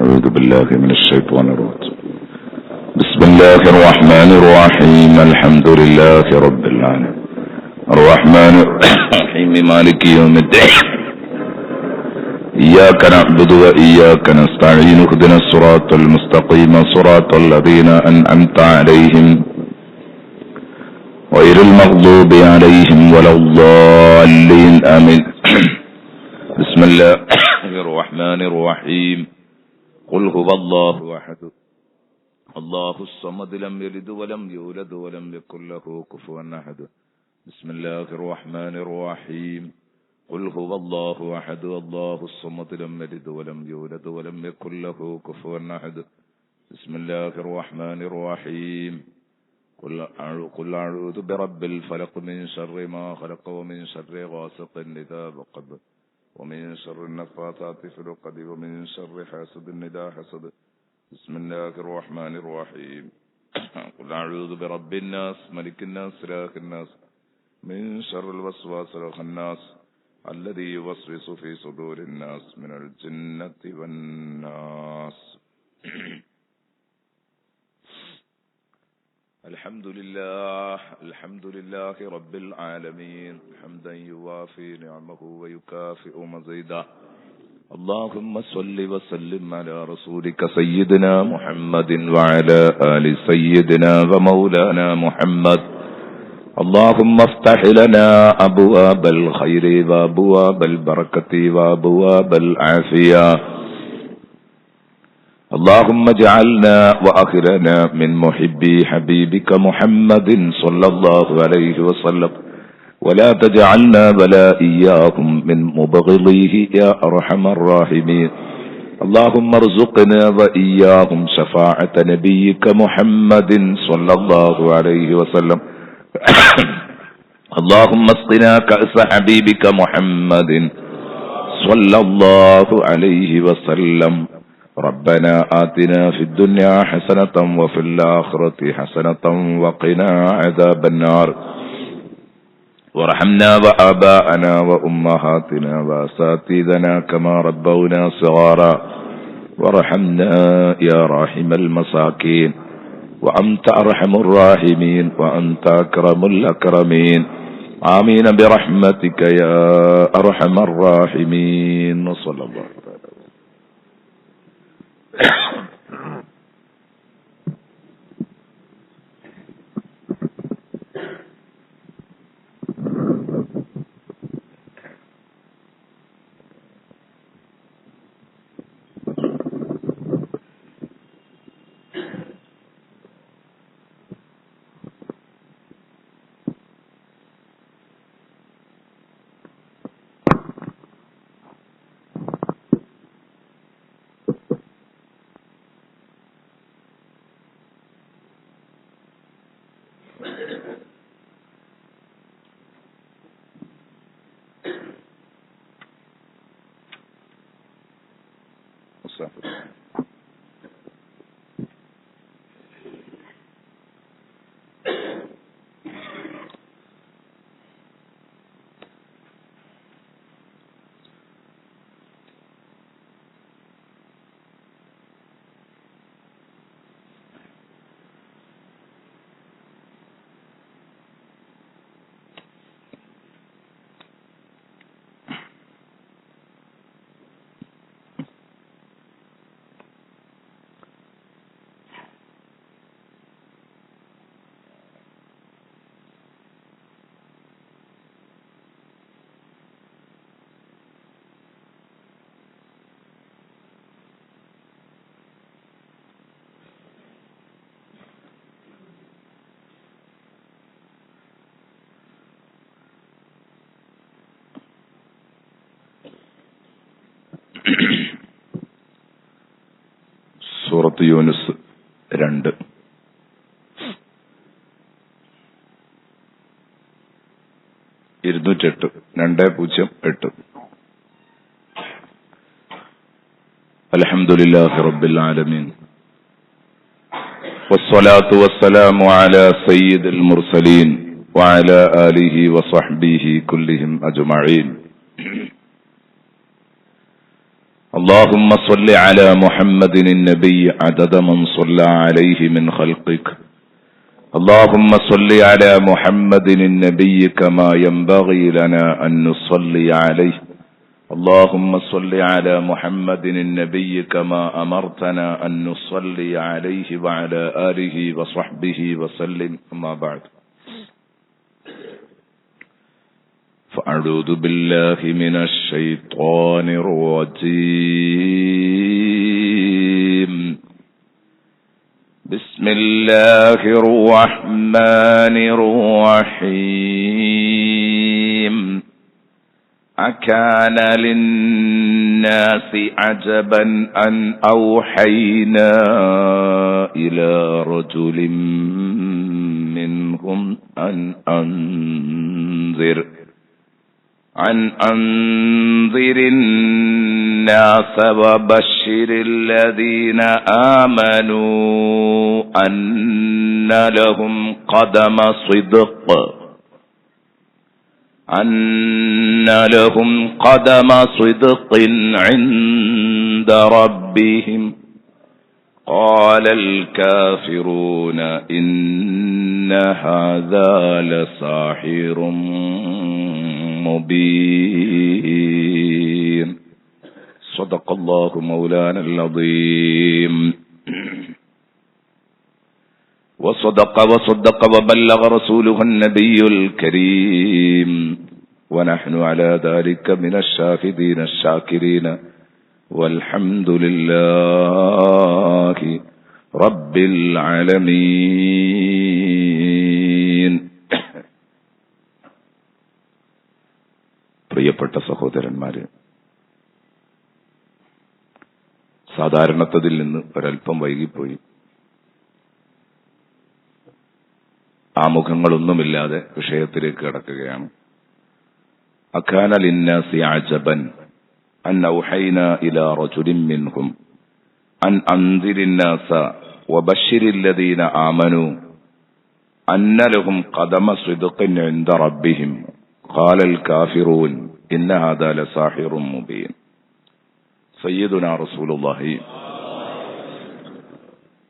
أعوذ بالله من الشيطان الرجيم. بسم الله الرحمن الرحيم. الحمد لله رب العالمين الرحمن الرحيم مالك يوم الدين إياك نعبد وإياك نستعين اهدنا الصراط المستقيم صراط الذين أنعمت عليهم غير المغضوب عليهم ولا الضالين آمين. بسم الله الرحمن الرحيم. قل هو الله أحد الله الصمد لم يلد ولم يولد ولم يكن له كفوا أحد. بسم الله الرحمن الرحيم. قل هو الله أحد الله الصمد لم يلد ولم يولد ولم يكن له كفوا أحد. بسم الله الرحمن الرحيم. قل أعوذ برب الفلق من شر ما خلق ومن شر غاسق إذا وقب ومن شر النفاثات في العقد ومن شر حاسد إذا حسد. بسم الله الرحمن الرحيم. قل أعوذ برب الناس ملك الناس إله الناس من شر الوسواس الخناس الذي يوسوس في صدور الناس من الجنة والناس. الحمد لله رب العالمين حمدا يوافي نعمه ويكافئ مزيدا. اللهم صل وسلم على رسولك سيدنا محمد وعلى آل سيدنا ومولانا محمد. اللهم افتح لنا أبواب الخير وأبواب البركة وأبواب العافية. اللهم اجعلنا وآخرنا من محبي حبيبك محمد صلى الله عليه وسلم ولا تجعلنا ولا إياهم من مبغضيه يا أرحم الراحمين. اللهم ارزقنا وإياهم شفاعة نبيك محمد صلى الله عليه وسلم. اللهم اسقنا كأس حبيبك محمد صلى الله عليه وسلم. ربنا آتنا في الدنيا حسنة وفي الآخرة حسنة وقنا عذاب النار. وارحمنا وآباءنا وأمهاتنا وأساتذتنا كما ربونا صغارا. وارحمنا يا راحم المساكين وأنت أرحم الراحمين وأنت أكرم الأكرمين. آمين برحمتك يا أرحم الراحمين. وصلى الله عليه وسلم. സൂറത്ത് യൂനുസ് 2 208 അൽഹംദുലില്ലാഹി റബ്ബിൽ ആലമീൻ വസ്സലാത്തു വസ്സലാമു അലാ സയ്യിദിൽ മുർസലീൻ വഅലാ ആലിഹി വസഹ്ബിഹി കുല്ലിഹിം അജ്മഈൻ. اللهم صل على محمد النبي عدد من صلى عليه من خلقك. اللهم صل على محمد النبي كما ينبغي لنا أن نصلي عليه. اللهم صل على محمد النبي كما أمرتنا أن نصلي عليه وعلى آله وصحبه وسلم. أما بعد، فأعوذ بالله من الشيطان الرجيم. بسم الله الرحمن الرحيم. أكان للناس عجبا أن أوحينا إلى رجل منهم أن أنذر الناس وبشر الذين آمنوا أن لهم قدم صدق عند ربهم. قال الكافرون إن هذا لساحر مبين. صدق الله مولانا العظيم. وصدق وبلغ رسوله النبي الكريم. ونحن على ذلك من الشاهدين الشاكرين. والحمد لله رب العالمين. പ്രിയപ്പെട്ട സഹോദരന്മാരെ, സാധാരണത്തതിൽ നിന്ന് ഒരൽപ്പം വൈകിപ്പോയി. ആമുഖങ്ങളൊന്നുമില്ലാതെ വിഷയത്തിലേക്ക് കടക്കുകയാണ്. അകാന ലിന്നാസി അജബൻ അൻ ഔഹൈനാ ഇലാ റജുലിൻ മിൻഹും അൻ അൻദിരിൻ നാസ വബശ്ശിരിൽ ലദീന ആമനൂ അന്ന ലഹും ഖദമ സിദ്ഖിൻ ഇൻദ റബ്ബിഹിം. ഖാലൽ കാഫിറൂൻ ഇന്ന ഹാദാ ലസാഹിറുൻ മുബീൻ. സയ്യിദുനാ റസൂലുള്ളാഹി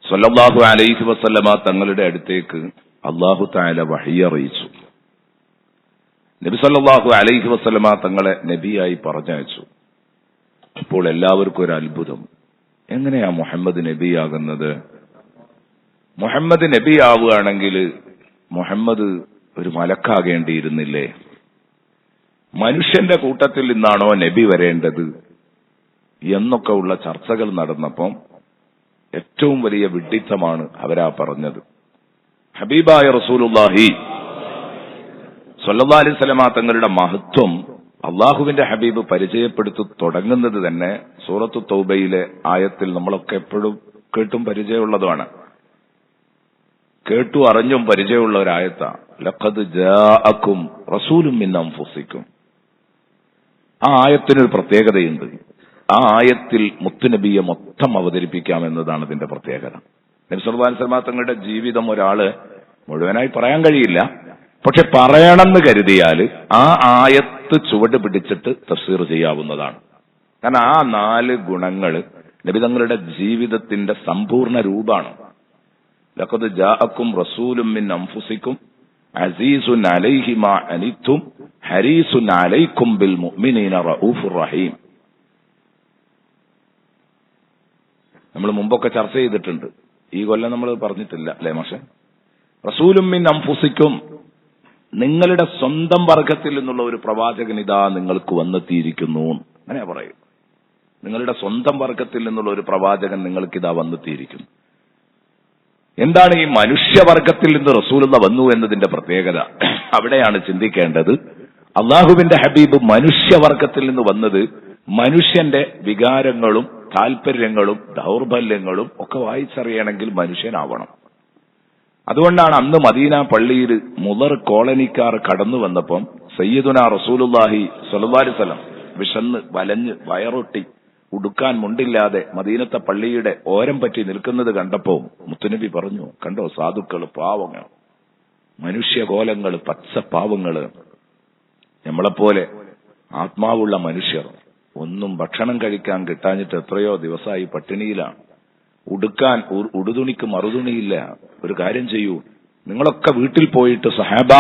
സ്വല്ലല്ലാഹു അലൈഹി വസല്ലമ തങ്ങളുടെ അടുത്തേക്ക് അല്ലാഹു തആല വഹി അറിയിച്ചു. നബി സല്ലല്ലാഹു അലൈഹി വസല്ലമ തങ്ങളെ നബിയായി പറഞ്ഞയച്ചു. അപ്പോൾ എല്ലാവർക്കും ഒരു അത്ഭുതം, എങ്ങനെയാ മുഹമ്മദ് നബിയാകുന്നത്? മുഹമ്മദ് നബിയാവുകയാണെങ്കിൽ മുഹമ്മദ് ഒരു മലക്കാകേണ്ടിയിരുന്നില്ലേ? മനുഷ്യന്റെ കൂട്ടത്തിൽ നിന്നാണോ നബി വരേണ്ടത് എന്നൊക്കെ ഉള്ള ചർച്ചകൾ നടന്നപ്പം ഏറ്റവും വലിയ വിഡ്ഢിത്തമാണ് അവരാ പറഞ്ഞത്. ഹബീബായ റസൂലുള്ളാഹി സ്വല്ലല്ലാഹു അലൈഹി വസല്ലമ തങ്ങളുടെ മഹത്വം അള്ളാഹുവിന്റെ ഹബീബ് പരിചയപ്പെടുത്തി തുടങ്ങുന്നത് തന്നെ സൂറത്തു തൗബയിലെ ആയത്തിൽ നമ്മളൊക്കെ എപ്പോഴും കേട്ടും പരിചയമുള്ളതാണ്, കേട്ടു അറിഞ്ഞും പരിചയമുള്ള ഒരു ആയത്താ. ലഖദ് ജാഅക്കും റസൂലും മിൻ അൻഫുസിക്കും. ആ ആയത്തിനൊരു പ്രത്യേകതയുണ്ട്. ആ ആയത്തിൽ മുത്തുനബിയെ മൊത്തം അവതരിപ്പിക്കാമെന്നതാണ് ഇതിന്റെ പ്രത്യേകത. നബി സല്ലല്ലാഹു അലൈഹി വസല്ലം തങ്ങളുടെ ജീവിതം ഒരാള് മുഴുവനായി പറയാൻ കഴിയില്ല. പക്ഷെ പറയണമെന്ന് കരുതിയാൽ ആ ആയത്ത് ചുവട് പിടിച്ചിട്ട് തഫ്സീർ ചെയ്യാവുന്നതാണ്. കാരണം ആ 4 ഗുണങ്ങൾ നബി തങ്ങളുടെ ജീവിതത്തിന്റെ സമ്പൂർണ്ണ രൂപമാണ്. ലഖദ് ജാഅക്കും റസൂലും മിൻ അൻഫുസിക്കും അസീസുൻ അലൈഹി മാ അനിത്തും ഹരീസുൻ അലൈക്കും ബിൽ മുഅ്മിനീന റഊഫുർ റഹീം. നമ്മൾ മുമ്പൊക്കെ ചർച്ച ചെയ്തിട്ടുണ്ട്, ഈ കൊല്ലം നമ്മൾ പറഞ്ഞിട്ടില്ല അല്ലേ മാഷെ? റസൂലും മിൻ അൻഫുസിക്കും, നിങ്ങളുടെ സ്വന്തം വർഗത്തിൽ നിന്നുള്ള ഒരു പ്രവാചകൻ ഇതാ നിങ്ങൾക്ക് വന്നെത്തിയിരിക്കുന്നു. അങ്ങനെ പറയും, നിങ്ങളുടെ സ്വന്തം വർഗത്തിൽ നിന്നുള്ള ഒരു പ്രവാചകൻ നിങ്ങൾക്ക് ഇതാ വന്നെത്തിയിരിക്കുന്നു. എന്താണ് ഈ മനുഷ്യവർഗത്തിൽ നിന്ന് റസൂലുള്ള വന്നു എന്നതിന്റെ പ്രത്യേകത? അവിടെയാണ് ചിന്തിക്കേണ്ടത്. അള്ളാഹുവിന്റെ ഹബീബ് മനുഷ്യവർഗത്തിൽ നിന്ന് വന്നത് മനുഷ്യന്റെ വികാരങ്ങളും താല്പര്യങ്ങളും ദൗർബല്യങ്ങളും ഒക്കെ വായിച്ചറിയണമെങ്കിൽ മനുഷ്യനാവണം. അതുകൊണ്ടാണ് അന്ന് മദീന പള്ളിയിൽ മുളർ കോളനിക്കാർ കടന്നു വന്നപ്പം സയ്യിദുനാ റസൂലുള്ളാഹി സ്വല്ലല്ലാഹു അലൈഹി വസല്ലം വിശന്ന് വലഞ്ഞ് വയറൊട്ടി ഉടുക്കാൻ മുണ്ടില്ലാതെ മദീനത്തെ പള്ളിയുടെ ഓരം പറ്റി നിൽക്കുന്നത് കണ്ടപ്പോ മുത്തുനബി പറഞ്ഞു, കണ്ടോ സാധുക്കള്, പാവങ്ങൾ, മനുഷ്യകോലങ്ങള്, പച്ച പാവങ്ങള്, നമ്മളെപ്പോലെ ആത്മാവുള്ള മനുഷ്യർ, ഒന്നും ഭക്ഷണം കഴിക്കാൻ കിട്ടാഞ്ഞിട്ട് എത്രയോ ദിവസമായി പട്ടിണിയിലാണ്. ഉടുക്കാൻ ഉടുതുണിക്ക് മറുതുണിയില്ല. ഒരു കാര്യം ചെയ്യൂ, നിങ്ങളൊക്കെ വീട്ടിൽ പോയിട്ട് സഹാബ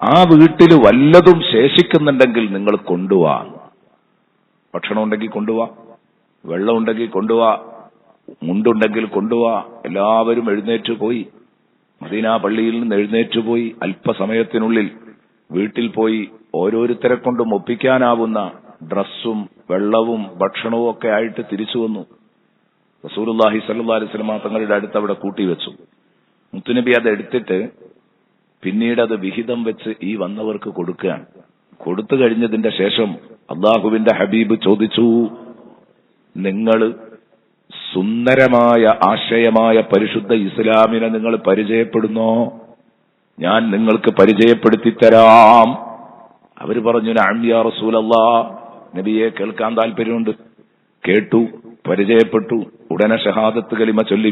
ആ വീട്ടിൽ വല്ലതും ശേഷിക്കുന്നുണ്ടെങ്കിൽ നിങ്ങൾ കൊണ്ടുപോവാ. ഭക്ഷണം ഉണ്ടെങ്കിൽ കൊണ്ടുപോവാ, വെള്ളം ഉണ്ടെങ്കിൽ കൊണ്ടുപോവാ, മുണ്ടുണ്ടെങ്കിൽ കൊണ്ടുപോവാ. എല്ലാവരും എഴുന്നേറ്റ് പോയി. മദീന പള്ളിയിൽ നിന്ന് എഴുന്നേറ്റ് പോയി. അല്പസമയത്തിനുള്ളിൽ വീട്ടിൽ പോയി ഓരോരുത്തരെ കൊണ്ടും ഒപ്പിക്കാനാവുന്ന ഡ്രസ്സും വെള്ളവും ഭക്ഷണവും ഒക്കെ ആയിട്ട് തിരിച്ചു വന്നു. റസൂലുള്ളാഹി സ്വല്ലല്ലാഹു അലൈഹി വസല്ലം തങ്ങളുടെ അടുത്ത് അവിടെ കൂട്ടിവെച്ചു. മുത്തുനബി അത് എടുത്തിട്ട് പിന്നീട് അത് വിഹിതം വെച്ച് ഈ വന്നവർക്ക് കൊടുക്കുകയാണ്. കൊടുത്തു കഴിഞ്ഞതിന്റെ ശേഷം അള്ളാഹുവിന്റെ ഹബീബ് ചോദിച്ചു, നിങ്ങൾ സുന്ദരമായ ആശയമായ പരിശുദ്ധ ഇസ്ലാമിനെ നിങ്ങൾ പരിചയപ്പെടുന്നോ? ഞാൻ നിങ്ങൾക്ക് പരിചയപ്പെടുത്തി തരാം. അവര് പറഞ്ഞു, നഅം യാ റസൂലല്ലാഹ്, നബിയെ കേൾക്കാൻ താല്പര്യമുണ്ട്. കേട്ടു, പരിചയപ്പെട്ടു. ഉടനെ ഷഹാദത്ത് കലിമ ചൊല്ലി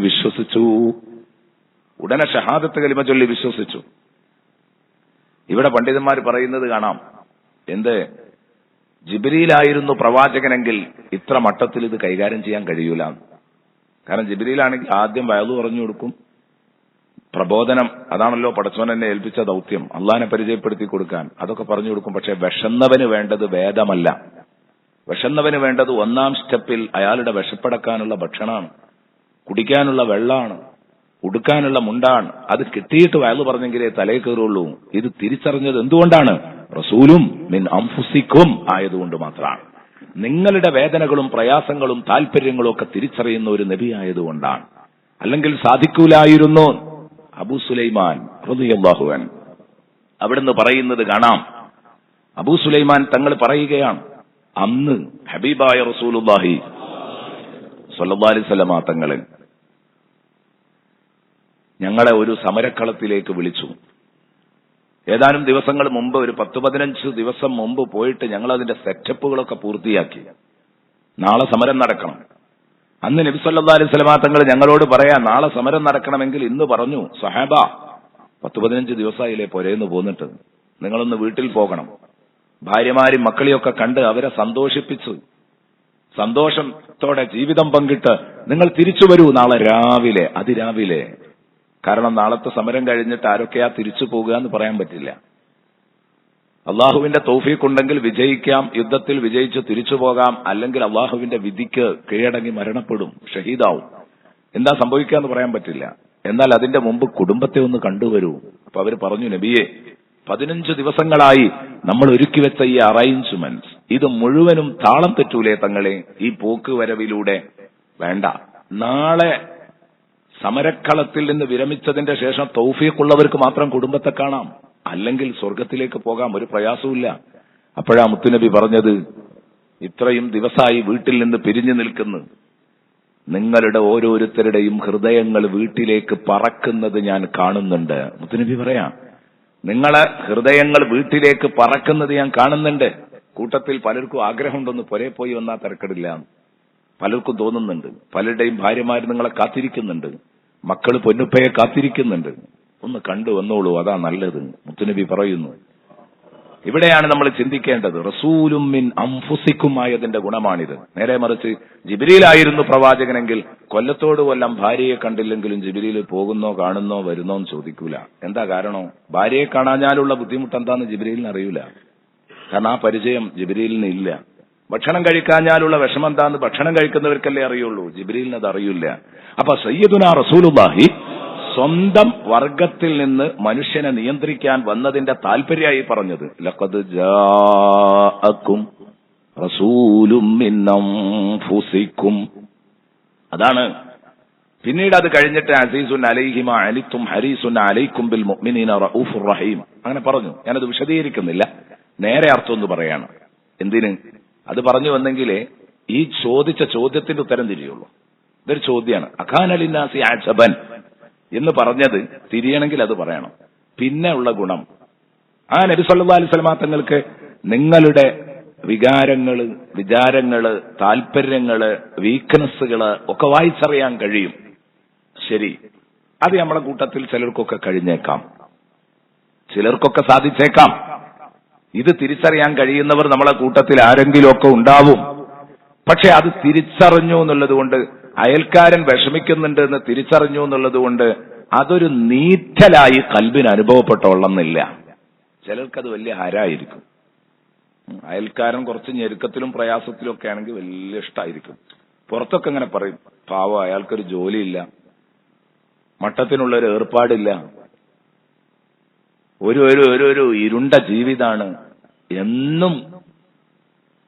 വിശ്വസിച്ചു. ഇവിടെ പണ്ഡിതന്മാർ പറയുന്നത് കാണാം, എന്ത് ജിബ്രീലായിരുന്നു പ്രവാചകനെങ്കിൽ ഇത്ര മട്ടത്തിൽ ഇത് കൈകാര്യം ചെയ്യാൻ കഴിയൂല. കാരണം ജിബ്രീലാണെങ്കിൽ ആദ്യം വയലു പറഞ്ഞു കൊടുക്കും, പ്രബോധനം അതാണല്ലോ പടച്ചോൻ എന്നെ ഏൽപ്പിച്ച ദൗത്യം, അള്ളാഹിനെ പരിചയപ്പെടുത്തി കൊടുക്കാൻ, അതൊക്കെ പറഞ്ഞു കൊടുക്കും. പക്ഷെ വിശന്നവന് വേണ്ടത് വേദമല്ല, വിശന്നവന് വേണ്ടത് ഒന്നാം സ്റ്റെപ്പിൽ അയാളുടെ വിശപ്പടക്കാനുള്ള ഭക്ഷണമാണ്, കുടിക്കാനുള്ള വെള്ളമാണ്, ഉടുക്കാനുള്ള മുണ്ടാണ്. അത് കിട്ടിയിട്ട് വയലു പറഞ്ഞെങ്കിലേ തലേ കയറുള്ളൂ. ഇത് തിരിച്ചറിഞ്ഞത് എന്തുകൊണ്ടാണ്? റസൂലും മിൻ അൻഫുസിക്കും ആയതുകൊണ്ട് മാത്രമാണ്. നിങ്ങളുടെ വേദനകളും പ്രയാസങ്ങളും താല്പര്യങ്ങളും ഒക്കെ തിരിച്ചറിയുന്ന ഒരു നബി ആയതുകൊണ്ടാണ്. അല്ലെങ്കിൽ സാധിക്കൂലായിരുന്നു. അബൂ സുലൈമാൻ റളിയല്ലാഹു അൻഹു അവിടുന്ന് പറയുന്നത് കാണാം. അബൂ സുലൈമാൻ തങ്ങൾ പറയുകയാണ്, അന്ന് ഹബീബായ റസൂലുള്ളാഹി സ്വല്ലല്ലാഹു അലൈഹി വസല്ലം തങ്ങളെ ഞങ്ങളെ ഒരു സമരക്കളത്തിലേക്ക് വിളിച്ചു. ഏതാനും ദിവസങ്ങൾ മുമ്പ്, ഒരു 10-15 ദിവസം മുമ്പ് പോയിട്ട് ഞങ്ങൾ അതിന്റെ സെറ്റപ്പുകളൊക്കെ പൂർത്തിയാക്കി. നാളെ സമരം നടക്കണം. അന്ന് നബി സല്ലല്ലാഹു അലൈഹി വസല്ലം തങ്ങൾ ഞങ്ങളോട് പറയാ, നാളെ സമരം നടക്കണമെങ്കിൽ ഇന്ന് പറഞ്ഞു, സഹാബ 10-15 ദിവസമായില്ലേ പൊരേന്ന് പോന്നിട്ട്, നിങ്ങളൊന്ന് വീട്ടിൽ പോകണം. ഭാര്യമാരും മക്കളെയൊക്കെ കണ്ട് അവരെ സന്തോഷിപ്പിച്ച് സന്തോഷത്തോടെ ജീവിതം പങ്കിട്ട് നിങ്ങൾ തിരിച്ചു വരൂ നാളെ രാവിലെ, അതിരാവിലെ. കാരണം നാളത്തെ സമരം കഴിഞ്ഞിട്ട് ആരൊക്കെയാ തിരിച്ചു പോകുക എന്ന് പറയാൻ പറ്റില്ല. അള്ളാഹുവിന്റെ തൗഫീഖ് ഉണ്ടെങ്കിൽ വിജയിക്കാം, യുദ്ധത്തിൽ വിജയിച്ച് തിരിച്ചു പോകാം. അല്ലെങ്കിൽ അള്ളാഹുവിന്റെ വിധിക്ക് കീഴടങ്ങി മരണപ്പെടും, ഷഹീദാവും. എന്താ സംഭവിക്കുക എന്ന് പറയാൻ പറ്റില്ല. എന്നാൽ അതിന്റെ മുമ്പ് കുടുംബത്തെ ഒന്ന് കണ്ടുവരൂ. അപ്പൊ അവര് പറഞ്ഞു, നബിയെ 15 ദിവസങ്ങളായി നമ്മൾ ഒരുക്കി വെച്ച ഈ അറേഞ്ച്മെന്റ്സ് ഇത് മുഴുവനും താളം തെറ്റൂലേ തങ്ങളെ ഈ പോക്ക് വരവിലൂടെ? വേണ്ട, നാളെ സമരക്കളത്തിൽ നിന്ന് വിരമിച്ചതിന്റെ ശേഷം തൗഫീഖുള്ളവർക്ക് മാത്രം കുടുംബത്തെ കാണാം, അല്ലെങ്കിൽ സ്വർഗത്തിലേക്ക് പോകാം, ഒരു പ്രയാസവുമില്ല. അപ്പോഴാ മുത്തുനബി പറഞ്ഞത്, ഇത്രയും ദിവസമായി വീട്ടിൽ നിന്ന് പിരിഞ്ഞു നിൽക്കുന്നു, നിങ്ങളുടെ ഓരോരുത്തരുടെയും ഹൃദയങ്ങൾ വീട്ടിലേക്ക് പറക്കുന്നത് ഞാൻ കാണുന്നുണ്ട്. മുത്തുനബി പറയാം, നിങ്ങളെ ഹൃദയങ്ങൾ വീട്ടിലേക്ക് പറക്കുന്നത് ഞാൻ കാണുന്നുണ്ട്. കൂട്ടത്തിൽ പലർക്കും ആഗ്രഹമുണ്ടെന്ന് പുരേ പോയി വന്നാൽ തിരക്കടില്ല, പലർക്കും തോന്നുന്നുണ്ട്. പലരുടെയും ഭാര്യമാര് നിങ്ങളെ കാത്തിരിക്കുന്നുണ്ട്, മക്കള് പൊന്നുപ്പയെ കാത്തിരിക്കുന്നുണ്ട്. ഒന്ന് കണ്ടു വന്നോളൂ, അതാ നല്ലത്. മുത്തുനബി പറയുന്നു. ഇവിടെയാണ് നമ്മൾ ചിന്തിക്കേണ്ടത്. റസൂലും മിൻ അൻഫുസിക്കുമായതിന്റെ ഗുണമാണിത്. നേരെ മറിച്ച് ജിബ്രീലായിരുന്നു പ്രവാചകനെങ്കിൽ കൊല്ലത്തോട് കൊല്ലം ഭാര്യയെ കണ്ടില്ലെങ്കിലും ജിബ്രീൽ പോകുന്നോ കാണുന്നോ വരുന്നോ എന്ന് ചോദിക്കൂല. എന്താ കാരണം? ഭാര്യയെ കാണാഞ്ഞാലുള്ള ബുദ്ധിമുട്ട് എന്താന്ന് ജിബ്രീലിന് അറിയൂല. കാരണം ആ പരിചയം ജിബ്രീലിന് ഇല്ല. ഭക്ഷണം കഴിക്കാഞ്ഞാലുള്ള വിഷമം എന്താന്ന് ഭക്ഷണം കഴിക്കുന്നവർക്കല്ലേ അറിയുള്ളൂ, ജിബ്രീലിന് അത് അറിയില്ല. അപ്പൊ സയ്യിദുനാ റസൂലുള്ളാഹി സ്വന്തം വർഗത്തിൽ നിന്ന് മനുഷ്യനെ നിയന്ത്രിക്കാൻ വന്നതിന്റെ താല്പര്യമായി പറഞ്ഞത്, ലഖദ് ജാഅക്കും റസൂലും മിൻ അൻഫുസിക്കും. അതാണ്. പിന്നീട് അത് കഴിഞ്ഞിട്ട് അസീസുൻ അലൈഹി മാ അനിത്തും ഹരീസുൻ അലൈക്കും ബിൽ മുഅ്മിനീന റഊഫുർ റഹീം അങ്ങനെ പറഞ്ഞു. ഞാനത് വിശദീകരിക്കുന്നില്ല, നേരെ അർത്ഥം ഒന്ന് പറയാണ്. എന്തിന് അത് പറഞ്ഞു വന്നെങ്കിലേ ഈ ചോദിച്ച ചോദ്യത്തിന്റെ ഉത്തരം തിരിയുള്ളൂ. ഇതൊരു ചോദ്യമാണ്. അഖാന ലിന്നാസി അജബൻ എന്ന് പറഞ്ഞത് തിരിയണമെങ്കിൽ അത് പറയണം. പിന്നെ ഉള്ള ഗുണം, ആ നബി സല്ലല്ലാഹു അലൈഹി വസല്ലം തങ്ങൾക്ക് നിങ്ങളുടെ വികാരങ്ങള്, വിചാരങ്ങള്, താല്പര്യങ്ങള്, വീക്ക്നെസ്സുകള് ഒക്കെ വായിച്ചറിയാൻ കഴിയും. ശരി, അത് നമ്മളെ കൂട്ടത്തിൽ ചിലർക്കൊക്കെ കഴിഞ്ഞേക്കാം, ചിലർക്കൊക്കെ സാധിച്ചേക്കാം. ഇത് തിരിച്ചറിയാൻ കഴിയുന്നവർ നമ്മളെ കൂട്ടത്തിൽ ആരെങ്കിലുമൊക്കെ ഉണ്ടാവും. പക്ഷെ അത് തിരിച്ചറിഞ്ഞു എന്നുള്ളത് കൊണ്ട്, അയൽക്കാരൻ വിഷമിക്കുന്നുണ്ട് എന്ന് തിരിച്ചറിഞ്ഞു എന്നുള്ളത് കൊണ്ട് അതൊരു നീറ്റലായി കൽബിന് അനുഭവപ്പെട്ടോളന്നില്ല. ചിലർക്കത് വലിയ ഹരായിരിക്കും. അയൽക്കാരൻ കുറച്ച് ഞെരുക്കത്തിലും പ്രയാസത്തിലും ഒക്കെ ആണെങ്കിൽ വലിയ ഇഷ്ടമായിരിക്കും. പുറത്തൊക്കെ ഇങ്ങനെ പറയും, പാവം അയാൾക്കൊരു ജോലിയില്ല, മട്ടത്തിനുള്ളൊരു ഏർപ്പാടില്ല, ഒരു ഇരുണ്ട ജീവിതാണ്, എന്നും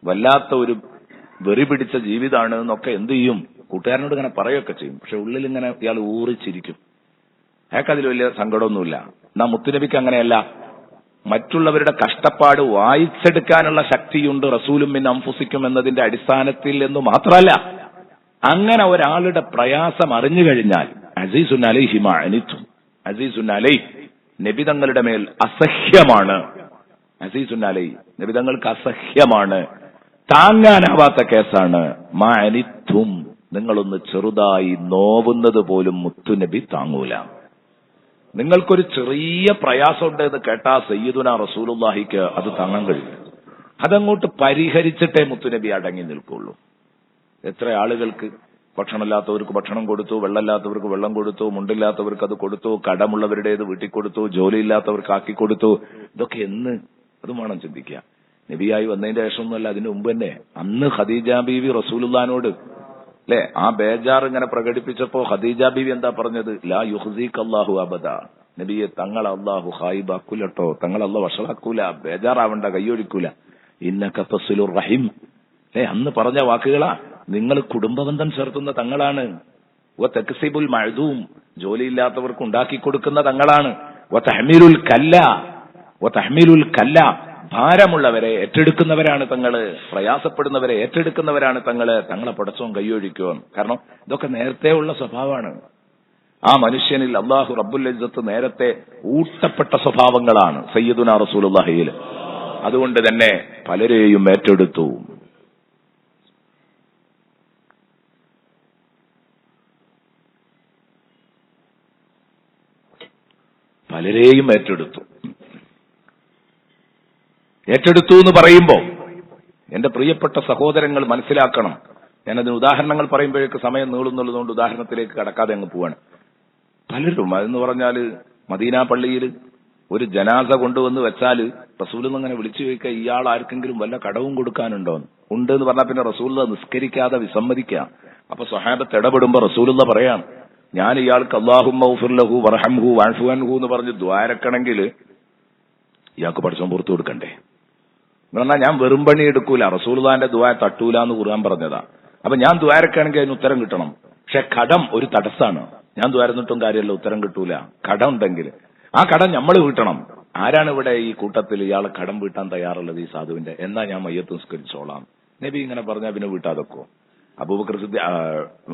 വല്ലാത്ത ഒരു വെറി പിടിച്ച ജീവിതാണ് എന്നൊക്കെ എന്ത് ചെയ്യും, കൂട്ടുകാരനോട് ഇങ്ങനെ പറയുകയൊക്കെ ചെയ്യും. പക്ഷെ ഉള്ളിൽ ഇങ്ങനെ ഇയാൾ ഊറിച്ചിരിക്കും. അയാൾക്കതിൽ വലിയ സങ്കടമൊന്നുമില്ല. എന്നാ മുത്തുനബിക്ക് അങ്ങനെയല്ല. മറ്റുള്ളവരുടെ കഷ്ടപ്പാട് വായിച്ചെടുക്കാനുള്ള ശക്തിയുണ്ട് റസൂലും മിൻ അൻഫുസിക്കും എന്നതിന്റെ അടിസ്ഥാനത്തിൽ എന്ന് മാത്രമല്ല, അങ്ങനെ ഒരാളുടെ പ്രയാസം അറിഞ്ഞു കഴിഞ്ഞാൽ അസീസുൻ അലൈഹി മാ അനിത്തും, അസീസുൻ അലൈഹി നബിതങ്ങളുടെ മേൽ അസഹ്യമാണ്, അസീസുൻ അലൈഹി നബിതങ്ങൾക്ക് അസഹ്യമാണ്, താങ്ങാനാവാത്ത കേസാണ്. മാ അനിത്തും, നിങ്ങളൊന്ന് ചെറുതായി നോവുന്നത് പോലും മുത്തുനബി താങ്ങൂല. നിങ്ങൾക്കൊരു ചെറിയ പ്രയാസമുണ്ട് എന്ന് കേട്ടാ സയ്യിദുനാ റസൂലുള്ളാഹിക്ക് അത് താങ്ങാൻ കഴിയും. അതങ്ങോട്ട് പരിഹരിച്ചിട്ടേ മുത്തുനബി അടങ്ങി നിൽക്കുള്ളൂ. എത്ര ആളുകൾക്ക് ഭക്ഷണമില്ലാത്തവർക്ക് ഭക്ഷണം കൊടുത്തു, വെള്ളമില്ലാത്തവർക്ക് വെള്ളം കൊടുത്തു, മുണ്ടില്ലാത്തവർക്ക് അത് കൊടുത്തു, കടമുള്ളവരുടേത് വീട്ടിൽ കൊടുത്തു, ജോലിയില്ലാത്തവർക്ക് ആക്കി കൊടുത്തു. ഇതൊക്കെ എന്ന് അതും വേണം ചിന്തിക്കുക. നബിയായി വന്നതിന്റെ ശേഷമൊന്നുമല്ല, അതിന് മുമ്പ് തന്നെ അന്ന് ഖദീജ ബീവി റസൂലുള്ളാഹിനോട് അല്ലെ ആ ബേജാർ ഇങ്ങനെ പ്രകടിപ്പിച്ചപ്പോ ഖദീജ ബീവി എന്താ പറഞ്ഞത്? ലാ യുഖ്സീക അല്ലാഹു അബദ, നബിയെ തങ്ങളെ അല്ലാഹു ഖായിബാക്കൂലട്ടോ, തങ്ങളെ അല്ലാഹു വഷളാക്കൂല, ബേജാറാവണ്ട, കയ്യൊഴിക്കൂല. ഇന്നക തസിലുർ റഹിം, അന്ന് പറഞ്ഞ വാക്കുകളാ. നിങ്ങൾ കുടുംബബന്ധം ചേർത്തുന്ന തങ്ങളാണ്. വ തക്സിബുൽ മഅദൂം, ജോലിയില്ലാത്തവർക്ക് ഉണ്ടാക്കി കൊടുക്കുന്ന തങ്ങളാണ്. വ തഹ്മീലുൽ കല്ല, വ തഹ്മീലുൽ കല്ല, ഭാരമുള്ളവരെ ഏറ്റെടുക്കുന്നവരാണ് തങ്ങള്, പ്രയാസപ്പെടുന്നവരെ ഏറ്റെടുക്കുന്നവരാണ് തങ്ങള്. തങ്ങളെ പടച്ചോൻ കൈയൊഴിക്കുവോ? കാരണം ഇതൊക്കെ നേരത്തെ ഉള്ള സ്വഭാവമാണ്. ആ മനുഷ്യനിൽ അല്ലാഹു റബ്ബുൽ ഇസ്സത്ത് നേരത്തെ ഊട്ടപ്പെട്ട സ്വഭാവങ്ങളാണ് സയ്യിദുനാ റസൂലുള്ളാഹിയിൽ. അതുകൊണ്ട് തന്നെ പലരെയും ഏറ്റെടുത്തു. പലരെയും ഏറ്റെടുത്തു. ഏറ്റെടുത്തു എന്ന് പറയുമ്പോൾ എന്റെ പ്രിയപ്പെട്ട സഹോദരങ്ങൾ മനസ്സിലാക്കണം. ഞാനതിന് ഉദാഹരണങ്ങൾ പറയുമ്പോഴേക്ക് സമയം നീളുന്നുള്ളതുകൊണ്ട് ഉദാഹരണത്തിലേക്ക് കടക്കാതെ അങ്ങ് പോവാണ്. പലരും അതെന്ന് പറഞ്ഞാല് മദീന പള്ളിയിൽ ഒരു ജനാസ കൊണ്ടുവന്ന് വെച്ചാൽ റസൂലൊന്നും അങ്ങനെ വിളിച്ചു ചോദിക്കുക, ഇയാൾ ആർക്കെങ്കിലും വല്ല കടവും കൊടുക്കാനുണ്ടോ? ഉണ്ട് എന്ന് പറഞ്ഞാൽ പിന്നെ റസൂലുള്ള നിസ്കരിക്കാതെ വിസമ്മതിക്കുക. അപ്പൊ സ്വഹാബത്ത് ഇടപെടുമ്പോ റസൂലുള്ള പറയാം, ഞാൻ ഇയാൾക്ക് അല്ലാഹുമ്മ ഗ്ഫിർ ലഹു വർഹംഹു വഅഫു അൻഹു എന്ന് പറഞ്ഞ് ദ്വാരക്കണമെങ്കിൽ ഇയാൾക്ക് പടച്ചോൻ പുറത്തു കൊടുക്കണ്ടേ? എന്ന് പറഞ്ഞാൽ ഞാൻ വെറും പണി എടുക്കൂല, റസൂലുള്ളാഹിന്റെ ദുആ തട്ടൂല എന്ന് ഖുർആൻ പറഞ്ഞതാ. അപ്പൊ ഞാൻ ദ്വാരക്കാണെങ്കിൽ അതിന് ഉത്തരം കിട്ടണം. പക്ഷെ കടം ഒരു തടസ്സാണ്. ഞാൻ ദ്വാരന്നിട്ടും കാര്യമല്ല, ഉത്തരം കിട്ടൂല. കടം ഉണ്ടെങ്കിൽ ആ കടം നമ്മൾ വീട്ടണം. ആരാണ് ഇവിടെ ഈ കൂട്ടത്തിൽ ഇയാളെ കടം വീട്ടാൻ തയ്യാറുള്ളത്? ഈ സാധുവിന്റെ. എന്നാ ഞാൻ മയ്യത്ത് നിസ്കരിച്ചോളാം. നബി ഇങ്ങനെ പറഞ്ഞാൽ പിന്നെ വീട്ടാതൊക്കോ? അബൂബക്കർ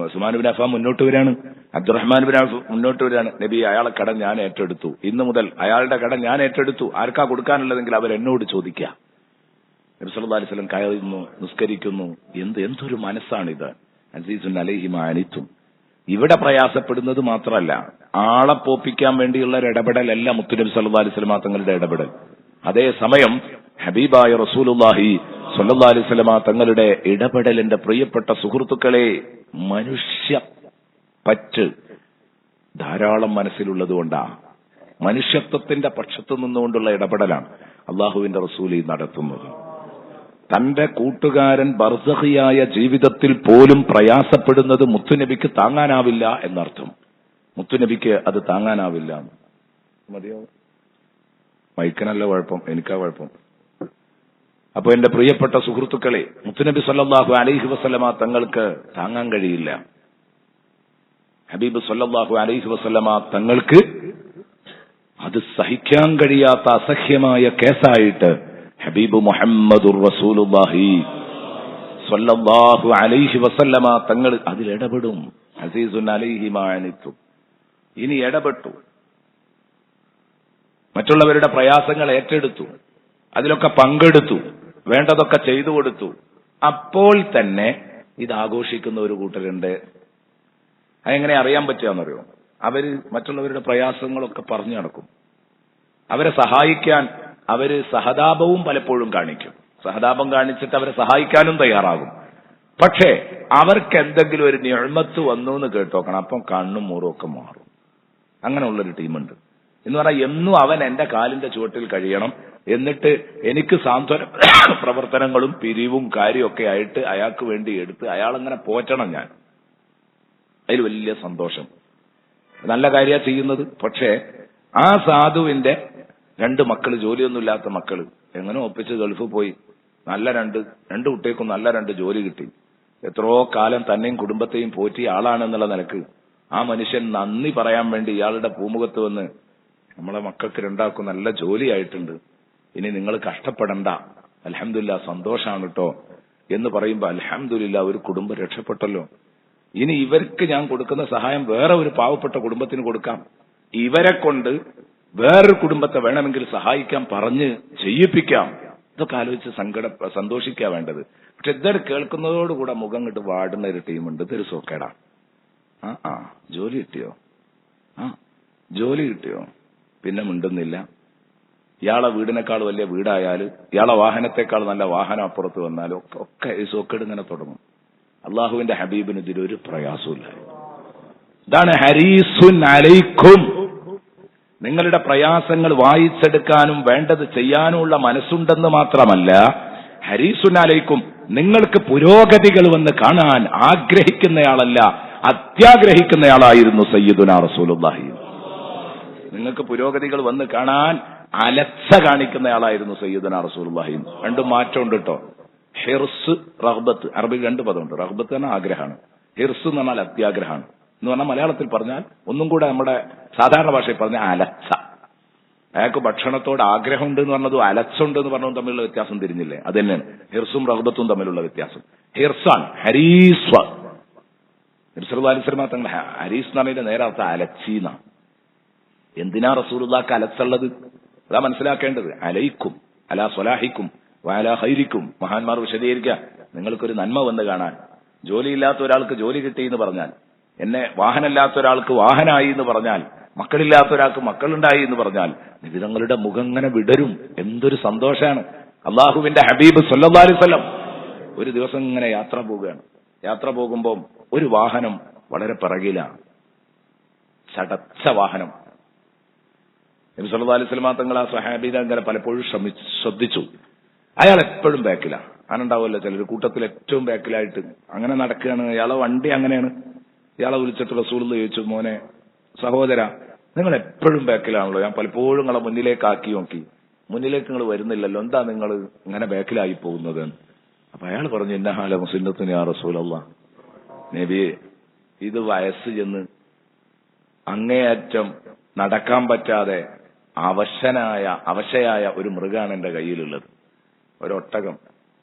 ഉസ്മാൻ ബിൻ അഫ്ഫാൻ മുന്നോട്ട് വരികയാണ്, അബ്ദുറഹ്മാൻ ബിൻ ഔഫ് മുന്നോട്ട് വരികയാണ്. നബി അയാളെ കടം ഞാൻ ഏറ്റെടുത്തു, ഇന്ന് മുതൽ അയാളുടെ കടം ഞാൻ ഏറ്റെടുത്തു. ആർക്കാ കൊടുക്കാനുള്ളതെങ്കിൽ അവരെന്നോട് ചോദിക്കുക. നബി സല്ലല്ലാഹു അലൈഹി വസല്ലം കയറുന്നു, നിസ്കരിക്കുന്നു. എന്തൊരു മനസ്സാണിത്! അസീസുൻ അലൈഹി മാ അനിത്തും. ഇവിടെ പ്രയാസപ്പെടുന്നത് മാത്രമല്ല, ആളെ പോപ്പിക്കാൻ വേണ്ടിയുള്ള ഒരു ഇടപെടലല്ല മുത്തുനബി സല്ലല്ലാഹു അലൈഹി വസല്ലം തങ്ങളുടെ ഇടപെടൽ. അതേസമയം ഹബീബായ റസൂലുള്ളാഹി സല്ലല്ലാഹു അലൈഹി വസല്ലം തങ്ങളുടെ ഇടപെടലിന്റെ പ്രിയപ്പെട്ട സുഹൃത്തുക്കളെ, മനുഷ്യ പറ്റ് ധാരാളം മനസ്സിലുള്ളതുകൊണ്ടാ, മനുഷ്യത്വത്തിന്റെ പക്ഷത്തു നിന്നുകൊണ്ടുള്ള ഇടപെടലാണ് അള്ളാഹുവിന്റെ റസൂൽ നടത്തുന്നത്. തന്റെ കൂട്ടുകാരൻ ബർസഖിയായ ജീവിതത്തിൽ പോലും പ്രയാസപ്പെടുന്നത് മുത്തുനബിക്ക് താങ്ങാനാവില്ല എന്നർത്ഥം. മുത്തുനബിക്ക് അത് താങ്ങാനാവില്ല. മതിയോ? മൈക്കനല്ല കുഴപ്പം, എനിക്കാ കുഴപ്പം. അപ്പൊ എന്റെ പ്രിയപ്പെട്ട സുഹൃത്തുക്കളെ, മുത്തുനബി സല്ലല്ലാഹു അലൈഹി വസല്ലമ തങ്ങൾക്ക് താങ്ങാൻ കഴിയില്ല. ഹബീബ് സല്ലല്ലാഹു അലൈഹി വസല്ലമ തങ്ങൾക്ക് അത് സഹിക്കാൻ കഴിയാത്ത അസഹ്യമായ കേസായിട്ട് ഹബീബ് മുഹമ്മദുർ റസൂലുള്ളാഹി സ്വല്ലല്ലാഹു അലൈഹി വസല്ലമ തങ്ങൾ അതിലിടപെടും. അസീസുൻ അലൈഹി മാ അനിത്തും. ഇനി ഇടപെട്ടു, മറ്റുള്ളവരുടെ പ്രയാസങ്ങൾ ഏറ്റെടുത്തു, അതിലൊക്കെ പങ്കെടുത്തു, വേണ്ടതൊക്കെ ചെയ്തു കൊടുത്തു. അപ്പോൾ തന്നെ ഇത് ആഘോഷിക്കുന്ന ഒരു കൂട്ടരുണ്ട്. അതെങ്ങനെ അറിയാൻ പറ്റുകയെന്നറിയോ? അവര് മറ്റുള്ളവരുടെ പ്രയാസങ്ങളൊക്കെ പറഞ്ഞു നടക്കും. അവരെ സഹായിക്കാൻ അവര് സഹതാപവും പലപ്പോഴും കാണിക്കും. സഹതാപം കാണിച്ചിട്ട് അവരെ സഹായിക്കാനും തയ്യാറാകും. പക്ഷേ അവർക്ക് എന്തെങ്കിലും ഒരു നിഅ്മത്ത് വന്നു എന്ന് കേട്ടോക്കണം, അപ്പം കണ്ണും മൂറും ഒക്കെ മാറും. അങ്ങനെയുള്ളൊരു ടീമുണ്ട്. എന്ന് പറഞ്ഞാൽ എന്നും അവൻ എന്റെ കാലിന്റെ ചുവട്ടിൽ കഴിയണം, എന്നിട്ട് എനിക്ക് സാന്ത്വന പ്രവർത്തനങ്ങളും പിരിവും കാര്യമൊക്കെ ആയിട്ട് അയാൾക്ക് വേണ്ടി എടുത്ത് അയാളങ്ങനെ പോറ്റണം ഞാൻ. അതിൽ വലിയ സന്തോഷം, നല്ല കാര്യമാണ് ചെയ്യുന്നത്. പക്ഷേ ആ സാധുവിന്റെ 2 മക്കള്, ജോലിയൊന്നുമില്ലാത്ത മക്കള്, എങ്ങനെ ഒപ്പിച്ച് ഗൾഫ് പോയി നല്ല രണ്ട് കുട്ടികൾക്കും നല്ല 2 ജോലി കിട്ടി. എത്രയോ കാലം തന്നെയും കുടുംബത്തെയും പോറ്റിയ ആളാണെന്നുള്ള നിലക്ക് ആ മനുഷ്യൻ നന്ദി പറയാൻ വേണ്ടി ഇയാളുടെ പൂമുഖത്ത് വന്ന്, നമ്മളെ മക്കൾക്ക് 2 നല്ല ജോലിയായിട്ടുണ്ട്, ഇനി നിങ്ങൾ കഷ്ടപ്പെടണ്ട, അൽഹംദുലില്ലാ സന്തോഷാണ് കേട്ടോ എന്ന് പറയുമ്പോ അൽഹംദുലില്ലാ ഒരു കുടുംബം രക്ഷപ്പെട്ടല്ലോ. ഇനി ഇവർക്ക് ഞാൻ കൊടുക്കുന്ന സഹായം വേറെ ഒരു പാവപ്പെട്ട കുടുംബത്തിന് കൊടുക്കാം, ഇവരെ കൊണ്ട് വേറൊരു കുടുംബത്തെ വേണമെങ്കിൽ സഹായിക്കാൻ പറഞ്ഞ് ചെയ്യിപ്പിക്കാം. ഇതൊക്കെ ആലോചിച്ച് സന്തോഷിക്കാ വേണ്ടത്. പക്ഷെ ഇതൊരു കേൾക്കുന്നതോടുകൂടെ മുഖം കിട്ട് വാടുന്ന ഒരു ടീമുണ്ട്. ഇതൊരു സോക്കേടാ. ജോലി കിട്ടിയോ? ജോലി കിട്ടിയോ? പിന്നെ മിണ്ടുന്നില്ല. ഇയാളെ വീടിനേക്കാൾ വലിയ വീടായാലും ഇയാളെ വാഹനത്തെക്കാൾ നല്ല വാഹനം അപ്പുറത്ത് വന്നാലും ഒക്കെ ഈ സോക്കേട് ഇങ്ങനെ തുടങ്ങും. അള്ളാഹുവിന്റെ ഹബീബിന് ഇതിലൊരു പ്രയാസമില്ല. ഇതാണ് ഹരീസുൻ അലൈക്കും. നിങ്ങളുടെ പ്രയാസങ്ങൾ വായിച്ചെടുക്കാനും വേണ്ടത് ചെയ്യാനുമുള്ള മനസ്സുണ്ടെന്ന് മാത്രമല്ല, ഹരീസുൻ അലൈക്കും, നിങ്ങൾക്ക് പുരോഗതികൾ വന്ന് കാണാൻ ആഗ്രഹിക്കുന്നയാളല്ല, അത്യാഗ്രഹിക്കുന്നയാളായിരുന്നു സയ്യിദുനാ റസൂലുള്ളാഹി. നിങ്ങൾക്ക് പുരോഗതികൾ വന്ന് കാണാൻ അലച്ച കാണിക്കുന്നയാളായിരുന്നു സയ്യിദുനാ റസൂലുള്ളാഹി. 2 മാറ്റമുണ്ട് കേട്ടോ. ഹിർസ്, റഗ്ബത്ത്. അറബിൽ 2 പദമുണ്ട്. റഗ്ബത്ത് എന്ന ആഗ്രഹമാണ്, ഹിർസ് എന്ന് പറഞ്ഞാൽ അത്യാഗ്രഹമാണ്. എന്ന് പറഞ്ഞാൽ മലയാളത്തിൽ പറഞ്ഞാൽ ഒന്നും കൂടെ നമ്മുടെ സാധാരണ ഭാഷയിൽ പറഞ്ഞാൽ അലച്ച. അയാൾക്ക് ഭക്ഷണത്തോട് ആഗ്രഹമുണ്ട് എന്ന് പറഞ്ഞതും അലച്ചുണ്ട് എന്ന് പറഞ്ഞതും തമ്മിലുള്ള വ്യത്യാസം തിരിഞ്ഞില്ലേ? അത് തന്നെയാണ് ഹിർസും റഗ്ബത്തും തമ്മിലുള്ള വ്യത്യാസം. ഹിർസാണ്, ഹരീസ്വ. നബി തങ്ങൾ ഹരീസ് എന്ന് പറഞ്ഞതിന്റെ നേരെ അർത്ഥം അലച്ചീന. എന്തിനാ റസൂലുള്ളാഹിക്ക് അലച്ചുള്ളത്? അതാ മനസ്സിലാക്കേണ്ടത്. അലൈക്കും അലാ സ്വലാഹിക്കും വഅലാ ഖൈരിക്കും. മഹാന്മാർ വിശദീകരിക്കുക, നിങ്ങൾക്കൊരു നന്മ വന്ന് കാണാൻ. ജോലിയില്ലാത്ത ഒരാൾക്ക് ജോലി കിട്ടി എന്ന് പറഞ്ഞാൽ, എന്നെ വാഹനമില്ലാത്ത ഒരാൾക്ക് വാഹനമായി എന്ന് പറഞ്ഞാൽ, മക്കളില്ലാത്ത ഒരാൾക്ക് മക്കളുണ്ടായി എന്ന് പറഞ്ഞാൽ, നിബിതങ്ങളുടെ മുഖം ഇങ്ങനെ വിടരും. എന്തൊരു സന്തോഷാണ്. അള്ളാഹുവിന്റെ ഹബീബ് സല്ലല്ലാഹു അലൈഹി വസല്ലം ഒരു ദിവസം ഇങ്ങനെ യാത്ര പോവുകയാണ്. യാത്ര പോകുമ്പോൾ ഒരു വാഹനം വളരെ പിറകിലാണ്, ചടച്ച വാഹനം. നബി സല്ലല്ലാഹു അലൈഹി വസല്ലം തങ്ങൾ ആ സ്വഹാബിയെ അങ്ങനെ പലപ്പോഴും ശ്രദ്ധിച്ചു. അയാൾ എപ്പോഴും ബാക്കിലാണ്. അങ്ങനെണ്ടാവുമല്ലോ ചിലർ കൂട്ടത്തിൽ ഏറ്റവും ബാക്കിലായിട്ട് അങ്ങനെ നടക്കുകയാണ്. അയാളെ വണ്ടി അങ്ങനെയാണ്. ഇയാളെ വിളിച്ചിട്ട് റസൂലുള്ളാഹി ചോദിച്ചു, മോനെ സഹോദര, നിങ്ങൾ എപ്പോഴും ബാക്കിലാണല്ലോ, ഞാൻ പലപ്പോഴും നിങ്ങളെ മുന്നിലേക്ക് ആക്കി നോക്കി, മുന്നിലേക്ക് നിങ്ങൾ വരുന്നില്ലല്ലോ, എന്താ നിങ്ങൾ ഇങ്ങനെ ബാക്കിലായി പോകുന്നത്? അപ്പൊ അയാൾ പറഞ്ഞു, ഇന്ന ഹാല മുസ്ലിത്തിന് യാ റസൂലല്ലാഹ്, നബിയെ, ഇത് വയസ്സ് ചെന്ന് അങ്ങേയറ്റം നടക്കാൻ പറ്റാതെ അവശയായ ഒരു മൃഗാണ് എന്റെ കയ്യിലുള്ളത്, ഒരൊട്ടകം.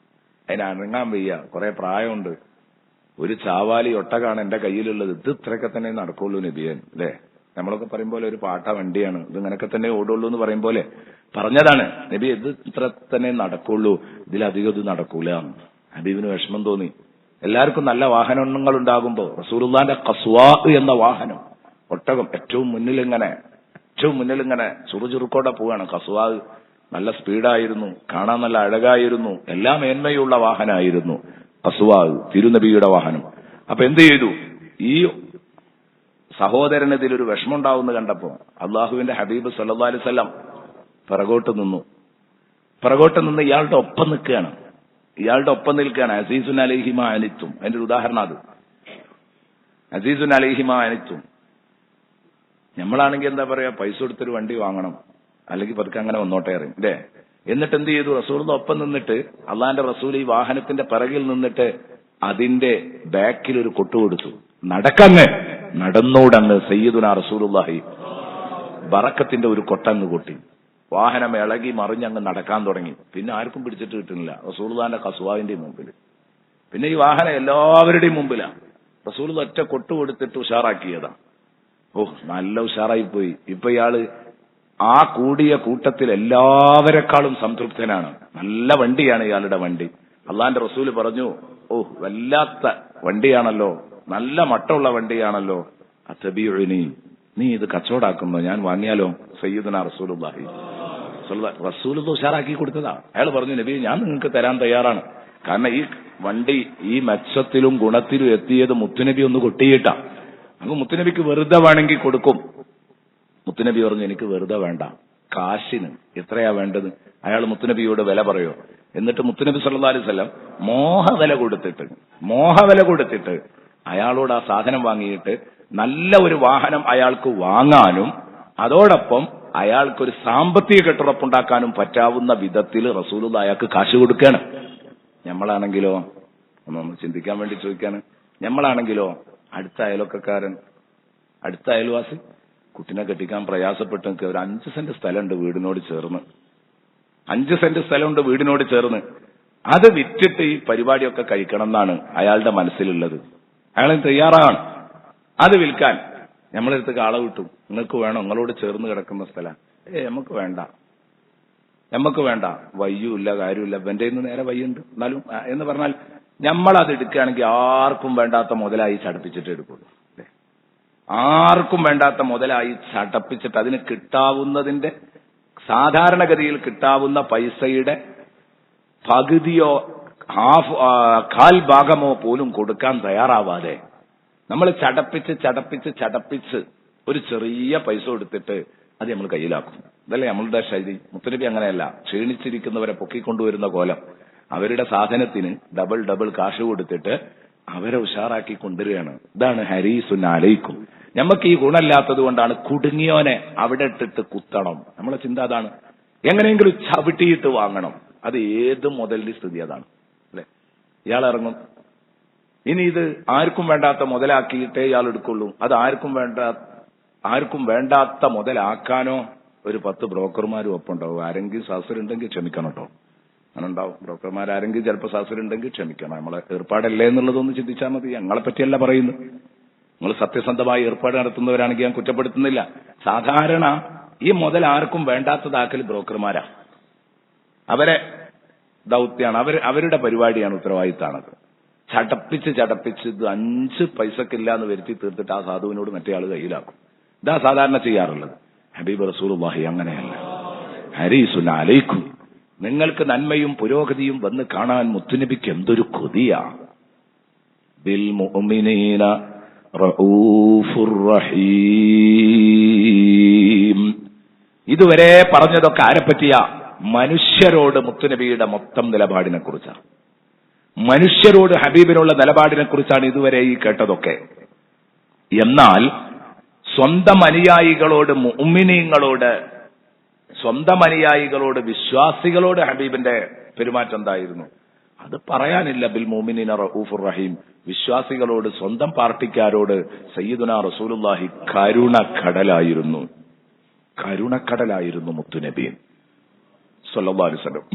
അതിന് അനങ്ങാൻ വയ്യ, കുറെ പ്രായമുണ്ട്, ഒരു ചാവാലി ഒട്ടകാണ് എന്റെ കയ്യിലുള്ളത്. ഇത് ഇത്രയൊക്കെ തന്നെ നടക്കുള്ളൂ നബിയൻ, അല്ലേ? നമ്മളൊക്കെ പറയും പോലെ ഒരു പാട്ട വണ്ടിയാണ്, ഇത് ഇങ്ങനൊക്കെ തന്നെ ഓടുള്ളൂ എന്ന് പറയും പോലെ പറഞ്ഞതാണ്. നബി, ഇത് ഇത്ര തന്നെ നടക്കുള്ളൂ, ഇതിലധികം ഇത് നടക്കൂല. ഹബീബിന് വിഷമം തോന്നി. എല്ലാവർക്കും നല്ല വാഹനങ്ങൾ ഉണ്ടാകുമ്പോ റസൂലുള്ളാഹിന്റെ ഖസ്വാ എന്ന വാഹനം, ഒട്ടകം, ഏറ്റവും മുന്നിലിങ്ങനെ ചുറുചുറുക്കോടെ പോവാണ്. ഖസ്വാ നല്ല സ്പീഡായിരുന്നു, കാണാൻ നല്ല അഴകായിരുന്നു, എല്ലാ മേന്മയുള്ള വാഹനമായിരുന്നു ഖസ്വാ, തിരുനബിയുടെ വാഹനം. അപ്പൊ എന്ത് ചെയ്തു? ഈ സഹോദരന് ഇതിലൊരു വിഷമം ഉണ്ടാവുമെന്ന് കണ്ടപ്പോ അള്ളാഹുവിന്റെ ഹബീബ് സല്ലല്ലാഹു അലൈഹി വസല്ലം പിറകോട്ട് നിന്ന് ഇയാളുടെ ഒപ്പം നിൽക്കുകയാണ്. അസീസുൻ അലൈഹിമാ അനിത്തും. അതിന്റെ ഒരു ഉദാഹരണം അത്. അസീസുൻ അലൈഹിമാ അനിത്തും. നമ്മളാണെങ്കിൽ എന്താ പറയാ, പൈസ കൊടുത്തൊരു വണ്ടി വാങ്ങണം, അല്ലെങ്കിൽ പതുക്കെ അങ്ങനെ വന്നോട്ടെ അറിയും, അല്ലേ? എന്നിട്ട് എന്ത് ചെയ്തു? റസൂലിന്റെ ഒപ്പം നിന്നിട്ട് അള്ളാന്റെ റസൂൽ ഈ വാഹനത്തിന്റെ പിറകിൽ നിന്നിട്ട് അതിന്റെ ബാക്കിൽ ഒരു കൊട്ടുകൊടുത്തു. നടന്നോടങ്ങ് സയ്യിദുനാ റസൂലുള്ളാഹി ബറക്കത്തിന്റെ ഒരു കൊട്ടങ്ങ് കൊട്ടി. വാഹനം ഇളകി മറിഞ്ഞങ്ങ് നടക്കാൻ തുടങ്ങി. പിന്നെ ആർക്കും പിടിച്ചിട്ട് കിട്ടുന്നില്ല, റസൂലുള്ളാഹിന്റെ ഖസ്വാവിന്റെയും മുമ്പിൽ. പിന്നെ ഈ വാഹനം എല്ലാവരുടെയും മുമ്പിലാണ്. റസൂൽ ഒറ്റ കൊട്ടു കൊടുത്തിട്ട് ഉഷാറാക്കിയതാ. നല്ല ഉഷാറായി പോയി. ഇപ്പൊ ഇയാള് ആ കൂടിയ കൂട്ടത്തിൽ എല്ലാവരെക്കാളും സംതൃപ്തനാണ്. നല്ല വണ്ടിയാണ് ഇയാളുടെ വണ്ടി. അള്ളാന്റെ റസൂല് പറഞ്ഞു, വല്ലാത്ത വണ്ടിയാണല്ലോ, നല്ല മട്ടമുള്ള വണ്ടിയാണല്ലോ, അത്തബിഉനി, നീ ഇത് കച്ചവടാക്കുന്നോ, ഞാൻ വാങ്ങിയാലോ? സയ്യിദുനാ റസൂലുള്ളാഹി റസൂൽ ഉഷാറാക്കി കൊടുത്തതാ. അയാൾ പറഞ്ഞു, നബി, ഞാൻ നിങ്ങൾക്ക് തരാൻ തയ്യാറാണ്. കാരണം ഈ വണ്ടി ഈ മെച്ചത്തിലും ഗുണത്തിലും എത്തിയത് മുത്തുനബി ഒന്ന് കൊട്ടിയിട്ടാ. അപ്പൊ മുത്തുനബിക്ക് വെറുതെ വേണമെങ്കിൽ കൊടുക്കും. മുത്തുനബി പറഞ്ഞു എനിക്ക് വെറുതെ വേണ്ട, കാശിന് എത്രയാ വേണ്ടത്? അയാൾ മുത്തുനബിയോട് വില പറയോ? എന്നിട്ട് മുത്തുനബി സല്ലല്ലാഹു അലൈഹി വസല്ലം മോഹവില കൊടുത്തിട്ട് അയാളോട് ആ സാധനം വാങ്ങിയിട്ട് നല്ല ഒരു വാഹനം അയാൾക്ക് വാങ്ങാനും അതോടൊപ്പം അയാൾക്കൊരു സാമ്പത്തിക കെട്ടുറപ്പുണ്ടാക്കാനും പറ്റാവുന്ന വിധത്തിൽ റസൂലുള്ളാഹി അയാൾക്ക് കാശ് കൊടുക്കുകയാണ്. നമ്മളാണെങ്കിലോ, നമ്മൾ ചിന്തിക്കാൻ വേണ്ടി ചോദിക്കാണ്, നമ്മളാണെങ്കിലോ അടുത്ത അയൽവക്കക്കാരൻ, അടുത്ത അയൽവാസി കുട്ടിനെ കെട്ടിക്കാൻ പ്രയാസപ്പെട്ട് ഒരു 5 സെന്റ് സ്ഥലമുണ്ട് വീടിനോട് ചേർന്ന്, അത് വിറ്റിട്ട് ഈ പരിപാടിയൊക്കെ കഴിക്കണം എന്നാണ് അയാളുടെ മനസ്സിലുള്ളത്. അയാൾ തയ്യാറാണ് അത് വിൽക്കാൻ. നമ്മളെടുത്ത് ആളെ വിട്ടു, നിങ്ങൾക്ക് വേണോ? നിങ്ങളോട് ചേർന്ന് കിടക്കുന്ന സ്ഥലം. നമുക്ക് വേണ്ട, വയ്യൂല്ല, കാര്യമില്ല, എന്റെ ഇന്ന് നേരെ വയ്യുണ്ട് എന്നാലും എന്ന് പറഞ്ഞാൽ നമ്മളത് എടുക്കുകയാണെങ്കിൽ ആർക്കും വേണ്ടാത്ത മുതലായി ചടപ്പിച്ചിട്ട് എടുക്കുള്ളൂ. ആർക്കും വേണ്ടാത്ത മുതലായി ചടപ്പിച്ചിട്ട് അതിന് കിട്ടാവുന്നതിന്റെ സാധാരണഗതിയിൽ കിട്ടാവുന്ന പൈസയുടെ പകുതിയോ കാൽ ഭാഗമോ പോലും കൊടുക്കാൻ തയ്യാറാവാതെ നമ്മൾ ചടപ്പിച്ച് ഒരു ചെറിയ പൈസ കൊടുത്തിട്ട് അത് നമ്മൾ കയ്യിലാക്കും. ഇതല്ലേ നമ്മളുടെ ശൈലി. മുത്തുനബി അങ്ങനെയല്ല. ക്ഷീണിച്ചിരിക്കുന്നവരെ പൊക്കിക്കൊണ്ടുവരുന്ന കോലം. അവരുടെ സാധനത്തിന് ഡബിൾ കാശ് കൊടുത്തിട്ട് അവരെ ഉഷാറാക്കി കൊണ്ടുവരികയാണ്. ഇതാണ് ഹരീസുൻ അലൈക്കും. നമുക്ക് ഈ ഗുണമില്ലാത്തത് കൊണ്ടാണ് കുടുങ്ങിയോനെ അവിടെ ഇട്ടിട്ട് കുത്തണം. നമ്മളെ ചിന്ത അതാണ്. എങ്ങനെയെങ്കിലും ചവിട്ടിയിട്ട് വാങ്ങണം. അത് ഏത് മുതലിന്റെ സ്ഥിതി അതാണ് അല്ലെ. ഇയാൾ ഇറങ്ങും, ഇനി ഇത് ആർക്കും വേണ്ടാത്ത മുതലാക്കിയിട്ടേ ഇയാൾ എടുക്കുള്ളൂ. അത് ആർക്കും വേണ്ടാത്ത മുതലാക്കാനോ ഒരു 10 ബ്രോക്കർമാരും ഒപ്പം ഉണ്ടാവും. ആരെങ്കിലും സാഹസരുണ്ടെങ്കിൽ ക്ഷമിക്കണം കേട്ടോ. അങ്ങനെ ഉണ്ടാവും ബ്രോക്കർമാരെങ്കിലും ചിലപ്പോൾ സാഹസരുണ്ടെങ്കിൽ ക്ഷമിക്കണം. നമ്മളെ ഏർപ്പാടല്ലേ എന്നുള്ളതൊന്ന് ചിന്തിച്ചാൽ മതി. ഞങ്ങളെ പറ്റിയല്ല പറയുന്നു. നിങ്ങൾ സത്യസന്ധമായി ഏർപ്പാട് നടത്തുന്നവരാണെങ്കിൽ ഞാൻ കുറ്റപ്പെടുത്തുന്നില്ല. സാധാരണ ഈ മുതൽ ആർക്കും വേണ്ടാത്തതാക്കൽ ബ്രോക്കർമാരാ. അവരെ ദൗത്യാണ്, അവരുടെ പരിപാടിയാണ്, ഉത്തരവാദിത്തമാണത്. ചടപ്പിച്ച് ഇത് 5 പൈസക്കില്ല എന്ന് വരുത്തി തീർത്തിട്ട് ആ സാധുവിനോട് മറ്റേ ആൾ കയ്യിലാക്കും. ഇതാ സാധാരണ ചെയ്യാറുള്ളത്. ഹബീബ് റസൂലുള്ളാഹി അങ്ങനെയല്ല. ഹരീസുൻ അലൈക്കും. നിങ്ങൾക്ക് നന്മയും പുരോഗതിയും വന്ന് കാണാൻ മുത്തുനബിക്ക് എന്തൊരു കൊതിയാ. ബിൽ മുഅ്മിനീന റഊഫുർ റഹീം. ഇതുവരെ പറഞ്ഞതൊക്കെ ആരെപ്പറ്റിയാ? മനുഷ്യരോട് മുത്തുനബിയുടെ മൊത്തം നിലപാടിനെ കുറിച്ചാണ്. മനുഷ്യരോട് ഹബീബിനുള്ള നിലപാടിനെ കുറിച്ചാണ് ഇതുവരെ ഈ കേട്ടതൊക്കെ. എന്നാൽ സ്വന്തം അനുയായികളോട്, മുഅ്മിനീങ്ങളോട്, സ്വന്തം അനുയായികളോട്, വിശ്വാസികളോട് ഹബീബിന്റെ പെരുമാറ്റം എന്തായിരുന്നു? അത് പറയാനില്ല. ബിൽ മുഅ്മിനീന റഊഫുർ റഹീം. വിശ്വാസികളോട്, സ്വന്തം പാർട്ടിക്കാരോട് സയ്യിദുനാ റസൂലുള്ളാഹി കരുണക്കടലായിരുന്നു മുത്തുനബി സ്വല്ലല്ലാഹു അലൈഹി വസല്ലം.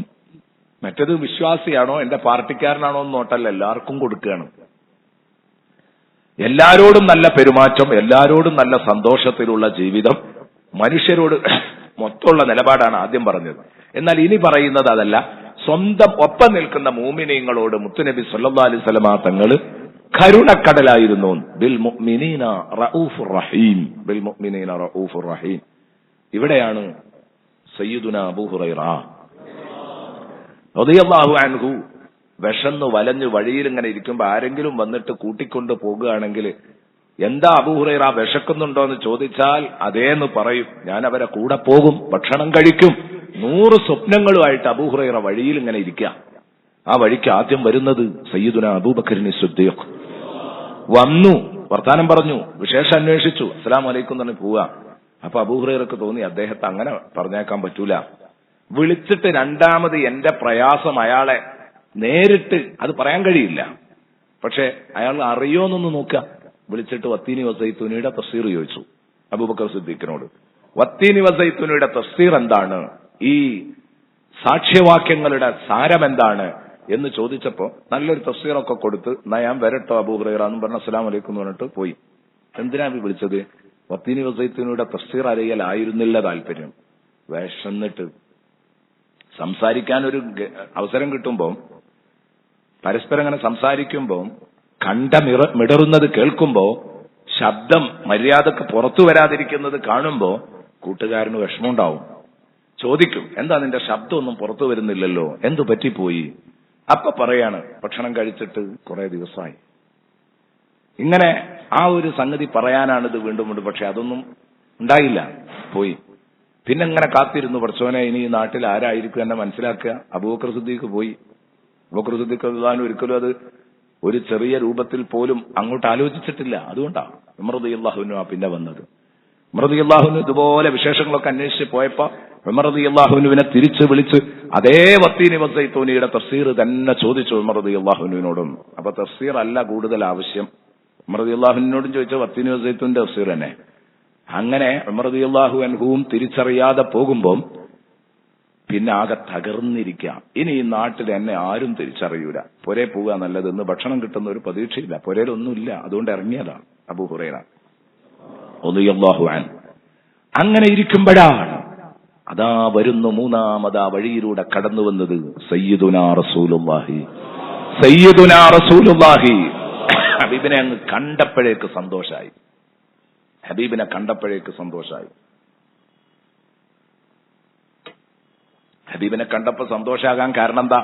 മറ്റേത് വിശ്വാസിയാണോ എന്റെ പാർട്ടിക്കാരനാണോ എന്ന് നോട്ടല്ല, എല്ലാവർക്കും കൊടുക്കുകയാണ്. എല്ലാരോടും നല്ല പെരുമാറ്റം, എല്ലാരോടും നല്ല സന്തോഷത്തിലുള്ള ജീവിതം, മനുഷ്യരോട് മൊത്തമുള്ള നിലപാടാണ് ആദ്യം പറഞ്ഞത്. എന്നാൽ ഇനി പറയുന്നത് അതല്ല. സ്വന്തം ഒപ്പം നിൽക്കുന്ന മുഅ്മിനീങ്ങളോട് മുത്തുനബി സല്ലല്ലാഹു അലൈഹി വസല്ലം തങ്ങൾ കരുണക്കടലായിരുന്നു. ബിൽ മുഅ്മിനീന റഊഫുർ റഹീം. ബിൽ മുഅ്മിനീന റഊഫുർ റഹീം. ഇവിടെയാണ് സയ്യിദുനാ അബൂ ഹുറൈറ റളിയല്ലാഹു അൻഹു വിശന്ന് വലഞ്ഞ് വഴിയിൽ ഇങ്ങനെ ഇരിക്കുമ്പോ ആരെങ്കിലും വന്നിട്ട് കൂട്ടിക്കൊണ്ട് പോകുകയാണെങ്കിൽ, എന്താ അബൂ ഹുറൈറ വിശക്കുന്നുണ്ടോ എന്ന് ചോദിച്ചാൽ അതേന്ന് പറയും. ഞാൻ അവരെ കൂടെ പോകും, ഭക്ഷണം കഴിക്കും. 100 സ്വപ്നങ്ങളുമായിട്ട് അബൂ ഹുറൈറ വഴിയിൽ ഇങ്ങനെ ഇരിക്കുക. ആ വഴിക്ക് ആദ്യം വരുന്നത് സയ്യിദുനാ അബൂബക്കറിന് സിദ്ദീഖ് വന്നു, വർത്താനം പറഞ്ഞു, വിശേഷം അന്വേഷിച്ചു, അസ്സലാമു അലൈക്കും എന്ന് പറഞ്ഞ് പോവുക. അപ്പൊ അബൂ ഹുറൈറക്ക് തോന്നി അദ്ദേഹത്തെ അങ്ങനെ പറഞ്ഞേക്കാൻ പറ്റൂല. വിളിച്ചിട്ട് രണ്ടാമത് എന്റെ പ്രയാസം അയാളെ നേരിട്ട് അത് പറയാൻ കഴിയില്ല. പക്ഷെ അയാൾ അറിയോന്നൊന്ന് നോക്കുക. വിളിച്ചിട്ട് വത്തീനി വസൈത്തൂനിയുടെ തഫ്സീർ ചോദിച്ചു അബൂബക്കർ സിദ്ദീഖിനോട്. വത്തീനി വസൈത്തൂനിയുടെ തഫ്സീർ എന്താണ്, ഈ സാക്ഷ്യവാക്യങ്ങളുടെ സാരം എന്താണ് എന്ന് ചോദിച്ചപ്പോ നല്ലൊരു തഫ്സീറൊക്കെ കൊടുത്ത്, എന്നാ ഞാൻ വരട്ടോ അബൂ ഹുറൈറ എന്ന് പറഞ്ഞ അസ്സലാമു അലൈക്കും എന്ന് പറഞ്ഞിട്ട് പോയി. എന്തിനാ വിളിച്ചത്? വത്തീനി വസൈത്തൂനിയുടെ തഫ്സീർ അറിയലായിരുന്നില്ല താല്പര്യം. വിശന്നിട്ട് സംസാരിക്കാൻ ഒരു അവസരം കിട്ടുമ്പോൾ, പരസ്പരം അങ്ങനെ സംസാരിക്കുമ്പോൾ, മിടറുന്നത് കേൾക്കുമ്പോ, ശബ്ദം മര്യാദക്ക് പുറത്തു വരാതിരിക്കുന്നത് കാണുമ്പോ കൂട്ടുകാരന് വിഷമമുണ്ടാവും. ചോദിക്കും, എന്താ നിന്റെ ശബ്ദമൊന്നും പുറത്തു വരുന്നില്ലല്ലോ, എന്തു പറ്റിപ്പോയി? അപ്പൊ പറയാണ് ഭക്ഷണം കഴിച്ചിട്ട് കുറെ ദിവസമായി. ഇങ്ങനെ ആ ഒരു സംഗതി പറയാനാണിത് വീണ്ടും വീണ്ടും. പക്ഷെ അതൊന്നും ഉണ്ടായില്ല, പോയി. പിന്നെ ഇങ്ങനെ കാത്തിരുന്നു, പഠിച്ചോനെ ഇനി ഈ നാട്ടിൽ ആരായിരിക്കും എന്നെ മനസ്സിലാക്കുക. അബൂബക്കർ സിദ്ദീഖ് പോയി. അബൂബക്കർ സിദ്ദീഖ് റളിയല്ലാഹു അൻഹു ഒരിക്കലും അത് ഒരു ചെറിയ രൂപത്തിൽ പോലും അങ്ങോട്ട് ആലോചിച്ചിട്ടില്ല. അതുകൊണ്ടാണ് ഉമർ റളിയല്ലാഹു അൻഹു പിന്നെ വന്നത്. ഉമർ റളിയല്ലാഹു അൻഹു ഇതുപോലെ വിശേഷങ്ങളൊക്കെ അന്വേഷിച്ച് പോയപ്പോ ഉമർ റളിയല്ലാഹു അൻഹുവിനെ തിരിച്ച് വിളിച്ച് അതേ വത്തീനി വസൈത്തൂനിയുടെ തഫ്സീർ തന്നെ ചോദിച്ചു ഉമർ റളിയല്ലാഹു അൻഹുവിനോടും. അപ്പൊ തഫ്സീർ അല്ല കൂടുതൽ ആവശ്യം, ഉമർ റളിയല്ലാഹു അൻഹുവിനോടും ചോദിച്ച വത്തീനി വസൈത്തൂന്റെ തഫ്സീർ തന്നെ. അങ്ങനെ ഉമർ റളിയല്ലാഹു അൻഹുവും തിരിച്ചറിയാതെ പോകുമ്പോൾ പിന്നെ ആകെ തകർന്നിരിക്കാം. ഇനി ഈ നാട്ടിൽ എന്നെ ആരും തിരിച്ചറിയൂല, പൊരേ പോവുക നല്ലതെന്ന്. ഭക്ഷണം കിട്ടുന്ന ഒരു പ്രതീക്ഷയില്ല, പൊരയിലൊന്നുമില്ല. അതുകൊണ്ട് ഇറങ്ങിയതാണ് അബൂ ഹുറൈറ റളിയല്ലാഹു അൻഹു. അങ്ങനെ ഇരിക്കുമ്പോഴാണ് അതാ വരുന്നു മൂന്നാമതാ വഴിയിലൂടെ കടന്നു വന്നത് സയ്യിദുനാ റസൂലുള്ളാഹി. സയ്യിദുനാ റസൂലുള്ളാഹി ഹബീബിനെ അങ്ങ് കണ്ടപ്പോഴേക്ക് സന്തോഷായി. ഹബീബിനെ കണ്ടപ്പോഴേക്ക് സന്തോഷായി. ഹബീബിനെ കണ്ടപ്പോ സന്തോഷാകാൻ കാരണം എന്താ?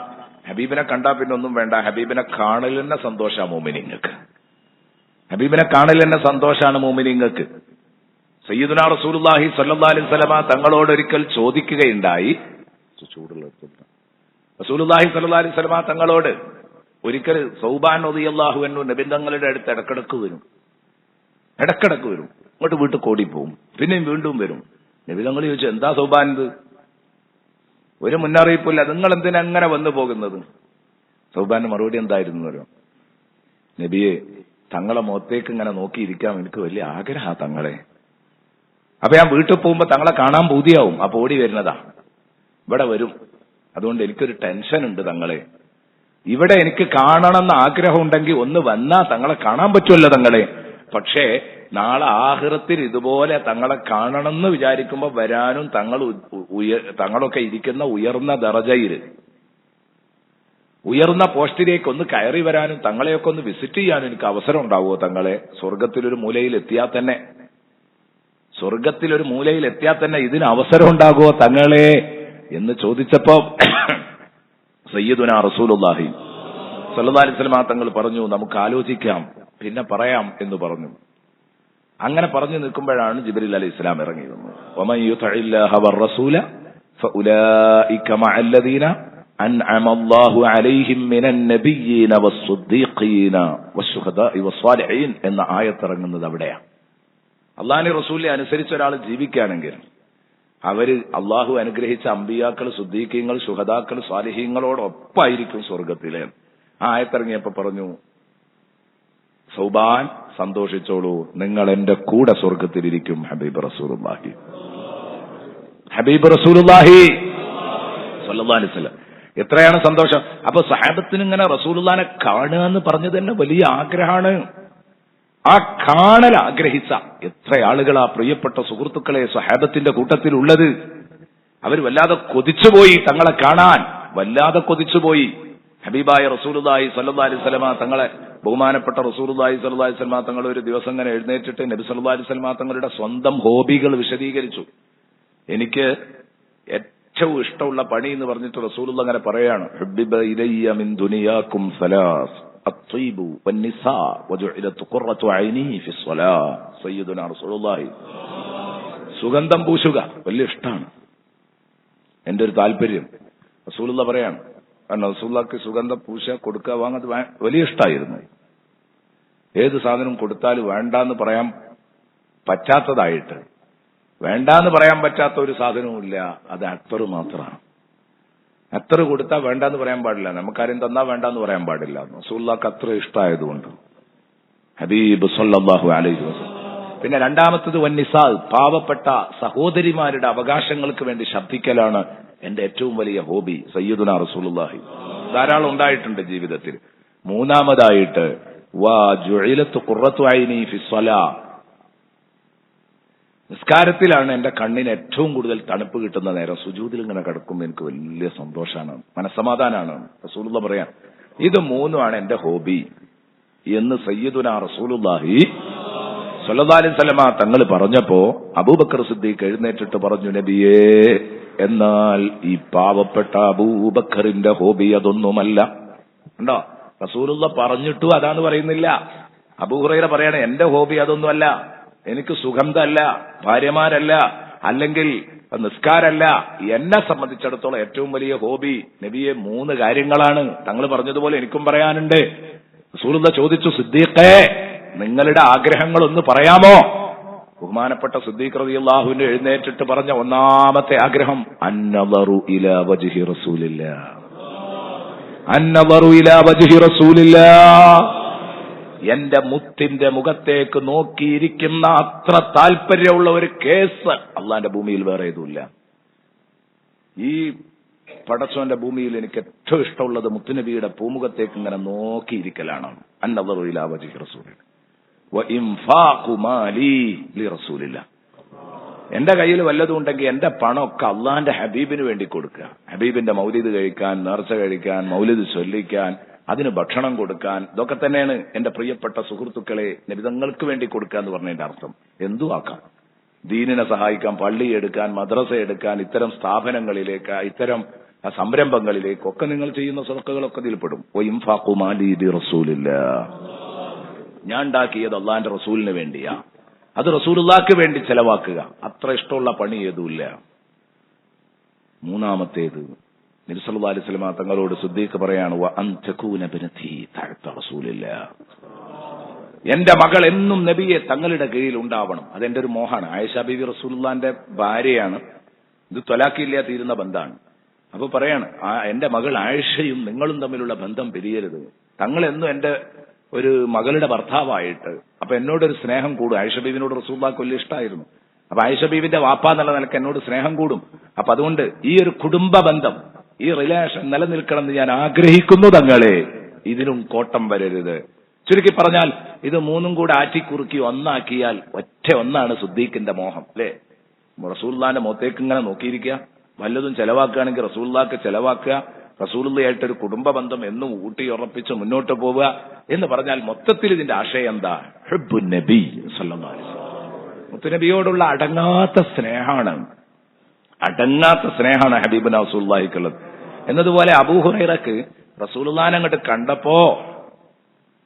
ഹബീബിനെ കണ്ടാ പിന്നെ ഒന്നും വേണ്ട, ഹബീബിനെ കാണൽ തന്നെ സന്തോഷാ മോമിനിങ്ങൾക്ക്. ഹബീബിനെ കാണൽ തന്നെ സന്തോഷാണ് മോമിനിങ്ങൾക്ക്. സയ്യിദുനാ റസൂലുള്ളാഹി സ്വല്ലല്ലാഹു അലൈഹി വസല്ലമ തങ്ങളോട് ഒരിക്കൽ ചോദിക്കുകയുണ്ടായി. റസൂലുള്ളാഹി സ്വല്ലല്ലാഹു അലൈഹി വസല്ലമ തങ്ങളോട് ഒരിക്കൽ സൗബാൻ റളിയല്ലാഹു അൻഹു നബി തങ്ങളുടെ അടുത്ത് ഇടക്കിടക്ക് വരും. ഇങ്ങോട്ട് വീട്ടിൽ ഓടിപ്പോവും, പിന്നെയും വീണ്ടും വരും. നബി തങ്ങൾ ചോദിച്ചു, എന്താ സൗബാൻ ഇത്? ഒരു മുന്നറിയിപ്പില്ല, നിങ്ങൾ എന്തിനാ അങ്ങനെ വന്നു പോകുന്നത്? സൗബാന്റെ മറുപടി എന്തായിരുന്നു? നബിയെ, തങ്ങളെ മുഖത്തേക്ക് ഇങ്ങനെ നോക്കിയിരിക്കാൻ എനിക്ക് വലിയ ആഗ്രഹ തങ്ങളെ. അപ്പൊ ഞാൻ വീട്ടിൽ പോകുമ്പോ തങ്ങളെ കാണാൻ പൂതിയാവും, അപ്പൊ ഓടി വരുന്നതാ. ഇവിടെ വരും, അതുകൊണ്ട് എനിക്കൊരു ടെൻഷൻ ഉണ്ട് തങ്ങളെ. ഇവിടെ എനിക്ക് കാണണമെന്ന് ആഗ്രഹം ഉണ്ടെങ്കിൽ ഒന്ന് വന്നാ തങ്ങളെ കാണാൻ പറ്റുമല്ലോ തങ്ങളെ. പക്ഷേ നാളെ ആഖിറത്തിൽ ഇതുപോലെ തങ്ങളെ കാണണമെന്ന് വിചാരിക്കുമ്പോ വരാനും തങ്ങളൊക്കെ ഇരിക്കുന്ന ഉയർന്ന ദറജയിൽ ഉയർന്ന പോസ്റ്റിലേക്ക് ഒന്ന് കയറി വരാനും തങ്ങളെയൊക്കെ ഒന്ന് വിസിറ്റ് ചെയ്യാനും എനിക്ക് അവസരം ഉണ്ടാവുമോ തങ്ങളെ? സ്വർഗത്തിലൊരു മൂലയിൽ എത്തിയാൽ തന്നെ ഇതിന് അവസരം ഉണ്ടാകുമോ തങ്ങളെ എന്ന് ചോദിച്ചപ്പോ സയ്യിദുനാ റസൂലുള്ളാഹി സ്വല്ലല്ലാഹു അലൈഹി വസല്ലം തങ്ങൾ പറഞ്ഞു, നമുക്ക് ആലോചിക്കാം, പിന്നെ പറയാം എന്ന് പറഞ്ഞു. അങ്ങനെ പറഞ്ഞു നിൽക്കുമ്പോഴാണ് ജിബ്രീൽ അലൈഹിസ്സലാം ഇറങ്ങി വന്നത്. വമൻ യുതിഇല്ലാഹ വറസൂല ഫഉലൈക മഅല്ലദീന അൻഅമ അല്ലാഹു അലൈഹിം മിനൻ നബിയ്യീന വസ്സുദ്ദീഖീന വശുഹദാഇ വസ്സാലിഹീൻ എന്ന ആയത്ത് ഇറങ്ങുന്നത് അവിടെയാണ്. അല്ലാഹുവിന്റെ റസൂലിനെ അനുസരിച്ച് ഒരാൾ ജീവിക്കുകയാണെങ്കിൽ അവര് അള്ളാഹു അനുഗ്രഹിച്ച അമ്പിയാക്കൾ, സുദ്ദീഖീങ്ങൾ, ശുഹദാക്കൾ, സ്വാലിഹീങ്ങളോടൊപ്പായിരിക്കും സ്വർഗത്തിലെ. ആ ആയത്തിറങ്ങിയപ്പോ പറഞ്ഞു, സൗബാൻ സന്തോഷിച്ചോളൂ, നിങ്ങൾ എന്റെ കൂടെ സ്വർഗത്തിലിരിക്കും. ഹബീബ് റസൂലുള്ളാഹി സ്വല്ലല്ലാഹു അലൈഹി വസല്ലം. എത്രയാണ് സന്തോഷം! അപ്പൊ സഹാബത്തിന് ഇങ്ങനെ റസൂലുള്ളാഹിനെ കാണുക എന്ന് പറഞ്ഞത് തന്നെ വലിയ ആഗ്രഹമാണ്. ആ കാണൽ ആഗ്രഹിച്ച എത്ര ആളുകളാ പ്രിയപ്പെട്ട സുഹൃത്തുക്കളെ സഹാബത്തിന്റെ കൂട്ടത്തിലുള്ളത്. അവർ വല്ലാതെ കൊതിച്ചുപോയി തങ്ങളെ കാണാൻ, വല്ലാതെ കൊതിച്ചുപോയി. ഹബീബായ റസൂലുള്ളാഹി സ്വല്ലല്ലാഹു അലൈഹി വസല്ലം തങ്ങളെ, ബഹുമാനപ്പെട്ട റസൂലുള്ളാഹി സ്വല്ലല്ലാഹു അലൈഹി വസല്ലം തങ്ങൾ ഒരു ദിവസം ഇങ്ങനെ എഴുന്നേറ്റിട്ട് നബി സല്ലല്ലാഹു അലൈഹി വസല്ലം തങ്ങളുടെ സ്വന്തം ഹോബികൾ വിശദീകരിച്ചു. എനിക്ക് ഏറ്റവും ഇഷ്ടമുള്ള പണി എന്ന് പറഞ്ഞിട്ട് റസൂലുള്ളാഹി അങ്ങനെ പറയാണ്, ഹുബ്ബിബ ഇലയ്യ മിൻ ദുനിയാകും സലാസ് അത്വീബു വന്നിസാ വജുഇലതു ഖുറത്തു ഐനി ഫിസ്സലാ. സയ്യിദുനാ റസൂലുള്ളാഹി സുഗന്ധം പൂശുക വലിയ ഇഷ്ടമാണ്, എന്റെ ഒരു താല്പര്യം. റസൂലുള്ളാഹി പറയാണ്, കാരണം റസൂലുള്ളാഹിക്ക് സുഗന്ധം പൂശ കൊടുക്കുക വാങ്ങത് വലിയ ഇഷ്ടമായിരുന്നു. ഏത് സാധനം കൊടുത്താലും വേണ്ടാന്ന് പറയാൻ പറ്റാത്തതായിട്ട്, വേണ്ടാന്ന് പറയാൻ പറ്റാത്ത ഒരു സാധനവും ഇല്ല, അത് അത്തർ മാത്രമാണ്. അത്തർ കൊടുത്താൽ വേണ്ടാന്ന് പറയാൻ പാടില്ല, നമുക്കാരും തന്നാ വേണ്ടാന്ന് പറയാൻ പാടില്ല. റസൂലുള്ളാഹിക്ക് അത്ര ഇഷ്ടമായതുകൊണ്ട് ഹബീബ് സല്ലല്ലാഹു അലൈഹി വസല്ലം. പിന്നെ രണ്ടാമത്തത് വന്നിസാ, പാവപ്പെട്ട സഹോദരിമാരുടെ അവകാശങ്ങൾക്ക് വേണ്ടി ശബ്ദിക്കലാണ് എന്റെ ഏറ്റവും വലിയ ഹോബി. സയ്യിദുനാ റസൂലുള്ളാഹി ധാരാളം ഉണ്ടായിട്ടുണ്ട് ജീവിതത്തിൽ. മൂന്നാമതായിട്ട് വജുഇലതു ഖുറത്തു ഐനി ഫിസ്സലാ, നിസ്കാരത്തിലാണ് എന്റെ കണ്ണിന് ഏറ്റവും കൂടുതൽ തണുപ്പ് കിട്ടുന്ന നേരം. സുജൂദിൽ ഇങ്ങനെ കിടക്കുമ്പോൾ എനിക്ക് വലിയ സന്തോഷമാണ്, മനസ്സമാധാനമാണ്. റസൂലുള്ളാഹി പറയാം, ഇത് മൂന്നുമാണ് എന്റെ ഹോബി എന്ന് സയ്യിദുനാ റസൂലുള്ളാഹി സ്വല്ലല്ലാഹു അലൈഹി വസല്ലം തങ്ങൾ പറഞ്ഞപ്പോ അബൂബക്കർ സിദ്ദീഖ് എഴുന്നേറ്റിട്ട് പറഞ്ഞു, നബിയേ, എന്നാൽ ഈ പാവപ്പെട്ട അബൂബക്കറിന്റെ ഹോബി അതൊന്നുമല്ല. ഉണ്ടോ? റസൂലുള്ള പറഞ്ഞിട്ടും അതാന്ന് പറയുന്നില്ല. അബൂ ഹുറൈറ പറയാണ്, എന്റെ ഹോബി അതൊന്നുമല്ല, എനിക്ക് സുഗന്ധമല്ല, ഭാര്യമാരല്ല, അല്ലെങ്കിൽ നിസ്കാരമല്ല. എന്നെ സംബന്ധിച്ചിടത്തോളം ഏറ്റവും വലിയ ഹോബി നബിയെ 3 കാര്യങ്ങളാണ്. തങ്ങൾ പറഞ്ഞതുപോലെ എനിക്കും പറയാനുണ്ട്. റസൂലുള്ള ചോദിച്ചു, സിദ്ദീഖേ നിങ്ങളുടെ ആഗ്രഹങ്ങളൊന്ന് പറയാമോ? ബഹുമാനപ്പെട്ട സിദ്ദീഖ് റളിയല്ലാഹുവിന്റെ എഴുന്നേറ്റിട്ട് പറഞ്ഞ ഒന്നാമത്തെ ആഗ്രഹം അന്നദറു ഇലാ വജ്ഹി റസൂലില്ലാഹ്, അന്നദറു ഇലാ വജ്ഹി റസൂലില്ലാഹ്. എന്റെ മുത്തിന്റെ മുഖത്തേക്ക് നോക്കിയിരിക്കുന്ന അത്ര താല്പര്യമുള്ള ഒരു കേസ് അള്ളാന്റെ ഭൂമിയിൽ വേറെ ഏതുമില്ല. ഈ പടച്ചോന്റെ ഭൂമിയിൽ എനിക്ക് ഏറ്റവും ഇഷ്ടമുള്ളത് മുത്തുനബിയുടെ പൂമുഖത്തേക്ക് ഇങ്ങനെ നോക്കിയിരിക്കലാണ്. അന്നദറു ഇലാ വജ്ഹി റസൂലില്ലാഹ് വ ഇൻഫാഖു മാലി ലിറസൂലില്ലാഹ്. എന്റെ കയ്യിൽ വല്ലതും ഉണ്ടെങ്കിൽ എന്റെ പണമൊക്കെ അള്ളാന്റെ ഹബീബിന് വേണ്ടി കൊടുക്കുക. ഹബീബിന്റെ മൗലിദ് കഴിക്കാൻ, നേർച്ച കഴിക്കാൻ, മൗലിദ് ചൊല്ലിക്കാൻ, അതിന് ഭക്ഷണം കൊടുക്കാൻ, ഇതൊക്കെ തന്നെയാണ് എന്റെ പ്രിയപ്പെട്ട സുഹൃത്തുക്കളെ നബിതങ്ങൾക്ക് വേണ്ടി കൊടുക്കുക എന്ന് പറഞ്ഞതിന്റെ അർത്ഥം. എന്തു ആക്കാം, ദീനിനെ സഹായിക്കാൻ, പള്ളി എടുക്കാൻ, മദ്രസ എടുക്കാൻ, ഇത്തരം സ്ഥാപനങ്ങളിലേക്ക്, ഇത്തരം സംരംഭങ്ങളിലേക്കൊക്കെ നിങ്ങൾ ചെയ്യുന്ന സദഖകളൊക്കെ ഇതിൽപ്പെടും. വഇൻഫാഖു മാലി ലിറസൂലില്ലാഹ്. ഞാൻ ഉണ്ടാക്കിയത് അള്ളാന്റെ റസൂലിന് വേണ്ടിയാ, അത് റസൂലുള്ളാഹിക്ക് വേണ്ടി ചെലവാക്കുക. അത്ര ഇഷ്ടമുള്ള പണി ഏതുമില്ല. മൂന്നാമത്തേത് നബി സല്ലല്ലാഹു അലൈഹി വസല്ലം തങ്ങളോട് സിദ്ദീഖ് പറയാണ്, വ അൻ തകൂന ബനതി തഅത റസൂലില്ലാഹ്. എന്റെ മകൾ എന്നും നബിയെ തങ്ങളുടെ കീഴിൽ ഉണ്ടാവണം. അതെന്റെ ഒരു മോഹാണ്. ആയിഷ ബീവി റസൂലുള്ളാഹിന്റെ ഭാര്യയാണ്. ഇത് ത്വലാഖില്ല തീരുന്ന ബന്ധമാണ്. അപ്പൊ പറയാണ്, എന്റെ മകൾ ആയിഷയും നിങ്ങളും തമ്മിലുള്ള ബന്ധം പിരിയരുത്. തങ്ങൾ എന്നും എന്റെ ഒരു മകളുടെ ഭർത്താവായിട്ട്, അപ്പൊ എന്നോടൊരു സ്നേഹം കൂടും. ആയിഷ ബീവിനോട് റസൂലുള്ളാഹിക്ക് വലിയ ഇഷ്ടമായിരുന്നു. അപ്പൊ ആയിഷ ബീവിന്റെ വാപ്പ എന്നുള്ള നിലക്ക് എന്നോട് സ്നേഹം കൂടും. അപ്പൊ അതുകൊണ്ട് ഈ ഒരു കുടുംബ ബന്ധം, ഈ റിലേഷൻ നിലനിൽക്കണം എന്ന് ഞാൻ ആഗ്രഹിക്കുന്നു. തങ്ങളെ ഇതിനും കോട്ടം വരരുത്. ചുരുക്കി പറഞ്ഞാൽ ഇത് 3 കൂടെ ആറ്റിക്കുറുക്കി ഒന്നാക്കിയാൽ ഒറ്റ ഒന്നാണ് സിദ്ദീഖിന്റെ മോഹം. അല്ലെ? റസൂലുള്ളാഹിന്റെ മുഖത്തേക്ക് ഇങ്ങനെ നോക്കിയിരിക്കുക, വല്ലതും ചെലവാക്കുകയാണെങ്കിൽ റസൂലുള്ളാഹിക്ക് ചെലവാക്കുക, റസൂലുള്ളാഹിയായിട്ടൊരു കുടുംബ ബന്ധം എന്നും ഊട്ടി ഉറപ്പിച്ച് മുന്നോട്ട് പോവുക എന്ന് പറഞ്ഞാൽ മൊത്തത്തിൽ ഇതിന്റെ ആശയം എന്താ? ഹുബ്ബുൻ നബി സല്ലല്ലാഹു അലൈഹി വസല്ലം. മുത്തുനബിയോടുള്ള അടങ്ങാത്ത സ്നേഹമാണ്, അടങ്ങാത്ത സ്നേഹമാണ് ഹബീബുനാ റസൂലുള്ളാഹിക്കുള്ളത്. എന്നതുപോലെ അബൂ ഹുറൈറക്ക് റസൂലുള്ളാഹിനെ അങ്ങോട്ട് കണ്ടപ്പോ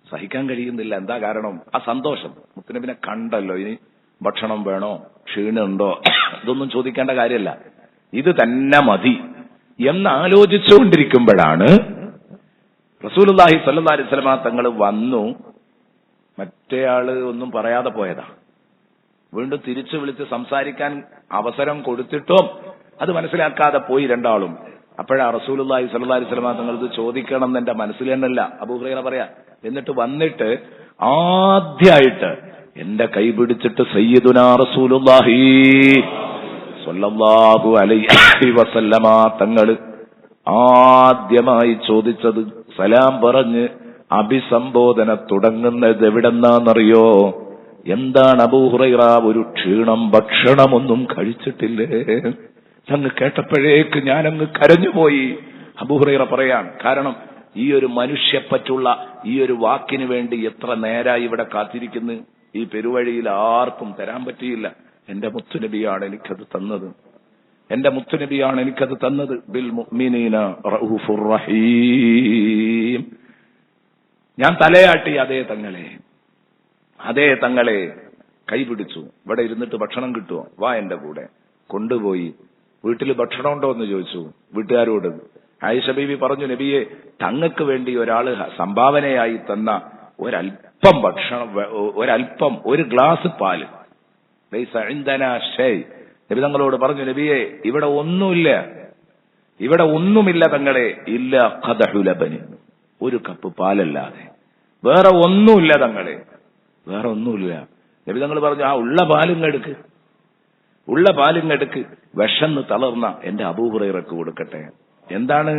സഹിക്കാൻ കഴിയുന്നില്ല. എന്താ കാരണം? ആ സന്തോഷം. മുത്തുനബിനെ കണ്ടല്ലോ, ഇനി ഭക്ഷണം വേണോ, ക്ഷീണുണ്ടോ, ഇതൊന്നും ചോദിക്കേണ്ട കാര്യമല്ല, ഇത് തന്നെ മതി എന്നാലോചിച്ചുകൊണ്ടിരിക്കുമ്പോഴാണ് റസൂലുള്ളാഹി സ്വല്ലല്ലാഹു അലൈഹി വസല്ലം തങ്ങൾ വന്നു. മറ്റേയാള് ഒന്നും പറയാതെ പോയതാ. വീണ്ടും തിരിച്ചു വിളിച്ച് സംസാരിക്കാൻ അവസരം കൊടുത്തിട്ടും അത് മനസ്സിലാക്കാതെ പോയി രണ്ടാളും. അപ്പോഴാ റസൂലുള്ളാഹി സ്വല്ലല്ലാഹു അലൈഹി വസല്ലം തങ്ങൾ ഇത് ചോദിക്കണം എന്ന് എന്റെ മനസ്സിൽ തന്നെയല്ല. അബൂ ഹുറൈറ പറയാ, എന്നിട്ട് വന്നിട്ട് ആദ്യമായിട്ട് എന്റെ കൈ പിടിച്ചിട്ട് സയ്യിദുനാ റസൂലുള്ളാഹി സ്വല്ലല്ലാഹു അലൈഹി വസല്ലമ തങ്ങൾ ആദ്യമായി ചോദിച്ചത്, സലാം പറഞ്ഞ് അഭിസംബോധന തുടങ്ങുന്നത് എവിടെന്നാന്നറിയോ? എന്താണ് അബൂ ഹുറൈറ, ഒരു ക്ഷീണം ഭക്ഷണമൊന്നും കഴിച്ചിട്ടില്ലേ? അങ്ങ് കേട്ടപ്പോഴേക്ക് ഞാനങ്ങ് കരഞ്ഞുപോയി. അബൂ ഹുറൈറ പറയാൻ കാരണം, ഈ ഒരു മനുഷ്യപ്പറ്റുള്ള ഈ ഒരു വാക്കിന് വേണ്ടി എത്ര നേരായി ഇവിടെ കാത്തിരിക്കുന്നു. ഈ പെരുവഴിയിൽ ആർക്കും തരാൻ പറ്റിയില്ല. എന്റെ മുത്തുനബിയാണ് എനിക്കത് തന്നത്, എന്റെ മുത്തുനബിയാണ് എനിക്കത് തന്നത്. ബിൽ മുഅ്മിനീന റഊഫുർ റഹീം. ഞാൻ തലയാട്ടി, അതേ തങ്ങളെ, അതേ തങ്ങളെ കൈപിടിച്ചു. ഇവിടെ ഇരുന്നിട്ട് ഭക്ഷണം കിട്ടുമോ? വാ എന്റെ കൂടെ. കൊണ്ടുപോയി വീട്ടിൽ ഭക്ഷണം ഉണ്ടോ എന്ന് ചോദിച്ചു വീട്ടുകാരോട്. ആയിഷ ബീവി പറഞ്ഞു, നബിയെ തങ്ങൾക്ക് വേണ്ടി ഒരാള് സംഭാവനയായി തന്ന ഒരൽപ്പം ഭക്ഷണം, ഒരൽപ്പം, ഒരു ഗ്ലാസ് പാല്, നബി തങ്ങളോട് പറഞ്ഞു, നബിയെ ഇവിടെ ഒന്നുമില്ല, ഇവിടെ ഒന്നുമില്ല തങ്ങളെ, ഇല്ല ഖദഹു ലബനി, ഒരു കപ്പ് പാലല്ലാതെ വേറെ ഒന്നുമില്ല തങ്ങളെ, വേറെ ഒന്നുമില്ല. നബി തങ്ങൾ പറഞ്ഞു, ആ ഉള്ള പാലിങ്ങെടുക്ക്, ഉള്ള പാലിങ്ങെടുക്ക്, വിശന്ന് തളർന്ന എന്റെ അബൂ ഹുറൈറക്ക് കൊടുക്കട്ടെ. എന്താണ്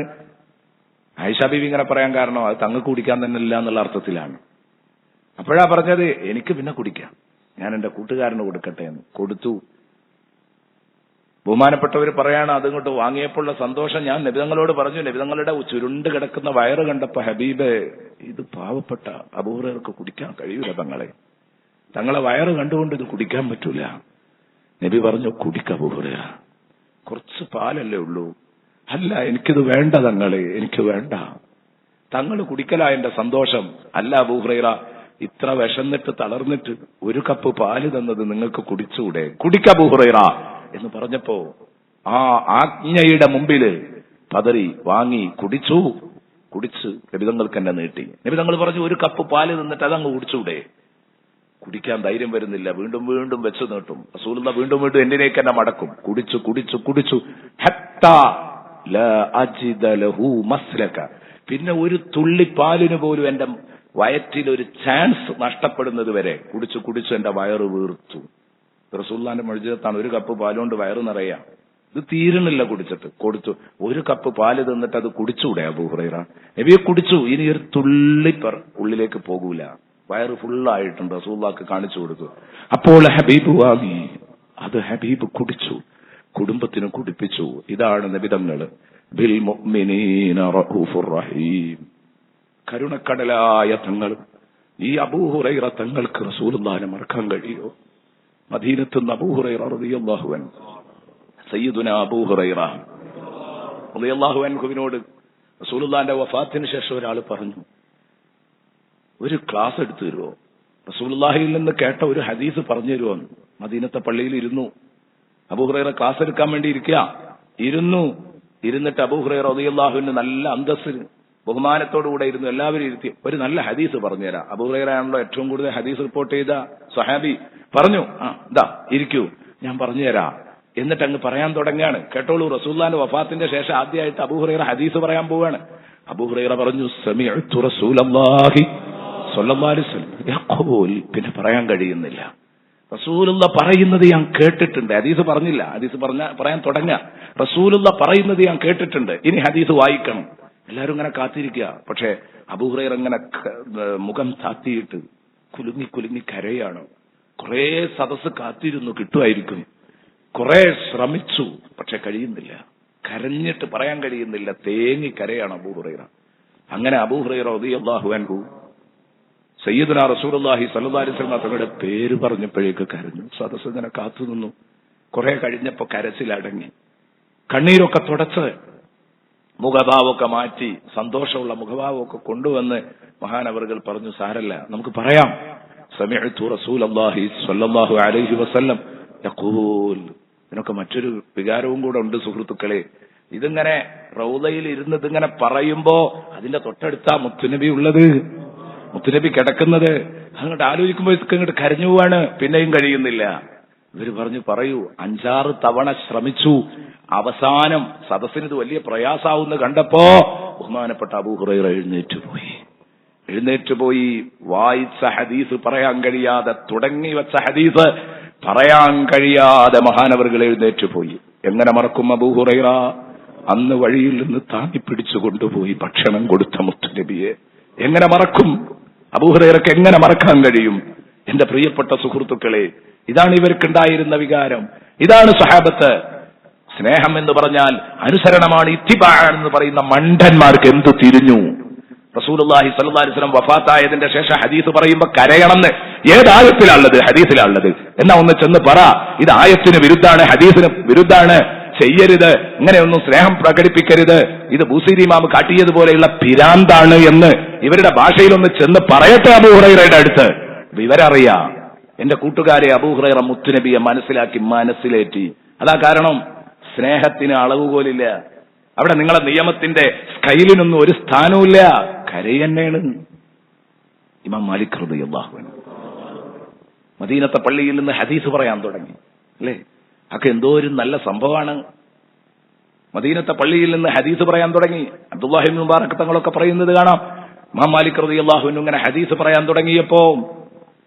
ആയിഷ ബീവി ഇങ്ങനെ പറയാൻ കാരണം? അത് തങ്ങൾക്ക് കുടിക്കാൻ തന്നെ ഇല്ല എന്നുള്ള അർത്ഥത്തിലാണ്. അപ്പോഴാ പറഞ്ഞത്, എനിക്ക് പിന്നെ കുടിക്കാം, ഞാൻ എന്റെ കൂട്ടുകാരന് കൊടുക്കട്ടെ എന്ന്. കൊടുത്തു. ബഹുമാനപ്പെട്ടവർ പറയാണ്, അതിങ്ങോട്ട് വാങ്ങിയപ്പോഴുള്ള സന്തോഷം ഞാൻ നബിതങ്ങളോട് പറഞ്ഞു. നബിതങ്ങളുടെ ചുരുണ്ട് കിടക്കുന്ന വയറ് കണ്ടപ്പോ, ഹബീബ് ഇത് പാവപ്പെട്ട അബൂ ഹുറൈറക്ക് കുടിക്കാൻ കഴിയൂല തങ്ങളെ, തങ്ങളെ വയറ് കണ്ടുകൊണ്ട് ഇത് കുടിക്കാൻ പറ്റൂല. നബി പറഞ്ഞു, കുടിക്ക അബൂ ഹുറൈറ, കുറച്ച് പാലല്ലേ ഉള്ളൂ. അല്ല, എനിക്കിത് വേണ്ട തങ്ങളെ, എനിക്ക് വേണ്ട. തങ്ങൾ കുടിക്കലാ എന്റെ സന്തോഷം. അല്ല അബൂ ഹുറൈറ, ഇത്ര വിശന്നിട്ട് തളർന്നിട്ട് ഒരു കപ്പ് പാല് തന്നത് നിങ്ങൾക്ക് കുടിച്ചുകൂടെ? കുടിക്ക അബൂ ഹുറൈറ എന്ന് പറഞ്ഞപ്പോ ആ ആജ്ഞയുടെ മുമ്പില് പതറി വാങ്ങി കുടിച്ചു. കുടിച്ച് നബിതങ്ങൾക്ക് എന്നെ നീട്ടി. നബിതങ്ങൾ പറഞ്ഞു, ഒരു കപ്പ് പാല് തന്നിട്ട് അതങ്ങ് കുടിച്ചൂടെ? കുടിക്കാൻ ധൈര്യം വരുന്നില്ല. വീണ്ടും വീണ്ടും വെച്ച് നീട്ടും. റസൂലുള്ളാഹി വീണ്ടും വീണ്ടും എന്നിലേക്ക് എന്നെ മടക്കും. കുടിച്ചു കുടിച്ചു കുടിച്ചു ഹത്താ ലാ അജിദ ലഹു മസ്ലക. പിന്നെ ഒരു തുള്ളി പാലിന് പോലും എന്റെ വയറ്റിൽ ഒരു ചാൻസ് നഷ്ടപ്പെടുന്നത് വരെ കുടിച്ചു കുടിച്ചു എന്റെ വയറ് വീർത്തു. റസൂലുള്ളാഹിന്റെ മുഅ്ജിസത്താണ്. ഒരു കപ്പ് പാലുകൊണ്ട് വയറ് നിറയാം. ഇത് തീരുന്നില്ല കുടിച്ചിട്ട്. കൊടുത്തു. ഒരു കപ്പ് പാല് തന്നിട്ട് അത് കുടിച്ചുകൂടെ അബൂ ഹുറൈറ? നബിയെ കുടിച്ചു. ഇനി ഒരു തുള്ളി ഉള്ളിലേക്ക് പോകൂല. വയറ് ഫുള്ളായിട്ടുണ്ട്. റസൂലുള്ളാഹിക്ക് കാണിച്ചു കൊടുത്തു. അപ്പോൾ ഹബീബ് വാങ്ങി. അത് ഹബീബ് കുടിച്ചു. കുടുംബത്തിന് കുടിപ്പിച്ചു. ഇതാണ് നബിതങ്ങൾ. ബിൽ മുഅ്മിനീന റഊഫുർ റഹീം. കരുണക്കടലായ തങ്ങൾ. ഈ അബൂ ഹുറൈറ തങ്ങൾക്ക് റസൂലുള്ളാഹിനെ മറക്കാൻ കഴിയോ? മദീനത്തുനിന്ന് അബൂ ഹുറൈറ റളിയല്ലാഹു അൻഹു, സയ്യിദുനാ അബൂ ഹുറൈറ റളിയല്ലാഹു അൻഹുവിനോട് റസൂലുള്ളാഹിന്റെ വഫാത്തിന് ശേഷം ഒരാൾ പറഞ്ഞു, ഒരു ക്ലാസ് എടുത്തു തരുമോ? റസൂലുള്ളാഹിയിൽ നിന്ന് കേട്ട ഒരു ഹദീസ് പറഞ്ഞു തരുമോ? മദീനത്തെ പള്ളിയിൽ ഇരുന്നു. അബൂ ഹുറൈറ ക്ലാസ് എടുക്കാൻ വേണ്ടി ഇരുന്നിട്ട് അബൂ ഹുറൈറ റളിയല്ലാഹുവിന് നല്ല അന്തസ്സിൽ ബഹുമാനത്തോടുകൂടെ ഇരുന്നു. എല്ലാവരും ഇരുത്തി ഒരു നല്ല ഹദീസ് പറഞ്ഞുതരാം. അബൂ ഹുറൈറ ആണല്ലോ ഏറ്റവും കൂടുതൽ ഹദീസ് റിപ്പോർട്ട് ചെയ്ത സ്വഹാബി. പറഞ്ഞു, ഇതാ ഇരിക്കൂ, ഞാൻ പറഞ്ഞുതരാം. എന്നിട്ട് അങ്ങ് പറയാൻ തുടങ്ങുകയാണ്. കേട്ടോളൂ, റസൂലുള്ളാഹിന്റെ വഫാത്തിന്റെ ശേഷം ആദ്യമായിട്ട് അബൂ ഹുറൈറ ഹദീസ് പറയാൻ പോവുകയാണ്. അബൂ ഹുറൈറ പറഞ്ഞു, സമിഅ്തു റസൂലല്ലാഹി സ്വല്ലല്ലാഹു അലൈഹി വസല്ലം യഖൂൽ. പിന്നെ പറയാൻ കഴിയുന്നില്ല. റസൂലുള്ളാഹി പറയുന്നത് ഞാൻ കേട്ടിട്ടുണ്ട്. ഹദീസ് പറഞ്ഞില്ല. ഹദീസ് പറയാൻ തുടങ്ങുക. റസൂലുള്ളാഹി പറയുന്നത് ഞാൻ കേട്ടിട്ടുണ്ട്. ഇനി ഹദീസ് വായിക്കണം. എല്ലാവരും ഇങ്ങനെ കാത്തിരിക്കുക. പക്ഷെ അബൂ ഹുറൈറ ഇങ്ങനെ മുഖം താത്തിയിട്ട് കുലുങ്ങി കുലുങ്ങി കരയാണ്. കുറെ സദസ്സ് കാത്തിരുന്നു, കിട്ടുമായിരിക്കും. കുറെ ശ്രമിച്ചു, പക്ഷെ കഴിയുന്നില്ല. കരഞ്ഞിട്ട് പറയാൻ കഴിയുന്നില്ല. തേങ്ങി കരയാണ് അബൂ ഹുറൈറ. അങ്ങനെ അബൂ ഹുറൈറ റളിയല്ലാഹു അൻഹു സയ്യിദുനാ റസൂലുള്ളാഹി സ്വല്ലല്ലാഹു അലൈഹി വസല്ലം തങ്ങളുടെ പേര് പറഞ്ഞപ്പോഴേക്ക് കരഞ്ഞു. സദസ്സ് ഇങ്ങനെ കാത്തുനിന്നു. കുറെ കഴിഞ്ഞപ്പോ കരച്ചിലടങ്ങി. കണ്ണീരൊക്കെ തുടച്ച് മുഖഭാവമൊക്കെ മാറ്റി സന്തോഷമുള്ള മുഖഭാവമൊക്കെ കൊണ്ടുവന്ന് മഹാനവറുകൾ പറഞ്ഞു, സാരല്ല, നമുക്ക് പറയാം. സമിഅ്തു റസൂലല്ലാഹി സ്വല്ലല്ലാഹു അലൈഹി വസല്ലം യഖൂൽ. ഇതിനൊക്കെ മറ്റൊരു വികാരവും കൂടെ ഉണ്ട് സുഹൃത്തുക്കളെ. ഇതിങ്ങനെ റൗദയിൽ ഇരുന്ന് ഇതിങ്ങനെ പറയുമ്പോ അതിന്റെ തൊട്ടടുത്താ മുത്തുനബി ഉള്ളത്, മുത്തുനബി കിടക്കുന്നത്. അങ്ങോട്ട് ആലോചിക്കുമ്പോ ഇങ്ങോട്ട് കരഞ്ഞു പോവാണ്. പിന്നെയും കഴിയുന്നില്ല. ഇവര് പറഞ്ഞു, പറയൂ. 5-6 തവണ ശ്രമിച്ചു. അവസാനം സദസ്സിന് ഇത് വലിയ പ്രയാസാവുന്ന കണ്ടപ്പോ ബഹുമാനപ്പെട്ട അബൂ ഹുറൈറ എഴുന്നേറ്റുപോയി. വായിച്ച ഹദീസ് പറയാൻ കഴിയാതെ, തുടങ്ങി വെച്ച ഹദീസ് പറയാൻ കഴിയാതെ മഹാനവറുകൾ എഴുന്നേറ്റുപോയി. എങ്ങനെ മറക്കും അബൂ ഹുറൈറ? അന്ന് വഴിയിൽ നിന്ന് താങ്ങിപ്പിടിച്ചു കൊണ്ടുപോയി ഭക്ഷണം കൊടുത്ത മുത്തുനബിയെ. എങ്ങനെ മറക്കും? അബൂ ഹുറൈറക്ക് എങ്ങനെ മറക്കാൻ കഴിയും? എന്റെ പ്രിയപ്പെട്ട സുഹൃത്തുക്കളെ, ഇതാണ് ഇവർക്കുണ്ടായിരുന്ന വികാരം. ഇതാണ് സ്വഹാബത്ത്. സ്നേഹം എന്ന് പറഞ്ഞാൽ അനുസരണമാണ്. ഇത്തിബാ എന്ന് പറയുന്ന മണ്ടന്മാർക്ക് എന്തു തിരിഞ്ഞു? റസൂലുള്ളാഹി സ്വല്ലല്ലാഹു അലൈഹി വസല്ലം വഫാത്തായതിന്റെ ശേഷം ഹദീസ് പറയുമ്പോ കരയണമെന്ന് ഏതായത്തിലുള്ളത്? ഹദീസിലുള്ളത്. എന്നാ ഒന്ന് ചെന്ന് പറ, ഇത് ആയത്തിന് വിരുദ്ധാണ്, ഹദീസിന് വിരുദ്ധാണ്, ചെയ്യരുത്, ഇങ്ങനെയൊന്നും സ്നേഹം പ്രകടിപ്പിക്കരുത്, ഇത് ബൂസീരി ഇമാം കാട്ടിയതുപോലെയുള്ള പിരാന്താണ് എന്ന് ഇവരുടെ ഭാഷയിലൊന്ന് ചെന്ന് പറയട്ടെ അബൂ ഹുറൈറയുടെ അടുത്ത്. വിവരറിയാം. എന്റെ കൂട്ടുകാരെ, അബൂ ഹുറൈറ മുത്തുനബിയെ മനസ്സിലാക്കി, മനസ്സിലേറ്റി. അതാ കാരണം സ്നേഹത്തിന് അളവുപോലില്ല. അവിടെ നിങ്ങളെ നിയമത്തിന്റെ സ്കൈലിനൊന്നും ഒരു സ്ഥാനവുമില്ല. കരയന്നെയാണ്. ഇമാം മാലിക് റളിയല്ലാഹു അൻഹു മദീനത്തെ പള്ളിയിൽ നിന്ന് ഹദീസ് പറയാൻ തുടങ്ങി. അല്ലേ? അതൊക്കെ എന്തോ ഒരു നല്ല സംഭവമാണ്. മദീനത്തെ പള്ളിയിൽ നിന്ന് ഹദീസ് പറയാൻ തുടങ്ങി. അബ്ദുല്ലാഹി ഇബ്നു മുബാറക് തങ്ങളൊക്കെ പറയുന്നത് കാണാം. ഇമാം മാലിക് റളിയല്ലാഹു അൻഹു ഇങ്ങനെ ഹദീസ് പറയാൻ തുടങ്ങിയപ്പോ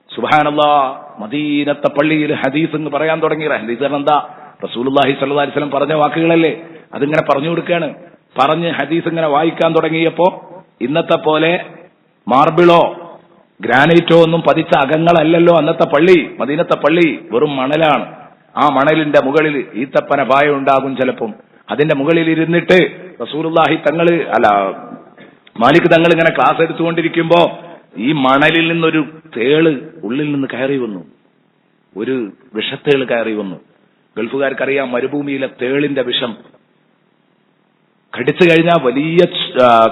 സുബ്ഹാനല്ലാഹ്, മദീനത്തെ പള്ളിയിൽ ഹദീസ് എന്ന് പറയാൻ തുടങ്ങി. ഹദീസ് എന്താ? റസൂലുള്ളാഹി സ്വല്ലല്ലാഹു അലൈഹി വസല്ലം പറഞ്ഞ വാക്കുകളല്ലേ, അതിങ്ങനെ പറഞ്ഞു കൊടുക്കുകയാണ്. പറഞ്ഞ് ഹദീസ് ഇങ്ങനെ വായിക്കാൻ തുടങ്ങിയപ്പോ ഇന്നത്തെ പോലെ മാർബിളോ ഗ്രാനൈറ്റോ ഒന്നും പതിച്ച അകങ്ങളല്ലല്ലോ അന്നത്തെ പള്ളി. മദീനത്തെ പള്ളി വെറും മണലാണ്. ആ മണലിന്റെ മുകളിൽ ഈത്തപ്പന പായ ഉണ്ടാകും ചിലപ്പം. അതിന്റെ മുകളിൽ ഇരുന്നിട്ട് റസൂലുള്ളാഹി തങ്ങള് മാലിക് തങ്ങൾ ഇങ്ങനെ ക്ലാസ് എടുത്തുകൊണ്ടിരിക്കുമ്പോ ഈ മണലിൽ നിന്നൊരു തേള് ഉള്ളിൽ നിന്ന് കയറി വന്നു. ഒരു വിഷത്തേള് കയറി വന്നു. ഗൾഫുകാർക്കറിയാം മരുഭൂമിയിലെ തേളിന്റെ വിഷം കടിച്ചു കഴിഞ്ഞാൽ വലിയ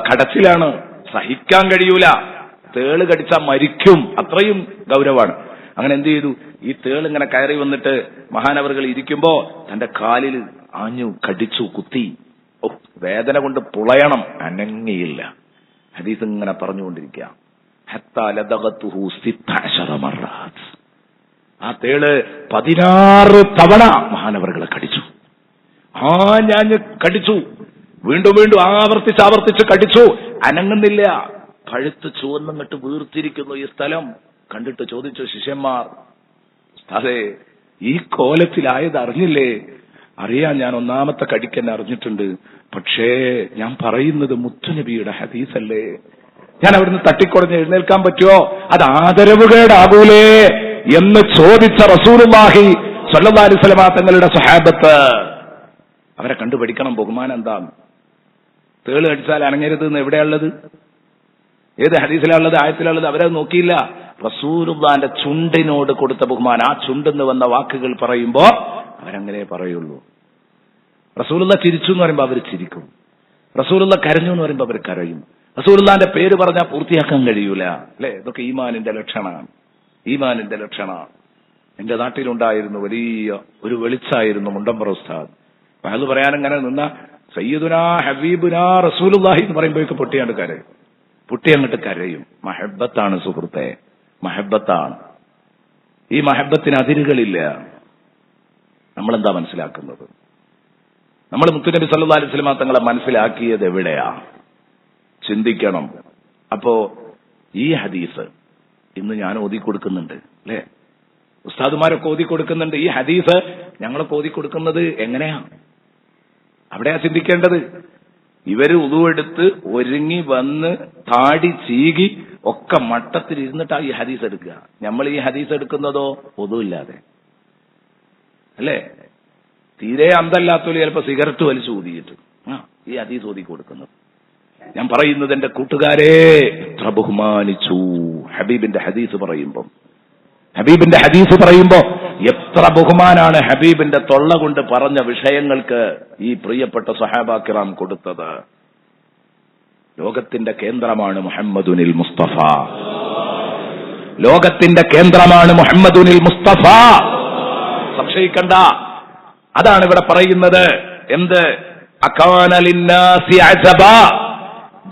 കടച്ചിലാണ്, സഹിക്കാൻ കഴിയൂല. തേള് കടിച്ചാൽ മരിക്കും, അത്രയും ഗൗരവമാണ്. അങ്ങനെ എന്ത് ചെയ്തു, ഈ തേൾ ഇങ്ങനെ കയറി വന്നിട്ട് മഹാനവറുകൾ ഇരിക്കുമ്പോ തന്റെ കാലിൽ ആഞ്ഞു കടിച്ചു, കുത്തി. വേദന കൊണ്ട് പുളയണം, അനങ്ങിയില്ല. ഹദീസ് ഇങ്ങനെ പറഞ്ഞുകൊണ്ടിരിക്കുക. ആ തേള് 16 തവണ മഹാനവറുകളെ കടിച്ചു. ഞാൻ കടിച്ചു, വീണ്ടും വീണ്ടും ആവർത്തിച്ച് കടിച്ചു, അനങ്ങുന്നില്ല. കഴുത്ത് ചുവന്നിട്ട് വീർത്തിരിക്കുന്നു ഈ സ്ഥലം. കണ്ടിട്ട് ചോദിച്ചു ശിഷ്യന്മാർ, അതെ ഈ കോലത്തിലായത് അറിഞ്ഞില്ലേ? അറിയാൻ, ഞാൻ ഒന്നാമത്തെ കടിക്കെന്നെ അറിഞ്ഞിട്ടുണ്ട്. പക്ഷേ ഞാൻ പറയുന്നത് മുത്തുനബിയുടെ ഹദീസല്ലേ, ഞാൻ അവിടുന്ന് തട്ടിക്കുറഞ്ഞ് എഴുന്നേൽക്കാൻ പറ്റുമോ? അത് ആദരവുകേടാകൂലേ എന്ന് ചോദിച്ച റസൂലുള്ളാഹി സ്വല്ലല്ലാഹു അലൈഹി വസല്ലം തങ്ങളുടെ സ്വഹാബത്ത്. അവരെ കണ്ടുപഠിക്കണം ബഹുമാനം എന്താന്ന്. തേള് കടിച്ചാൽ അനങ്ങരുത് എന്ന് എവിടെയുള്ളത്? ഏത് ഹദീസിലുള്ളത്, ആയത്തിലുള്ളത്? അവരത് നോക്കിയില്ല. റസൂലുള്ളാന്റെ ചുണ്ടിനോട് കൊടുത്ത ബഹുമാനം. ആ ചുണ്ടെന്ന് വന്ന വാക്കുകൾ പറയുമ്പോ അവരങ്ങനെ പറയുള്ളൂ. റസൂലുള്ള ചിരിച്ചു എന്ന് പറയുമ്പോ അവർ ചിരിക്കും, റസൂലുള്ള കരഞ്ഞു എന്ന് പറയുമ്പോ അവർ കരയും. റസൂലുള്ളാന്റെ പേര് പറഞ്ഞാൽ പൂർത്തിയാക്കാൻ കഴിയൂല, അല്ലെ? ഇതൊക്കെ ഈമാനിന്റെ ലക്ഷണമാണ്, ഈമാനിന്റെ ലക്ഷണമാണ്. എന്റെ നാട്ടിലുണ്ടായിരുന്നു വലിയ ഒരു വെളിച്ചായിരുന്നു മുണ്ടമ്പറ ഉസ്താദ്. അത് പറയാനിങ്ങനെ നിന്ന സയ്യിദുനാ ഹബീബുനാ റസൂലുള്ളാഹി എന്ന് പറയുമ്പോഴേക്ക് പൊട്ടിയങ്ങോട്ട് കരയും. മഹബത്താണ് സുഹൃത്തെ, മഹബത്താണ്. ഈ മഹബത്തിന് അതിരുകളില്ല. നമ്മളെന്താ മനസ്സിലാക്കുന്നത്? നമ്മൾ മുത്തുനബി സല്ലല്ലാഹു അലൈഹി വസല്ലം തങ്ങളെ മനസ്സിലാക്കിയത് എവിടെയാ? ചിന്തിക്കണം. അപ്പോ ഈ ഹദീസ് ഇന്ന് ഞാൻ ഓതിക്കൊടുക്കുന്നുണ്ട്, അല്ലെ? ഉസ്താദുമാരൊക്കെ ഓതിക്കൊടുക്കുന്നുണ്ട്. ഈ ഹദീസ് ഞങ്ങളൊക്കെ ഓതിക്കൊടുക്കുന്നത് എങ്ങനെയാ? അവിടെയാ ചിന്തിക്കേണ്ടത്. ഇവര് ഉളുവെടുത്ത് ഒരുങ്ങി വന്ന് താടി ചീകി ഒക്കെ മട്ടത്തിൽ ഇരുന്നിട്ടാ ഈ ഹദീസ് എടുക്കുക. നമ്മൾ ഈ ഹദീസ് എടുക്കുന്നതോ ഒതുമില്ലാതെ, അല്ലേ? തീരെ അന്തല്ലാത്തോല് ചിലപ്പോ സിഗരറ്റ് വലിച്ചു ഊതിയിട്ട് ഈ ഹദീസ് ഓതി കൊടുക്കുന്നത്. ഞാൻ പറയുന്നത് എന്റെ കൂട്ടുകാരെ, എത്ര ബഹുമാനിച്ചു ഹബീബിന്റെ ഹദീസ് പറയുമ്പോ. ഹബീബിന്റെ ഹദീസ് പറയുമ്പോ എത്ര ബഹുമാനാണ് ഹബീബിന്റെ തൊള്ള കൊണ്ട് പറഞ്ഞ വിഷയങ്ങൾക്ക് ഈ പ്രിയപ്പെട്ട സ്വഹാബാ കിറാം കൊടുത്തത്. ലോകത്തിന്റെ കേന്ദ്രമാണ് മുഹമ്മദുനിൽ മുസ്തഫ, ലോകത്തിന്റെ കേന്ദ്രമാണ് മുഹമ്മദുനിൽ മുസ്തഫ, സംശയിക്കണ്ട. അതാണ് ഇവിടെ പറയുന്നത്. എന്ത്? അകാന ലിന്നാസി അജബാ,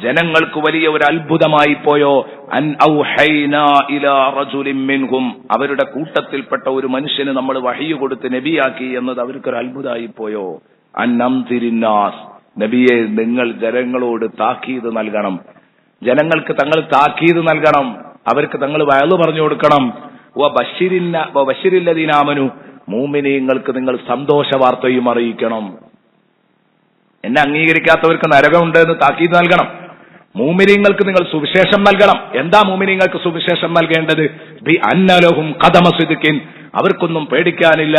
ജനങ്ങൾക്ക് വലിയ ഒരു അത്ഭുതമായി പോയോ. അൻ ഔഹൈനാ ഇലാ റജുലിൻ മിൻഹും, അവരുടെ കൂട്ടത്തിൽപ്പെട്ട ഒരു മനുഷ്യന് നമ്മൾ വഹ്യ് കൊടുത്ത് നബിയാക്കി എന്നത് അവർക്കൊരു അത്ഭുതമായി പോയോ. അൻ അംതിരിന്നാസ്, നബിയെ നിങ്ങൾ ജനങ്ങളോട് താക്കീത് നൽകണം, ജനങ്ങൾക്ക് തങ്ങൾ താക്കീത് നൽകണം, അവർക്ക് തങ്ങൾ വഅദ് പറഞ്ഞു കൊടുക്കണം. വബശ്ശിരില്ലദീന ആമനു, മുഅ്മിനീങ്ങൾക്ക് നിങ്ങൾ സന്തോഷ വാർത്തയും അറിയിക്കണം. എന്നെ അംഗീകരിക്കാത്തവർക്ക് നരകമുണ്ട് എന്ന് താക്കീത് നൽകണം. മുഅ്മിനീങ്ങൾക്ക് നിങ്ങൾ സുവിശേഷം നൽകണം. എന്താ മുഅ്മിനീങ്ങൾക്ക് സുവിശേഷം നൽകേണ്ടത്? ബി അന്നലഹും ഖദമ സിദ്ഖിൻ, അവർക്കൊന്നും പേടിക്കാനില്ല.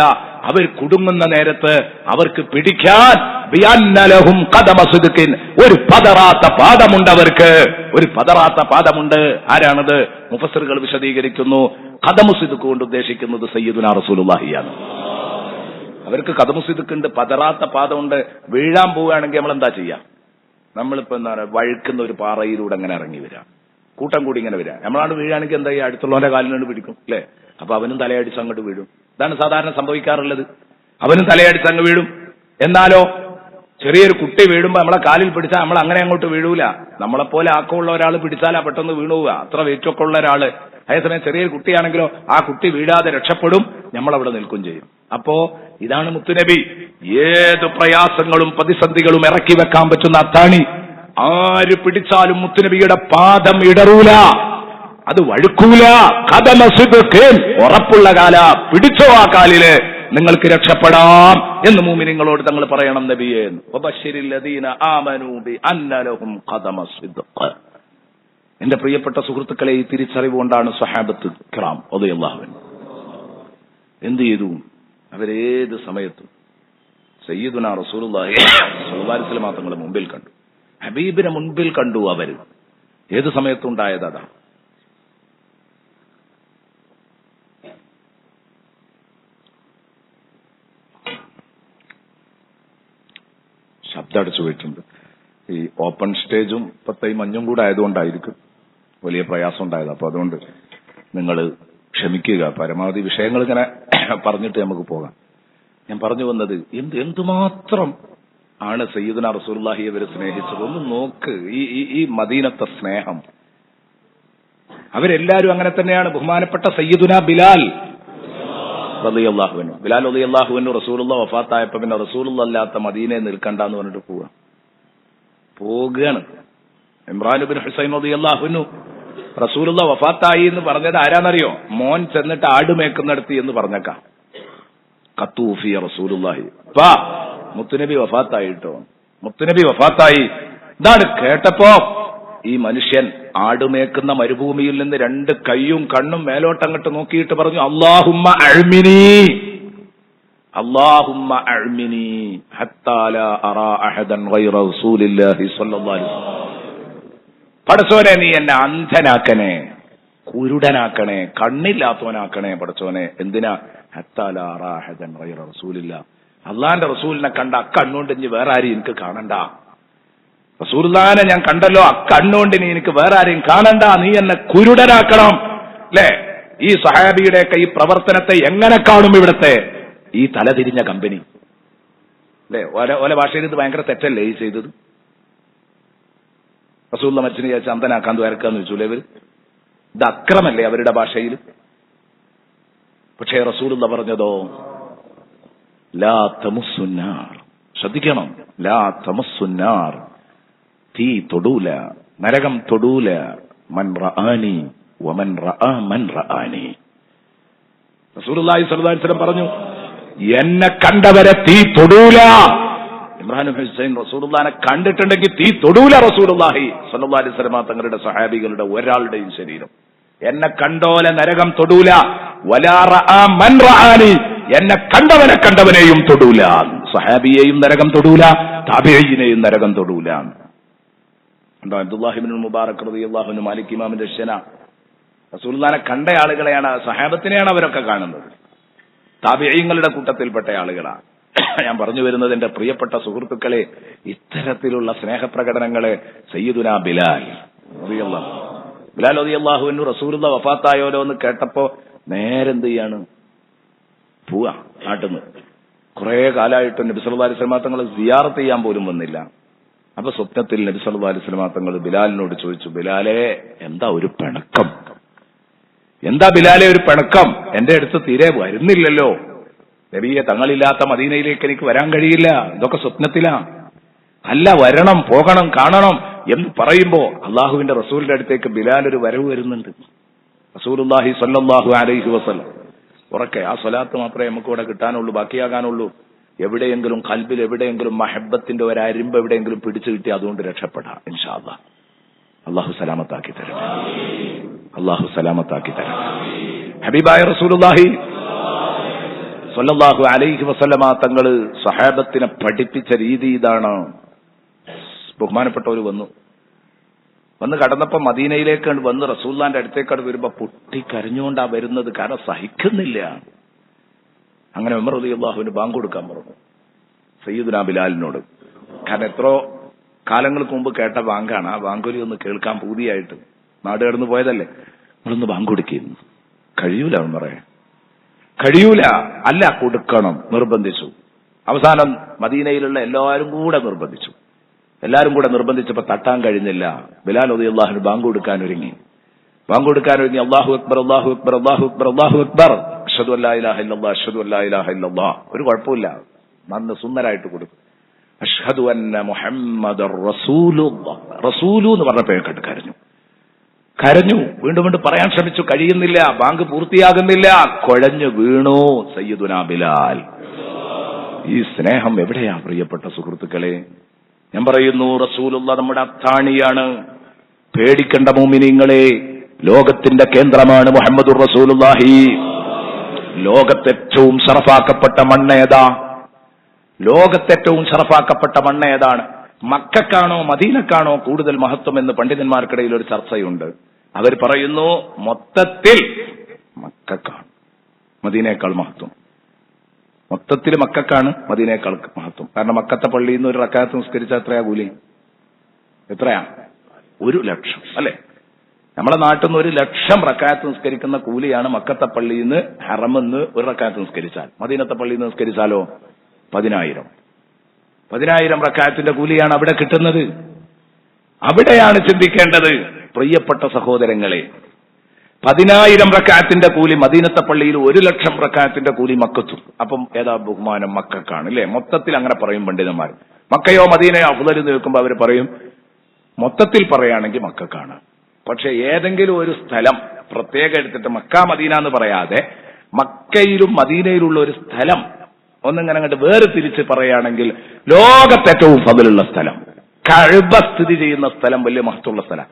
അവർ കുടുങ്ങുന്ന നേരത്ത് അവർക്ക് പിടിക്കാൻ ബി അന്നലഹും ഖദമ സിദ്ഖിൻ, ഒരു പതറാത്ത പാദമുണ്ട് അവർക്ക്, ഒരു പതറാത്ത പാദമുണ്ട്. ആരാണത്? മുഫസ്സിറുകൾ വിശദീകരിക്കുന്നു. ഖദമു സിദ്ഖ് കൊണ്ട് ഉദ്ദേശിക്കുന്നത് സയ്യിദുനാ റസൂലുള്ളാഹിയാണ്. അവർക്ക് ഖദമു സിദ്ഖ് ഉണ്ട്, പതറാത്ത പാദമുണ്ട്. വീഴാൻ പോവുകയാണെങ്കിൽ നമ്മൾ എന്താ ചെയ്യാം? നമ്മളിപ്പോ എന്താ പറയുക, വഴുക്കുന്ന ഒരു പാറയിലൂടെ അങ്ങനെ ഇറങ്ങി വരാം, കൂട്ടം കൂടി ഇങ്ങനെ വരാം. നമ്മളാണ് വീഴാണെങ്കിൽ എന്താ ചെയ്യുക? അടുത്തുള്ളവന്റെ കാലിനോട് പിടിക്കും, അല്ലെ? അപ്പൊ അവനും തലയടിച്ച് അങ്ങോട്ട് വീഴും. ഇതാണ് സാധാരണ സംഭവിക്കാറുള്ളത്. അവനും തലയടിച്ച് അങ്ങ് വീഴും. എന്നാലോ ചെറിയൊരു കുട്ടി വീഴുമ്പോ നമ്മളെ കാലിൽ പിടിച്ചാൽ നമ്മൾ അങ്ങനെ അങ്ങോട്ട് വീഴൂല. നമ്മളെപ്പോലെ ആക്കമുള്ള ഒരാൾ പിടിച്ചാലാ പെട്ടെന്ന് വീണുപോവുക, അത്ര വെയിറ്റൊക്കെ ഉള്ള ഒരാള്. അതേസമയം ചെറിയൊരു കുട്ടിയാണെങ്കിലോ ആ കുട്ടി വീഴാതെ രക്ഷപ്പെടും, നമ്മളവിടെ നിൽക്കും ചെയ്യും. അപ്പോ ഇതാണ് മുത്തുനബി. ഏത് പ്രയാസങ്ങളും പ്രതിസന്ധികളും ഇറക്കി വെക്കാൻ പറ്റുന്ന അത്താണി. ആര് പിടിച്ചാലും മുത്തുനബിയുടെ പാദം ഇടറൂല, അത് വഴുക്കൂല. ഖദമ സിദ്ഖിൻ, ഉറപ്പുള്ള കാല, പിടിച്ചോ ആ കാലില്, നിങ്ങൾക്ക് രക്ഷപ്പെടാം എന്ന് മുഅ്മിനീങ്ങളോട് തങ്ങൾ പറയണം നബിയേ. വബശ്ശിരില്ലദീന ആമനൂ ബി അന്ന ലഹും ഖദമ സിദ്ഖ്. എന്റെ പ്രിയപ്പെട്ട സുഹൃത്തുക്കളെ, ഈ തിരിച്ചറിവുകൊണ്ടാണ് സ്വഹാബത്ത് കിറാം റളിയല്ലാഹു അൻഹു എന്ത് ചെയ്തു? അവരേത് സമയത്തും സയ്യിദുനാ റസൂലുള്ളാഹി സ്വല്ലല്ലാഹു അലൈഹി വസല്ലം തങ്ങളെ മുമ്പിൽ കണ്ടു, ഹബീബിനെ മുൻപിൽ കണ്ടു. അവർ ഏത് സമയത്തും ഉണ്ടായതാ. ശബ്ദം അടച്ചു പോയിട്ടുണ്ട്. ഈ ഓപ്പൺ സ്റ്റേജും ഇപ്പത്തെ ഈ മഞ്ഞും കൂടെ ആയതുകൊണ്ടായിരിക്കും വലിയ പ്രയാസം ഉണ്ടായത്. അപ്പൊ അതുകൊണ്ട് നിങ്ങൾ ക്ഷമിക്കുക. പരമാവധി വിഷയങ്ങൾ ഇങ്ങനെ പറഞ്ഞിട്ട് നമുക്ക് പോകാം. ഞാൻ പറഞ്ഞു വന്നത് എന്തുമാത്രം ആണ് സയ്യിദുനാ റസൂലുള്ളാഹിയെ ഇവർ സ്നേഹിച്ചത്. ഒന്ന് നോക്ക് ഈ മദീനത്തെ സ്നേഹം. അവരെല്ലാരും അങ്ങനെ തന്നെയാണ്. ബഹുമാനപ്പെട്ട സയ്യിദുനാ ബിലാൽ റളിയല്ലാഹു അൻഹു, ബിലാൽ റളിയല്ലാഹു അൻഹു റസൂലുള്ളാഹി വഫാത്തായപ്പോ പിന്നെ റസൂലുള്ളാഹി അല്ലാത്ത മദീനയെ നിൽക്കണ്ടെന്ന് പറഞ്ഞിട്ട് പോകുകയാണ്. ഇമ്രാൻ ഇബ്നു ഹുസൈൻ റളിയല്ലാഹു അൻഹു റസൂലുള്ളാഹി വഫാത്തായി എന്ന് പറഞ്ഞത് ആരാന്നറിയോ? മോൻ ചെന്നിട്ട് ആടുമേക്കുന്നിടത്ത് എന്ന് പറഞ്ഞേക്കാം. ഖത്തൂഫി റസൂലുള്ളാഹി മുത്തുനബി വഫാത്തായിട്ടോ, മുത്തുനബി വഫാത്തായി. ഇതാണ് കേട്ടപ്പോ ഈ മനുഷ്യൻ ആടുമേക്കുന്ന മരുഭൂമിയിൽ നിന്ന് രണ്ട് കൈയും കണ്ണും മേലോട്ടങ്ങോട്ട് നോക്കിയിട്ട് പറഞ്ഞു, അല്ലാഹുമ്മ അഅ്മിനി, അല്ലാഹുമ്മ അഅ്മിനി ഹത്താ ലാ അറാ അഹദൻ ഗൈറ റസൂലില്ലാഹി സ്വല്ലല്ലാഹു അലൈഹി വസല്ലം. പടച്ചോനെ നീ എന്നെ അന്ധനാക്കണേ, കുരുടനാക്കണേ, കണ്ണില്ലാത്തവനാക്കണേ പടച്ചോനെ. എന്തിനാ? ഹത്താ ലാ അറാ അഹദൻ ഗൈറ റസൂലില്ലാഹ്, അള്ളാന്റെ റസൂലിനെ കണ്ട അക്കണ്ണുകൊണ്ട് ഇനി വേറെ ആരെയും എനിക്ക് കാണണ്ട. റസൂലുള്ളാഹിനെ ഞാൻ കണ്ടല്ലോ, അക്കണ്ണുകൊണ്ട് നീ എനിക്ക് വേറെ ആരെയും കാണണ്ട, നീ എന്നെ കുരുടനാക്കണം. അല്ലേ? ഈ സഹാബിയുടെയൊക്കെ ഈ പ്രവർത്തനത്തെ എങ്ങനെ കാണും ഇവിടത്തെ ഈ തലതിരിഞ്ഞ കമ്പനി? അല്ലെ? ഓല ഭാഷയിൽ ഇത് ഭയങ്കര തെറ്റല്ലേ ഈ ചെയ്തത്? റസൂലുള്ളാഹി മരിച്ചിന് വിചാരിച്ച് അന്തനാക്കാൻ ദ്വാരക്കാന്ന് വെച്ചൂലേ ഇവർ? ഇത് അക്രമല്ലേ അവരുടെ ഭാഷയിൽ? പക്ഷേ റസൂലുള്ളാഹി പറഞ്ഞതോ ലാ തമസ്സുന്നാർ, ശ്രദ്ധിക്കണം, ലാ തമസ്സുന്നാർ, തീ തൊടൂല, നരകം തൊടൂല, മൻ റആനി വമൻ റആ മൻ റആനി. റസൂലുള്ളാഹി സ്വല്ലല്ലാഹു അലൈഹി വസല്ലം പറഞ്ഞു, എന്നെ കണ്ടവരെ തീ തൊടൂല. ഇമ്രാൻ ഹുസൈൻ റസൂലുള്ളാഹിനെ കണ്ടിട്ടുണ്ടെങ്കിൽ തീ തൊടൂല റസൂലുള്ളാഹി സ്വല്ലല്ലാഹു അലൈഹി വസല്ലം തങ്ങളുടെ സഹാബികളുടെ ഒരാളുടെയും ശരീരം. എന്നെ കണ്ടോലെ നരകം തൊടൂല. വലാ റആ മൻ റആനി, എന്നെ കണ്ടവനെയും തൊടൂല. സഹാബിയെയും നരകം തൊടൂല, താബിഈനെയും നരകം തൊടൂല. അബ്ദുല്ലാഹി ഇബ്നുൽ മുബാറക് റളിയല്ലാഹു അൻഹു മാലിക് ഇമാമിന്റെ ശിഷ്യന. റസൂലുള്ളാഹിനെ കണ്ട ആളുകളെയാണ്, സഹാബത്തിനെയാണ് അവരൊക്കെ കാണുന്നത്. താബിഈങ്ങളുടെ കൂട്ടത്തിൽപ്പെട്ട ആളുകളാണ്. ഞാൻ പറഞ്ഞു വരുന്നത്, എന്റെ പ്രിയപ്പെട്ട സുഹൃത്തുക്കളെ, ഇത്തരത്തിലുള്ള സ്നേഹപ്രകടനങ്ങളെ സയ്യിദുനാ ബിലാൽ റളിയല്ലാഹു അൻഹു റസൂലുള്ളാഹി വഫാത്തായോലോ എന്ന് കേട്ടപ്പോ നേരെന്ത് ചെയ്യാണ്? പോവാ നാട്ടിന്ന്. കുറെ കാലമായിട്ട് നബി സല്ലല്ലാഹു അലൈഹി വസല്ലം തങ്ങൾ സിയാറത്ത് ചെയ്യാൻ പോലും വന്നില്ല. അപ്പൊ സ്വപ്നത്തിൽ നബി സല്ലല്ലാഹു അലൈഹി വസല്ലം തങ്ങൾ ബിലാലിനോട് ചോദിച്ചു, ബിലാലെ എന്താ ഒരു പിണക്കം? എന്താ ബിലാലെ ഒരു പിണക്കം? എന്റെ അടുത്ത് തീരെ വരുന്നില്ലല്ലോ. നബിയെ, തങ്ങളില്ലാത്ത മദീനയിലേക്ക് എനിക്ക് വരാൻ കഴിയില്ല, ഇതൊക്കെ സ്വപ്നത്തിലാ. അല്ല, വരണം, പോകണം, കാണണം എന്ന് പറയുമ്പോ അള്ളാഹുവിന്റെ റസൂലിന്റെ അടുത്തേക്ക് ബിലാൽ ഒരു വരവ് വരുന്നുണ്ട്. റസൂലുള്ളാഹി സ്വല്ലല്ലാഹു അലൈഹി വസല്ലം ഉറക്കെ, ആ സ്വലാത്ത് മാത്രമേ നമുക്ക് ഇവിടെ കിട്ടാനുള്ളൂ, ബാക്കിയാകാനുള്ളൂ. എവിടെയെങ്കിലും കൽബിൽ എവിടെയെങ്കിലും മഹബത്തിന്റെ ഒരു അരിമ്പ് എവിടെയെങ്കിലും പിടിച്ചു കിട്ടി അതുകൊണ്ട് രക്ഷപ്പെടാം ഇൻഷാ അല്ലാഹ്. അള്ളാഹു സലാമത്താക്കി തരട്ടെ, അള്ളാഹു സലാമത്താക്കി തരട്ടെ. ഹബീബായ റസൂലുള്ളാഹി സ്വല്ലല്ലാഹു അലൈഹി വസല്ലമ തങ്ങള് സഹാബത്തിനെ പഠിപ്പിച്ച രീതി ഇതാണ്. ബഹുമാനപ്പെട്ടവർ വന്ന് കടന്നപ്പോ മദീനയിലേക്ക് വന്ന് റസൂലുള്ളാഹിന്റെ അടുത്തേക്കാണ് വരുമ്പോ പൊട്ടിക്കരഞ്ഞുകൊണ്ടാ വരുന്നത്. കാരണം സഹിക്കുന്നില്ല. അങ്ങനെ ഉമർ റളിയല്ലാഹു അൻഹു ബാങ്ക് കൊടുക്കാൻ പറഞ്ഞു സയ്യിദുനാ ബിലാലിനോട്. കാരണം എത്രയോ കാലങ്ങൾക്ക് മുമ്പ് കേട്ട ബാങ്കാണ്. ആ ബാങ്കുലി ഒന്ന് കേൾക്കാൻ പൂതിയായിട്ട് നാട് കടന്നു പോയതല്ലേ. നമ്മളൊന്ന് ബാങ്ക് കൊടുക്കുന്നു. കഴിയൂല ഉമറേ, കഴിയൂല. അല്ല, കൊടുക്കണം, നിർബന്ധിച്ചു. അവസാനം മദീനയിലുള്ള എല്ലാവരും കൂടെ നിർബന്ധിച്ചപ്പോ തട്ടാൻ കഴിഞ്ഞില്ല. ബിലാൽ റളിയല്ലാഹു അൻഹു ബാങ്ക് കൊടുക്കാൻ ഒരുങ്ങി. അല്ലാഹു അക്ബർ, അല്ലാഹു അക്ബർ, അല്ലാഹു അക്ബർ, അല്ലാഹു അക്ബർ, അഷ്ഹദു അല്ലാ ഇലാഹ ഇല്ലല്ലാഹ്, അഷ്ഹദു അല്ലാ ഇലാഹ ഇല്ലല്ലാഹ്. ഒരു കുഴപ്പമില്ല, നന്ന് സുന്ദരായിട്ട് കൊടുക്കും. അഷ്ഹദു അന്ന മുഹമ്മദർ റസൂലുള്ളാഹ്, റസൂലു എന്ന് പറഞ്ഞപ്പോ കേട്ട് കരഞ്ഞു. വീണ്ടും പറയാൻ ശ്രമിച്ചു, കഴിയുന്നില്ല. ബാങ്ക് പൂർത്തിയാകുന്നില്ല. കുഴഞ്ഞു വീണു സയ്യിദുനാ ബിലാൽ. ഈ സ്നേഹം എവിടെയാ പ്രിയപ്പെട്ട സുഹൃത്തുക്കളെ? ഞാൻ പറയുന്നു, റസൂലുള്ളാഹി നമ്മുടെ അത്താണിയാണ്. പേടിക്കേണ്ട മുഅ്മിനീങ്ങളെ, ലോകത്തിന്റെ കേന്ദ്രമാണ് മുഹമ്മദുർ റസൂലുള്ളാഹി. ലോകത്തേറ്റവും ശറഫാക്കപ്പെട്ട മണ്ണേതാ? ലോകത്തേറ്റവും ശറഫാക്കപ്പെട്ട മണ്ണേതാണ്? മക്കക്കാണോ മദീനക്കാണോ കൂടുതൽ മഹത്വം എന്ന് പണ്ഡിതന്മാർക്കിടയിൽ ഒരു ചർച്ചയുണ്ട്. അവർ പറയുന്നു, മൊത്തത്തിൽ മക്കക്കാണ് മദീനയേക്കാൾ മഹത്വം. മൊത്തത്തിൽ മക്കക്കാണ് മദീനയേക്കാൾ മഹത്വം. കാരണം മക്കത്തെ പള്ളിയിൽ നിന്ന് ഒരു റക്അത്ത് നിസ്കരിച്ചാൽ എത്രയാ കൂലി? എത്രയാ? 1,00,000 അല്ലെ? നമ്മളെ നാട്ടിൽ നിന്ന് 1,00,000 റക്അത്ത് നിസ്കരിക്കുന്ന കൂലിയാണ് മക്കത്തെ പള്ളിയിൽ നിന്ന് ഹറമെന്ന് 1 റക്അത്ത് നിസ്കരിച്ചാൽ. മദീനത്തെ പള്ളിയിൽ നിന്ന് നിസ്കരിച്ചാലോ 10,000 റക്അത്തിന്റെ കൂലിയാണ് അവിടെ കിട്ടുന്നത്. അവിടെയാണ് ചിന്തിക്കേണ്ടത് പ്രിയപ്പെട്ട സഹോദരങ്ങളെ. 10,000 റക്അത്തിന്റെ കൂലി മദീനത്തെ പള്ളിയിൽ, 1,00,000 റക്അത്തിന്റെ കൂലി മക്കത്തും. അപ്പം ഏതാ ബഹുമാനം? മക്കക്കാണ് അല്ലെ? മൊത്തത്തിൽ അങ്ങനെ പറയും പണ്ഡിതന്മാർ. മക്കയോ മദീനയോ അഫ്ളൽ എന്ന് വെക്കുമ്പോൾ അവർ പറയും മൊത്തത്തിൽ പറയുകയാണെങ്കിൽ മക്കക്കാണ്. പക്ഷെ ഏതെങ്കിലും ഒരു സ്ഥലം പ്രത്യേകം എടുത്തിട്ട് മക്ക മദീന എന്ന് പറയാതെ മക്കയിലും മദീനയിലുള്ള ഒരു സ്ഥലം ഒന്നിങ്ങനെ അങ്ങോട്ട് വേറെ തിരിച്ച് പറയുകയാണെങ്കിൽ ലോകത്തേറ്റവും ഫضലുള്ള സ്ഥലം, കഅബ സ്ഥിതി ചെയ്യുന്ന സ്ഥലം, വലിയ മഹത്വമുള്ള സ്ഥലം,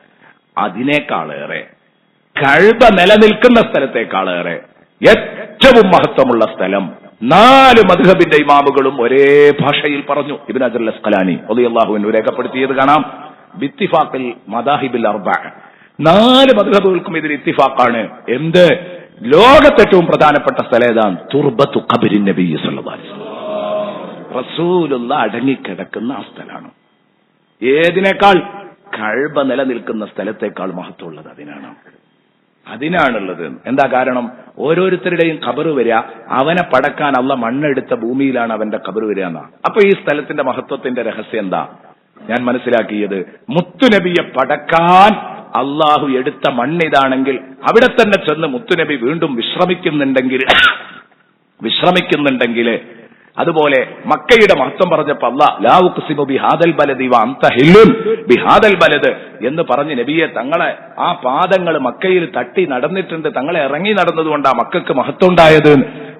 അതിനേക്കാളേറെ കഅബ നിലനിൽക്കുന്ന സ്ഥലത്തേക്കാളേറെ ഏറ്റവും മഹത്വമുള്ള സ്ഥലം 4 മദ്ഹബിന്റെ ഇമാമുകളും ഒരേ ഭാഷയിൽ പറഞ്ഞു. ഇബ്നു ഹജർ അൽ അസ്ഖലാനി റളിയല്ലാഹു അൻഹു രേഖപ്പെടുത്തിയത് കാണാം. ബിത്തിഫാഖിൽ മദാഹിബിൽ അർബഅ, 4 മദ്ഹബുകൾക്കും ഇതിൽ ഇത്തിഫാഖാണ്. എന്ത്? ലോകത്തെ ഏറ്റവും പ്രധാനപ്പെട്ട സ്ഥലം ഏതാണ്? തുർബത്തു ഖബരിൻ നബി സല്ലല്ലാഹു അലൈഹി വസല്ലം, റസൂലുള്ള അടങ്ങിക്കിടക്കുന്ന ആ സ്ഥലമാണ്. ഏതിനേക്കാൾ? കഅബ നിലനിൽക്കുന്ന സ്ഥലത്തേക്കാൾ മഹത്വമുള്ളത് അതിനാണുള്ളത്. എന്താ കാരണം? ഓരോരുത്തരുടെയും ഖബർ വരിക, അവനെ പടക്കാൻ അള്ള മണ്ണെടുത്ത ഭൂമിയിലാണ് അവന്റെ ഖബർ വരിക എന്നാണ്. അപ്പൊ ഈ സ്ഥലത്തിന്റെ മഹത്വത്തിന്റെ രഹസ്യം എന്താ? ഞാൻ മനസ്സിലാക്കിയത്, മുത്തുനബിയെ പടക്കാൻ അള്ളാഹു എടുത്ത മണ്ണിതാണെങ്കിൽ അവിടെ തന്നെ ചെന്ന് മുത്തുനബി വീണ്ടും വിശ്രമിക്കുന്നുണ്ടെങ്കിൽ അതുപോലെ മക്കയുടെ മഹത്വം പറഞ്ഞപ്പോ അല്ലാഹ് ലാ ഉഖ്സിമു ബിഹാദൽ ബലദി വ അൻത ഹില്ലുൻ ബിഹാദൽ ബലദ് എന്ന് പറഞ്ഞ് നബിയെ തങ്ങളെ ആ പാദങ്ങൾ മക്കയിൽ തട്ടി നടന്നിട്ടുണ്ട്, തങ്ങളെ ഇറങ്ങി നടന്നതുകൊണ്ട് ആ മക്കൾക്ക് മഹത്വം ഉണ്ടായത്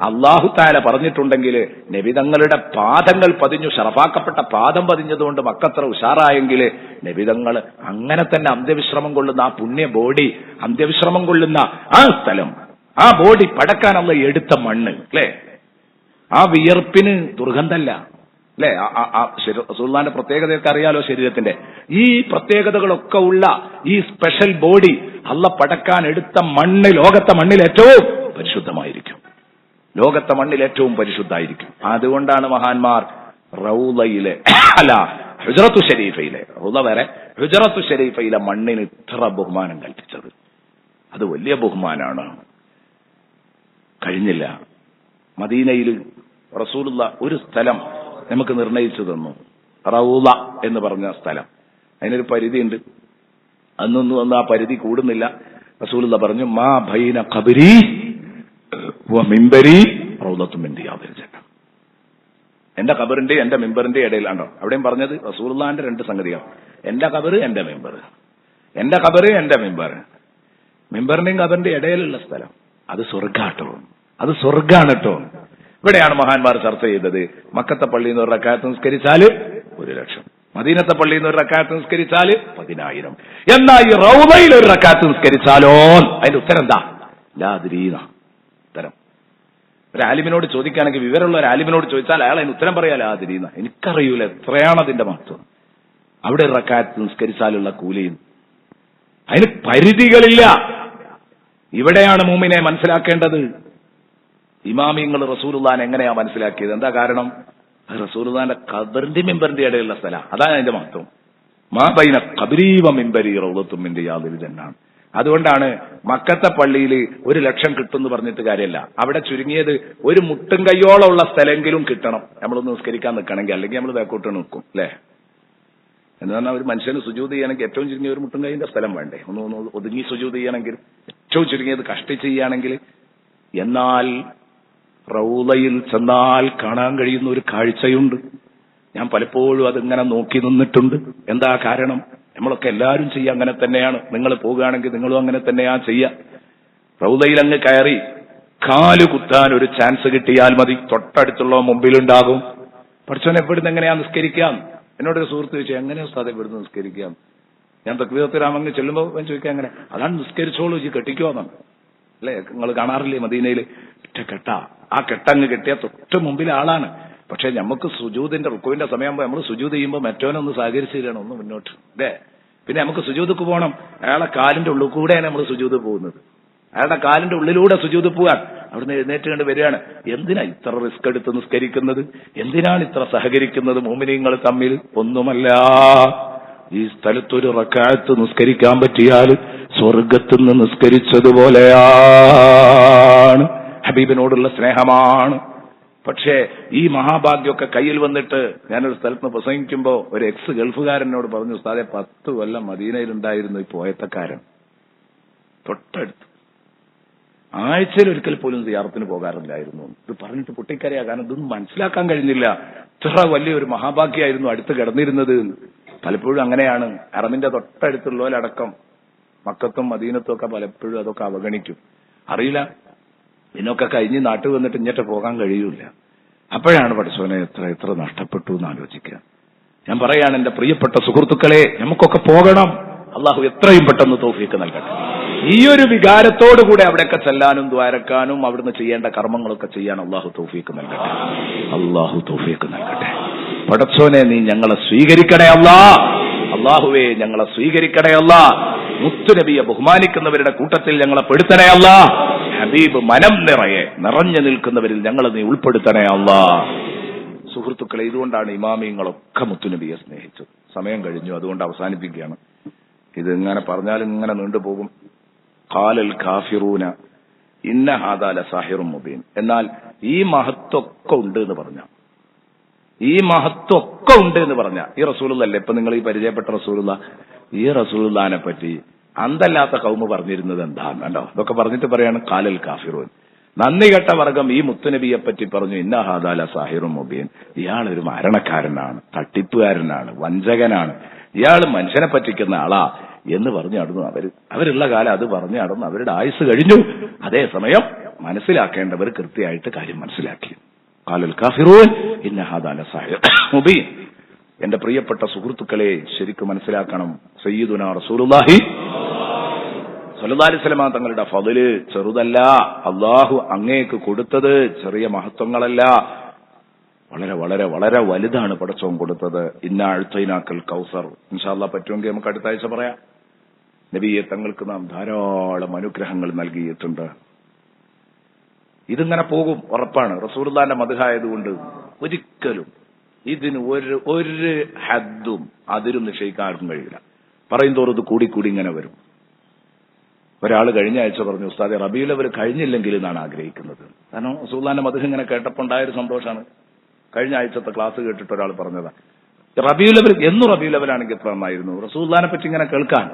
അല്ലാഹു തആല പറഞ്ഞിട്ടുണ്ടെങ്കിൽ നബി തങ്ങളുടെ പാദങ്ങൾ പതിഞ്ഞു, ഷറഫാക്കപ്പെട്ട പാദം പതിഞ്ഞതുകൊണ്ട് മക്കത്ര ഉഷാറായെങ്കിൽ നബി തങ്ങൾ അങ്ങനെ തന്നെ അന്ത്യവിശ്രമം കൊള്ളുന്ന ആ പുണ്യ ബോഡി, അന്ത്യവിശ്രമം കൊള്ളുന്ന ആ സ്ഥലം, ആ ബോഡി പടക്കാൻ അല്ലാഹ് എടുത്ത മണ്ണ് അല്ലേ? ആ വിയർപ്പിന് ദുർഗന്ധമല്ല അല്ലെ? റസൂലുള്ളാഹിന്റെ പ്രത്യേകതയൊക്കെ അറിയാലോ ശരീരത്തിന്റെ. ഈ പ്രത്യേകതകളൊക്കെ ഉള്ള ഈ സ്പെഷ്യൽ ബോഡി അല്ലാഹ് പടക്കാൻ എടുത്ത മണ്ണ് ലോകത്തെ മണ്ണിൽ ഏറ്റവും പരിശുദ്ധമായിരിക്കും. ലോകത്തെ മണ്ണിൽ ഏറ്റവും പരിശുദ്ധമായിരിക്കും. അതുകൊണ്ടാണ് മഹാന്മാർ റൗളയിലെ ഹുജ്റത്തു ശരീഫയിലെ, റൗള വേറെ, ഹുജ്റത്തു ശരീഫയിലെ മണ്ണിന് ഇത്ര ബഹുമാനം കൽപ്പിച്ചത്. അത് വലിയ ബഹുമാനാണ്. കഴിഞ്ഞില്ല. മദീനയിൽ റസൂലുള്ള ഒരു സ്ഥലം നമുക്ക് നിർണയിച്ചു തന്നു, റൗള എന്ന് പറഞ്ഞ സ്ഥലം. അതിനൊരു പരിധിയുണ്ട്. അന്നൊന്നും ആ പരിധി കൂടുന്നില്ല. റസൂലുള്ള പറഞ്ഞു മാ ബൈന ഖബരി വ മിമ്പരി റൗളത്തും മിൻ റിയാദിൽ ജന്ന. എന്റെ ഖബറിന്റെ എന്റെ മിമ്പറിന്റെ ഇടയിലാണോ? അവിടെയും പറഞ്ഞത് റസൂലുള്ളാഹിന്റെ 2 സംഗതികൾ. എന്റെ ഖബർ, എന്റെ മിമ്പർ. എന്റെ ഖബർ, എന്റെ മിമ്പർ. മിമ്പറിന്റെയും ഖബറിന്റെ ഇടയിലുള്ള സ്ഥലം അത് സ്വർഗ്ഗാട്ടോ, അത് സ്വർഗ്ഗാണ് കേട്ടോ. ഇവിടെയാണ് മഹാന്മാർ ചർച്ച ചെയ്തത്. മക്കത്തെ പള്ളിയിൽ നിന്ന് 1 റക്അത്ത് നിസ്കരിച്ചാല് 1,00,000, മദീനത്തെ പള്ളിയിൽ നിന്ന് 1 റക്അത്ത് നിസ്കരിച്ചാല് 10,000. എന്നാൽ ഈ റൗളയിൽ 1 റക്അത്ത് നിസ്കരിച്ചാലോ? അതിന്റെ ഉത്തരം എന്താ? ലാ അദ്രീന. ഉത്തരം ഒരു ആലിമിനോട് ചോദിക്കുകയാണെങ്കിൽ, വിവരമുള്ള ഒരു ആലിമിനോട് ചോദിച്ചാൽ അയാൾ അതിന് ഉത്തരം പറയാ ലാ അദ്രീന, എനിക്കറിയൂല എത്രയാണ് അതിന്റെ മഹത്വം. അവിടെ 1 റക്അത്ത് നിസ്കരിച്ചാലുള്ള കൂലിയും അതിന് പരിധികളില്ല. ഇവിടെയാണ് മുഅ്മിനെ മനസ്സിലാക്കേണ്ടത്. ഇമാമിങ്ങൾ റസൂലുള്ളാഹിനെ എങ്ങനെയാ മനസ്സിലാക്കിയത്? എന്താ കാരണം? റസൂലുള്ളാഹിന്റെ ഖബറിന്റെ മിമ്പറിന്റെ ഇടയിലുള്ള സ്ഥലം, അതാണ് അതിന്റെ മഹത്വം. മാ ബൈന ഖബരി വ മിമ്പരി റൗളത്തും മിൻ റിയാദിൽ ജന്ന. അതുകൊണ്ടാണ് മക്കത്തെ പള്ളിയിൽ 1,00,000 കിട്ടുമെന്ന് പറഞ്ഞിട്ട് കാര്യമല്ല. അവിടെ ചുരുങ്ങിയത് ഒരു മുട്ടും കയ്യോളം ഉള്ള സ്ഥലമെങ്കിലും കിട്ടണം നമ്മളൊന്ന് നിസ്കരിക്കാൻ നിൽക്കണമെങ്കിൽ. അല്ലെങ്കിൽ നമ്മൾ ബാക്കോട്ട് നിൽക്കും അല്ലേ? എന്ന് പറഞ്ഞാൽ ഒരു മനുഷ്യന് സുജൂദ് ചെയ്യണമെങ്കിൽ ഏറ്റവും ചുരുങ്ങിയ ഒരു മുട്ടും കൈന്റെ സ്ഥലം വേണ്ടേ? ഒന്ന് ഒതുങ്ങി സുജൂദ് ചെയ്യണമെങ്കിൽ, ഏറ്റവും ചുരുങ്ങിയത് കഷ്ടിച്ച് ചെയ്യുകയാണെങ്കിൽ. എന്നാൽ റൗളയിൽ ചെന്നാൽ കാണാൻ കഴിയുന്ന ഒരു കാഴ്ചയുണ്ട്. ഞാൻ പലപ്പോഴും അതിങ്ങനെ നോക്കി നിന്നിട്ടുണ്ട്. എന്താ കാരണം? നമ്മളൊക്കെ എല്ലാവരും ചെയ്യുക അങ്ങനെ തന്നെയാണ്. നിങ്ങൾ പോകുകയാണെങ്കിൽ നിങ്ങളും അങ്ങനെ തന്നെയാ ചെയ്യുക. റൗളയിൽ അങ്ങ് കയറി കാല് കുത്താൻ ഒരു ചാൻസ് കിട്ടിയാൽ മതി, തൊട്ടടുത്തുള്ള മുമ്പിലുണ്ടാകും. പഠിച്ചവൻ എവിടുന്ന് എങ്ങനെയാ നിസ്കരിക്കാം? എന്നോടൊരു സുഹൃത്ത് ചോദിച്ചു, എങ്ങനെയാ ഉസ്താദ് എവിടുന്ന് നിസ്കരിക്കാം? ഞാൻ തക്ബീറത്തുൽ ഇഹ്റാം അങ്ങ് ചെല്ലുമ്പോൾ ഞാൻ ചോദിക്കാം, എങ്ങനെ? അതാണ് നിസ്കരിച്ചോളൂ, കെട്ടിക്കുവാന്നാണ് അല്ലെ? നിങ്ങൾ കാണാറില്ലേ മദീനയിൽ ഒറ്റ കെട്ട, ആ കെട്ടങ്ങ് കെട്ടിയ തൊട്ട് മുമ്പിലെ ആളാണ്. പക്ഷെ നമുക്ക് സുജൂദിന്റെ റുക്കുവിന്റെ സമയമാകുമ്പോൾ നമ്മൾ സുജൂദ് ചെയ്യുമ്പോൾ മറ്റവനൊന്ന് സഹകരിച്ചിരിക്കണം, ഒന്ന് മുന്നോട്ട് അല്ലേ? പിന്നെ നമുക്ക് സുജൂദക്ക് പോകണം, അയാളെ കാലിന്റെ ഉള്ളിൽ കൂടെയാണ് നമ്മൾ സുജൂദ് പോകുന്നത്. അയാളുടെ കാലിന്റെ ഉള്ളിലൂടെ സുജൂദ് പോകാൻ അവിടുന്ന് എഴുന്നേറ്റ് കണ്ട് വരികയാണ്. എന്തിനാ ഇത്ര റിസ്ക് എടുത്ത് നിസ്കരിക്കുന്നത്? എന്തിനാണ് ഇത്ര സഹകരിക്കുന്നത് മുഅ്മിനീങ്ങൾ തമ്മിൽ? ഒന്നുമല്ല, ഈ സ്ഥലത്തൊരു റക്അത്ത് നിസ്കരിക്കാൻ പറ്റിയാൽ സ്വർഗത്തിൽ നിന്ന് നിസ്കരിച്ചതുപോലെയാണ്. ഹബീബിനോടുള്ള സ്നേഹമാണ്. പക്ഷേ ഈ മഹാഭാഗ്യമൊക്കെ കയ്യിൽ വന്നിട്ട് ഞാനൊരു സ്ഥലത്ത് നിന്ന് പ്രസംഗിക്കുമ്പോ ഒരു എക്സ് ഗൾഫുകാരനോട് പറഞ്ഞു, ഉസ്താദെ 10 കൊല്ലം മദീനയിലുണ്ടായിരുന്നു ഈ പോയത്തക്കാരൻ, തൊട്ടടുത്ത് ആഴ്ചയിൽ ഒരിക്കൽ പോലും സിയാറത്തിന് പോകാറില്ലായിരുന്നു. ഇത് പറഞ്ഞിട്ട് പൊട്ടിക്കരയാ. കാരണം ഇതൊന്നും മനസ്സിലാക്കാൻ കഴിഞ്ഞില്ല. ഇത്ര വലിയൊരു മഹാഭാഗ്യമായിരുന്നു അടുത്ത് കിടന്നിരുന്നത്. പലപ്പോഴും അങ്ങനെയാണ്. ഹറമിന്റെ തൊട്ടടുത്തുള്ളവരടക്കം മക്കത്തും മദീനത്തും ഒക്കെ പലപ്പോഴും അതൊക്കെ അവഗണിക്കും. അറിയില്ല, ഇതിനൊക്കെ കഴിഞ്ഞ് നാട്ടിൽ വന്നിട്ട് ഇങ്ങോട്ട് പോകാൻ കഴിയൂല. അപ്പോഴാണ് പടച്ചോനെ എത്ര നഷ്ടപ്പെട്ടു എന്ന് ആലോചിക്കുക. ഞാൻ പറയാണ്, എന്റെ പ്രിയപ്പെട്ട സുഹൃത്തുക്കളെ, നമുക്കൊക്കെ പോകണം. അള്ളാഹു എത്രയും പെട്ടെന്ന് തൗഫീക്ക് നൽകട്ടെ. ഈ ഒരു വികാരത്തോടുകൂടെ അവിടെയൊക്കെ ചെല്ലാനും ദ്വാരക്കാനും അവിടുന്ന് ചെയ്യേണ്ട കർമ്മങ്ങളൊക്കെ ചെയ്യാൻ അള്ളാഹു തൗഫീക്ക് നൽകട്ടെ. അള്ളാഹു തൗഫീക്ക് നൽകട്ടെ. പടച്ചോനെ, നീ ഞങ്ങളെ സ്വീകരിക്കണേ അല്ലാ. അള്ളാഹുവേ, ഞങ്ങളെ സ്വീകരിക്കണേ അല്ലാ. മുത്തുനബിയെ ബഹുമാനിക്കുന്നവരുടെ കൂട്ടത്തിൽ ഞങ്ങളെ പെടുത്തണേ അല്ലാ. ഹബീബ് മനം നിറഞ്ഞു നിൽക്കുന്നവരിൽ ഞങ്ങളെ നീ ഉൾപ്പെടുത്തണേ അല്ലാ. സുഹൃത്തുക്കളെ, ഇതുകൊണ്ടാണ് ഇമാമിയങ്ങളൊക്കെ മുത്തുനബിയെ സ്നേഹിച്ചത്. സമയം കഴിഞ്ഞു, അതുകൊണ്ട് അവസാനിപ്പിക്കുകയാണ്. ഇത് ഇങ്ങനെ പറഞ്ഞാലും ഇങ്ങനെ നീണ്ടുപോകും. ഖാലൽ കാഫിറൂന ഇന്ന ഹാദാ ലസാഹിറും മുബീൻ. എന്നാൽ ഈ മഹത്വമൊക്കെ ഉണ്ട് എന്ന് പറഞ്ഞ ഈ റസൂലുള്ളാഹി, ഇപ്പൊ നിങ്ങൾ ഈ പരിചയപ്പെട്ട റസൂലുള്ള, ഈ റസൂലുള്ളാഹിനെ പറ്റി അന്തല്ലാത്ത കൗമ് പറഞ്ഞിരുന്നത് എന്താണ്? കണ്ടോ, ഇതൊക്കെ പറഞ്ഞിട്ട് പറയാണ് ഖാലൽ കാഫിറൂൻ. നന്ദി കെട്ട വർഗം ഈ മുത്തുനബിയെ പറ്റി പറഞ്ഞു, ഇന്ന ഹാദാ ലസാഹിറും മുബീൻ. ഇയാളൊരു മാരണക്കാരനാണ്, തട്ടിപ്പുകാരനാണ്, വഞ്ചകനാണ്, ഇയാൾ മനുഷ്യനെ പറ്റിക്കുന്ന ആളാ എന്ന് പറഞ്ഞു നടന്നു. അവരുള്ള കാലം അത് പറഞ്ഞു നടന്നു. അവരുടെ ആയുസ് കഴിഞ്ഞു. അതേസമയം മനസ്സിലാക്കേണ്ടവർ കൃത്യമായിട്ട് കാര്യം മനസ്സിലാക്കി. ഖാലൽ കാഫിറൂൻ ഇന്ന ഹാദാ ലസാഹിറും മുബീൻ. എന്റെ പ്രിയപ്പെട്ട സുഹൃത്തുക്കളെ, ശരിക്കും മനസ്സിലാക്കണം, സയ്യിദുനാ റസൂലുള്ളാഹി സ്വല്ലല്ലാഹു അലൈഹി വസല്ലം തങ്ങളുടെ ഫള് ചെറുതല്ല. അള്ളാഹു അങ്ങേക്ക് കൊടുത്തത് ചെറിയ മഹത്വങ്ങളല്ല, വളരെ വളരെ വളരെ വലുതാണ് പടച്ചോൻ കൊടുത്തത്. ഇന്നാ അഅ്തൈനാക്കൽ കൗസർ. ഇൻഷാ അല്ലാഹ് പറ്റുമെങ്കിൽ നമുക്ക് അടുത്ത ആഴ്ച പറയാം. നബിയെ തങ്ങൾക്ക് നാം ധാരാളം അനുഗ്രഹങ്ങൾ നൽകിയിട്ടുണ്ട്. ഇതിങ്ങനെ പോകും, ഉറപ്പാണ്. റസൂലുള്ളാഹിന്റെ മദ്ഹായതുകൊണ്ട് ഒരിക്കലും ഇതിന് ഒരു ഹദ്ദും അതിരും നിശ്ചയിക്കാർക്കും കഴിയില്ല. പറയുന്തോറും ഇത് കൂടിക്കൂടി ഇങ്ങനെ വരും. ഒരാൾ കഴിഞ്ഞ ആഴ്ച പറഞ്ഞു, ഉസ്താദെ റബീഉൽ അവ്വൽ കഴിഞ്ഞില്ലെങ്കിൽ എന്നാണ് ആഗ്രഹിക്കുന്നത്. കാരണം റസൂലുള്ളാഹിന്റെ മദ്ഹ് ഇങ്ങനെ കേട്ടപ്പോൾ ഉണ്ടായൊരു സന്തോഷമാണ്. കഴിഞ്ഞ ആഴ്ചത്തെ ക്ലാസ് കേട്ടിട്ട് ഒരാൾ പറഞ്ഞതാ, റബീഉൽ അവ്വൽ റബീഉൽ അവ്വലാണെങ്കിൽ എത്ര നന്നായിരുന്നു റസൂലുള്ളാഹിനെ പറ്റി ഇങ്ങനെ കേൾക്കാൻ.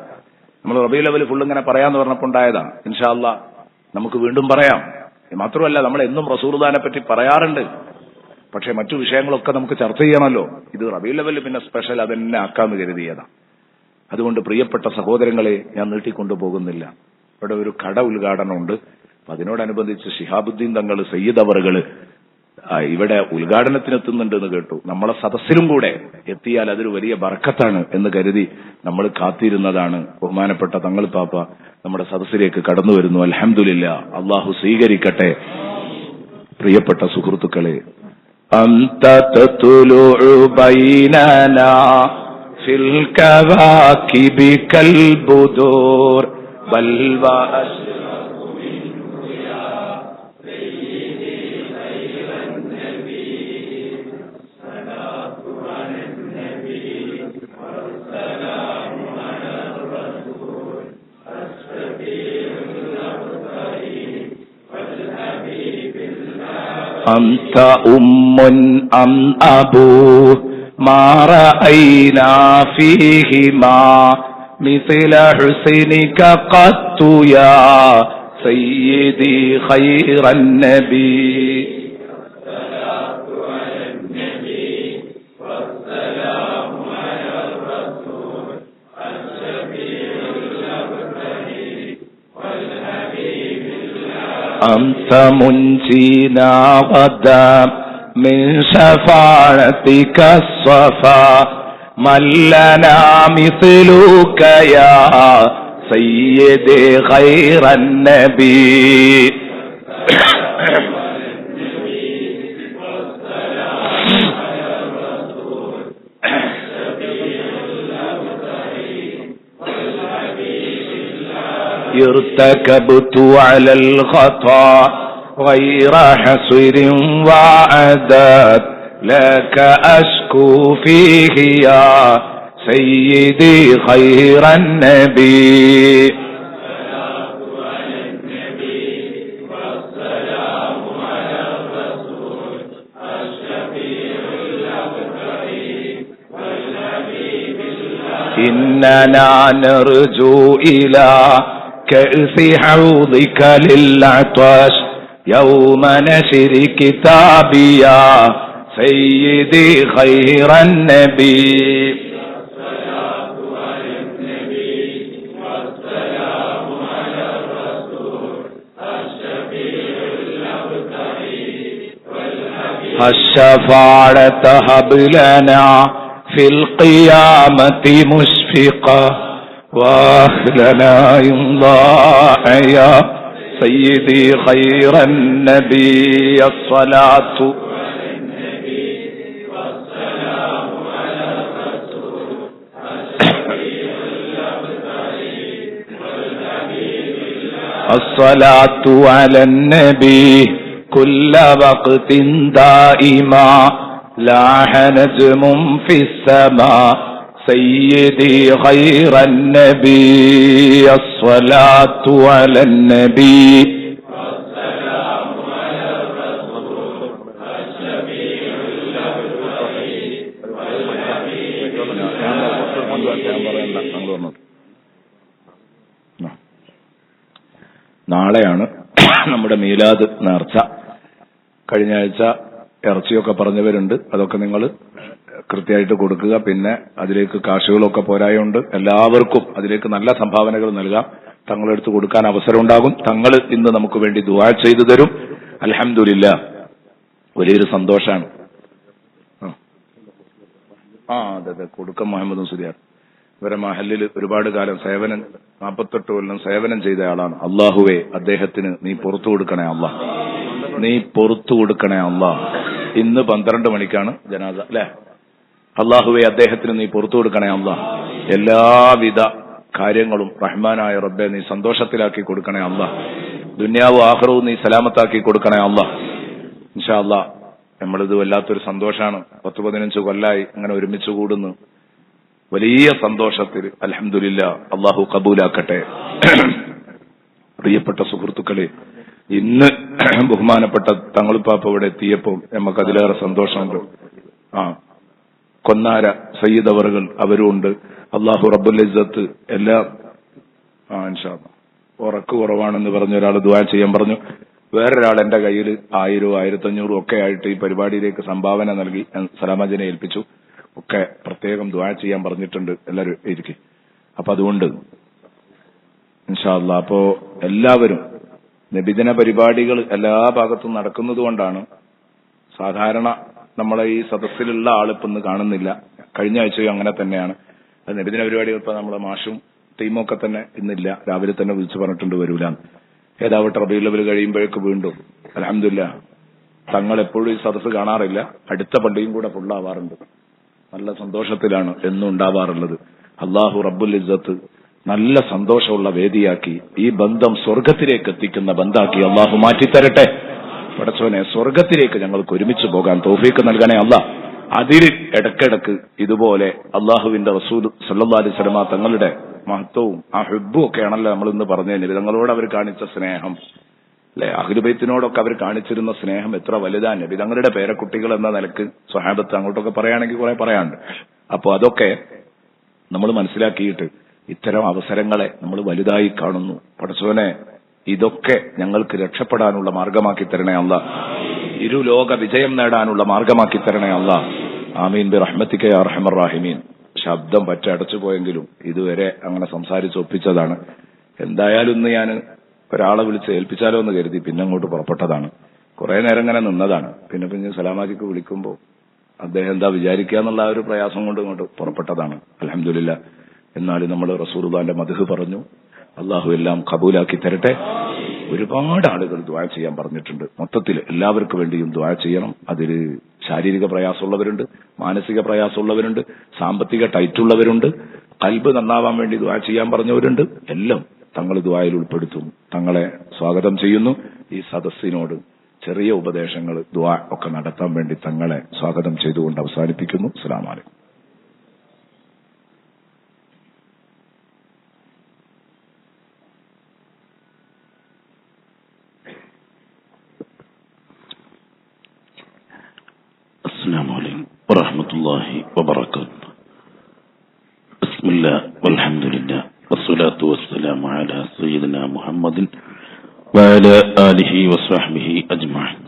നമ്മൾ റബീഉൽ അവ്വൽ ഫുൾ ഇങ്ങനെ പറയാന്ന് പറഞ്ഞപ്പോൾ ഉണ്ടായതാ. ഇൻഷാ അല്ലാഹ് നമുക്ക് വീണ്ടും പറയാം. മാത്രമല്ല, നമ്മൾ എന്നും റസൂലുള്ളാഹിനെ പറ്റി പറയാറുണ്ട്. പക്ഷെ മറ്റു വിഷയങ്ങളൊക്കെ നമുക്ക് ചർച്ച ചെയ്യണമല്ലോ. ഇത് റബീഉൽ അവ്വൽ പിന്നെ സ്പെഷ്യൽ അതെന്നെ ആക്കാന്ന് കരുതിയതാ. അതുകൊണ്ട് പ്രിയപ്പെട്ട സഹോദരങ്ങളെ, ഞാൻ നീട്ടിക്കൊണ്ടു പോകുന്നില്ല. ഇവിടെ ഒരു കട ഉദ്ഘാടനമുണ്ട്. അപ്പൊ അതിനോടനുബന്ധിച്ച് ശിഹാബുദ്ദീൻ തങ്ങൾ സയ്യിദ് അവറുകൾ ഇവിടെ ഉദ്ഘാടനത്തിനെത്തുന്നുണ്ട് എന്ന് കേട്ടു. നമ്മളെ സദസ്സിലും കൂടെ എത്തിയാൽ അതൊരു വലിയ ബർക്കത്താണ് എന്ന് കരുതി നമ്മൾ കാത്തിരുന്നതാണ്. ബഹുമാനപ്പെട്ട തങ്ങൾ പാപ്പ നമ്മുടെ സദസ്സിലേക്ക് കടന്നു വരുന്നു. അൽഹംദുലില്ലാ, അള്ളാഹു സ്വീകരിക്കട്ടെ. പ്രിയപ്പെട്ട സുഹൃത്തുക്കളെ, അന്ത തത്ലുഉ ബൈനനാ ഫിൽ കവാകിബി കൽ ബുദൂർ ബൽ വഅശ്റഫു മിൻഹു യാ സയ്യിദി ഖൈറൻ നബി സലാത്തു അലൻ നബി വസ്സലാമു അലാ റസൂൽ അസ്സബീഉൽ അബ്തരി വൽ ഹബീബില്ലാഹ് അൻത ഉമ്മുൻ അം അബൂ ما رأينا فيهما مثل حسنك قط يا سيدي خير النبي الصلاة على النبي والسلام على الرسول الشفيع الأبتري والحبيب الله أنت منجينا غدا من شفاعتك الصفا من لنا مثلك يا سيدي خير النبي ارتكبت على الخطا غير حصر وعداد لك أشكو فيه يا سيدي خير النبي إننا نرجو إلى كأس حوضك للعطش يوم نشر كتابي يا سيدي خير النبي الشفاعة هب لنا في القيامة مشفقة واخلنا يمضى يا سيدي خير النبي الصلاة الصلاة على النبي كل وقت دائما لاح نجم في السماء سيدي خير النبي الصلاة على النبي والسلام على الرسول الشفيع الأبرار والحبيب നാളെയാണ് നമ്മുടെ മീലാദ് നേർച്ച. കഴിഞ്ഞ ആഴ്ച ഇറച്ചിയൊക്കെ പറഞ്ഞവരുണ്ട്, അതൊക്കെ നിങ്ങൾ കൃത്യമായിട്ട് കൊടുക്കുക. പിന്നെ അതിലേക്ക് കാശുകളൊക്കെ പോരായുണ്ട്, എല്ലാവർക്കും അതിലേക്ക് നല്ല സംഭാവനകൾ നൽകാം. തങ്ങളെടുത്ത് കൊടുക്കാൻ അവസരം ഉണ്ടാകും. തങ്ങൾ ഇന്ന് നമുക്ക് വേണ്ടി ദുആ ചെയ്തു തരും. അൽഹംദുലില്ലാ, വലിയൊരു സന്തോഷാണ്. അതെ കൊടുക്കം മുഹമ്മദ് മുസ്ലിയാർ ഇവരെ മഹല്ലിൽ ഒരുപാട് കാലം 48 കൊല്ലം സേവനം ചെയ്ത ആളാണ്. അള്ളാഹുവേ അദ്ദേഹത്തിന് നീ പുറത്തു കൊടുക്കണേ അള്ളാഹ്, നീ പുറത്തു കൊടുക്കണേ അള്ളാഹ്. ഇന്ന് 12 മണിക്കാണ് ജനാസ അല്ലെ. അള്ളാഹുവെ അദ്ദേഹത്തിന് നീ പുറത്തു കൊടുക്കണേ അള്ളാഹ്. എല്ലാവിധ കാര്യങ്ങളും റഹ്മാനായ റബ്ബെ നീ സന്തോഷത്തിലാക്കി കൊടുക്കണേ അള്ളാഹ്. ദുനിയാവും ആഖിറവും നീ സലാമത്താക്കി കൊടുക്കണേ അള്ളാഹ്. ഇൻഷാ അള്ളാഹ് നമ്മളിത് വല്ലാത്തൊരു സന്തോഷാണ്. 10-15 കൊല്ലായി അങ്ങനെ ഒരുമിച്ച് കൂടുന്നു. വലിയ സന്തോഷത്തിൽ അൽഹംദുലില്ലാ, അള്ളാഹു കബൂലാക്കട്ടെ. പ്രിയപ്പെട്ട സുഹൃത്തുക്കളെ, ഇന്ന് ബഹുമാനപ്പെട്ട തങ്ങളുപ്പാപ്പ ഇവിടെ എത്തിയപ്പോൾ നമുക്ക് അതിലേറെ സന്തോഷമുണ്ട്. കൊന്നാര സയ്യിദ് അവറുകൾ അവരുണ്ട്. അള്ളാഹു റബ്ബുൽ ഇസ്സത്ത് എല്ലാം ഇൻഷാ അല്ലാഹ്. ഉറക്ക് കുറവാണെന്ന് പറഞ്ഞ ഒരാൾ ദുആ ചെയ്യാൻ പറഞ്ഞു. വേറൊരാൾ എന്റെ കയ്യിൽ 1000, 1500 ഒക്കെ ആയിട്ട് ഈ പരിപാടിയിലേക്ക് സംഭാവന നൽകി സലാമജിനെ ഏൽപ്പിച്ചു. ഒക്കെ പ്രത്യേകം ദുആ ചെയ്യാൻ പറഞ്ഞിട്ടുണ്ട് എല്ലാവരും ഇരിക്കും. അപ്പൊ അതുകൊണ്ട് ഇൻഷാ അല്ലാഹ് അപ്പോ എല്ലാവരും നബിദിന പരിപാടികൾ എല്ലാ ഭാഗത്തും നടക്കുന്നത് കൊണ്ടാണ് സാധാരണ നമ്മളെ ഈ സദസ്സിലുള്ള ആളിപ്പോ ഇന്ന് കാണുന്നില്ല. കഴിഞ്ഞ ആഴ്ചയും അങ്ങനെ തന്നെയാണ്. നബിദിന പരിപാടികൾ ഇപ്പൊ നമ്മളെ മാഷും ടീമൊക്കെ തന്നെ ഇന്നില്ല. രാവിലെ തന്നെ വിളിച്ചു പറഞ്ഞിട്ടുണ്ട് വരൂല. ഏതാവട്ടെ റബീഉൽ അവ്വൽ കഴിയുമ്പോഴേക്ക് വീണ്ടും അൽഹംദുലില്ലാ തങ്ങൾ എപ്പോഴും ഈ സദസ്സ് കാണാറില്ല. അടുത്ത പള്ളിയും കൂടെ ഫുള്ളാവാറുണ്ട്. നല്ല സന്തോഷത്തിലാണ് എന്നും ഉണ്ടാവാറുള്ളത്. അള്ളാഹു റബ്ബുൽ ഇസ്സത്ത് നല്ല സന്തോഷമുള്ള വേദിയാക്കി ഈ ബന്ധം സ്വർഗത്തിലേക്ക് എത്തിക്കുന്ന ബന്ധാക്കി അള്ളാഹു മാറ്റിത്തരട്ടെ. പടച്ചോനെ, സ്വർഗത്തിലേക്ക് ഞങ്ങൾക്ക് ഒരുമിച്ച് പോകാൻ തൗഫീക്ക് നൽകണേ അള്ളാഹ്. അതിൽ ഇടക്കിടക്ക് ഇതുപോലെ അള്ളാഹുവിന്റെ റസൂൽ സല്ലല്ലാഹു അലൈഹി വസല്ലം തങ്ങളുടെ മഹത്വവും ആ ഹുബ്ബും ഒക്കെയാണല്ലോ നമ്മൾ ഇന്ന് പറഞ്ഞു. തങ്ങളോട് അവർ കാണിച്ച സ്നേഹം അല്ലെ, അഹ്ലുബൈത്തിനോടൊക്കെ അവർ കാണിച്ചിരുന്ന സ്നേഹം എത്ര വലുതാണ്. നബി തങ്ങളുടെ പേരക്കുട്ടികൾ എന്ന നിലക്ക് സ്വഹാബത്ത് അങ്ങോട്ടൊക്കെ പറയുകയാണെങ്കിൽ കുറെ പറയാനുണ്ട്. അപ്പൊ അതൊക്കെ നമ്മൾ മനസ്സിലാക്കിയിട്ട് ഇത്തരം അവസരങ്ങളെ നമ്മൾ വലുതായി കാണുന്നു. പടച്ചോനെ, ഇതൊക്കെ ഞങ്ങൾക്ക് രക്ഷപ്പെടാനുള്ള മാർഗമാക്കി തരണേ അല്ലാഹ്. ഇരുലോക വിജയം നേടാനുള്ള മാർഗമാക്കി തരണേ അല്ലാഹ്. ആമീൻ ബി റഹ്മതിക യാ അർഹമർ റഹീമീൻ. ശബ്ദം പറ്റ അടച്ചു പോയെങ്കിലും ഇതുവരെ അങ്ങനെ സംസാരിച്ച് ഒപ്പിച്ചതാണ്. എന്തായാലും ഇന്ന് ഞാൻ ഒരാളെ വിളിച്ച് ഏൽപ്പിച്ചാലോ എന്ന് കരുതി പിന്നെ അങ്ങോട്ട് പുറപ്പെട്ടതാണ്. കുറെ നേരം ഇങ്ങനെ നിന്നതാണ്. പിന്നെ സലാമാജിക്ക് വിളിക്കുമ്പോൾ അദ്ദേഹം എന്താ വിചാരിക്കുക എന്നുള്ള ഒരു പ്രയാസം കൊണ്ട് ഇങ്ങോട്ട് പുറപ്പെട്ടതാണ്. അൽഹംദുലില്ലാ. എന്നാലും നമ്മൾ റസൂലുള്ളാഹിന്റെ മദ്ഹ് പറഞ്ഞു. അള്ളാഹു എല്ലാം കബൂലാക്കി തരട്ടെ. ഒരുപാട് ആളുകൾ ദുആ ചെയ്യാൻ പറഞ്ഞിട്ടുണ്ട്. മൊത്തത്തിൽ എല്ലാവർക്കും വേണ്ടിയും ദുആ ചെയ്യണം. അതിൽ ശാരീരിക പ്രയാസമുള്ളവരുണ്ട്, മാനസിക പ്രയാസമുള്ളവരുണ്ട്, സാമ്പത്തിക ടൈറ്റുള്ളവരുണ്ട്, ഖൽബ് നന്നാവാൻ വേണ്ടി ദുആ ചെയ്യാൻ പറഞ്ഞവരുണ്ട്. എല്ലാം തങ്ങൾ ദുആയിൽ ഉൾപ്പെടുത്തും. തങ്ങളെ സ്വാഗതം ചെയ്യുന്നു. ഈ സദസ്സിനോട് ചെറിയ ഉപദേശങ്ങൾ ദുആ ഒക്കെ നടത്താൻ വേണ്ടി തങ്ങളെ സ്വാഗതം ചെയ്തുകൊണ്ട് അവസാനിപ്പിക്കുന്നു. അസ്സലാമു അലൈക്കും. السلام عليكم ورحمة الله وبركاته. بسم الله والحمد لله والصلاة والسلام على سيدنا محمد وعلى آله وصحبه أجمعين.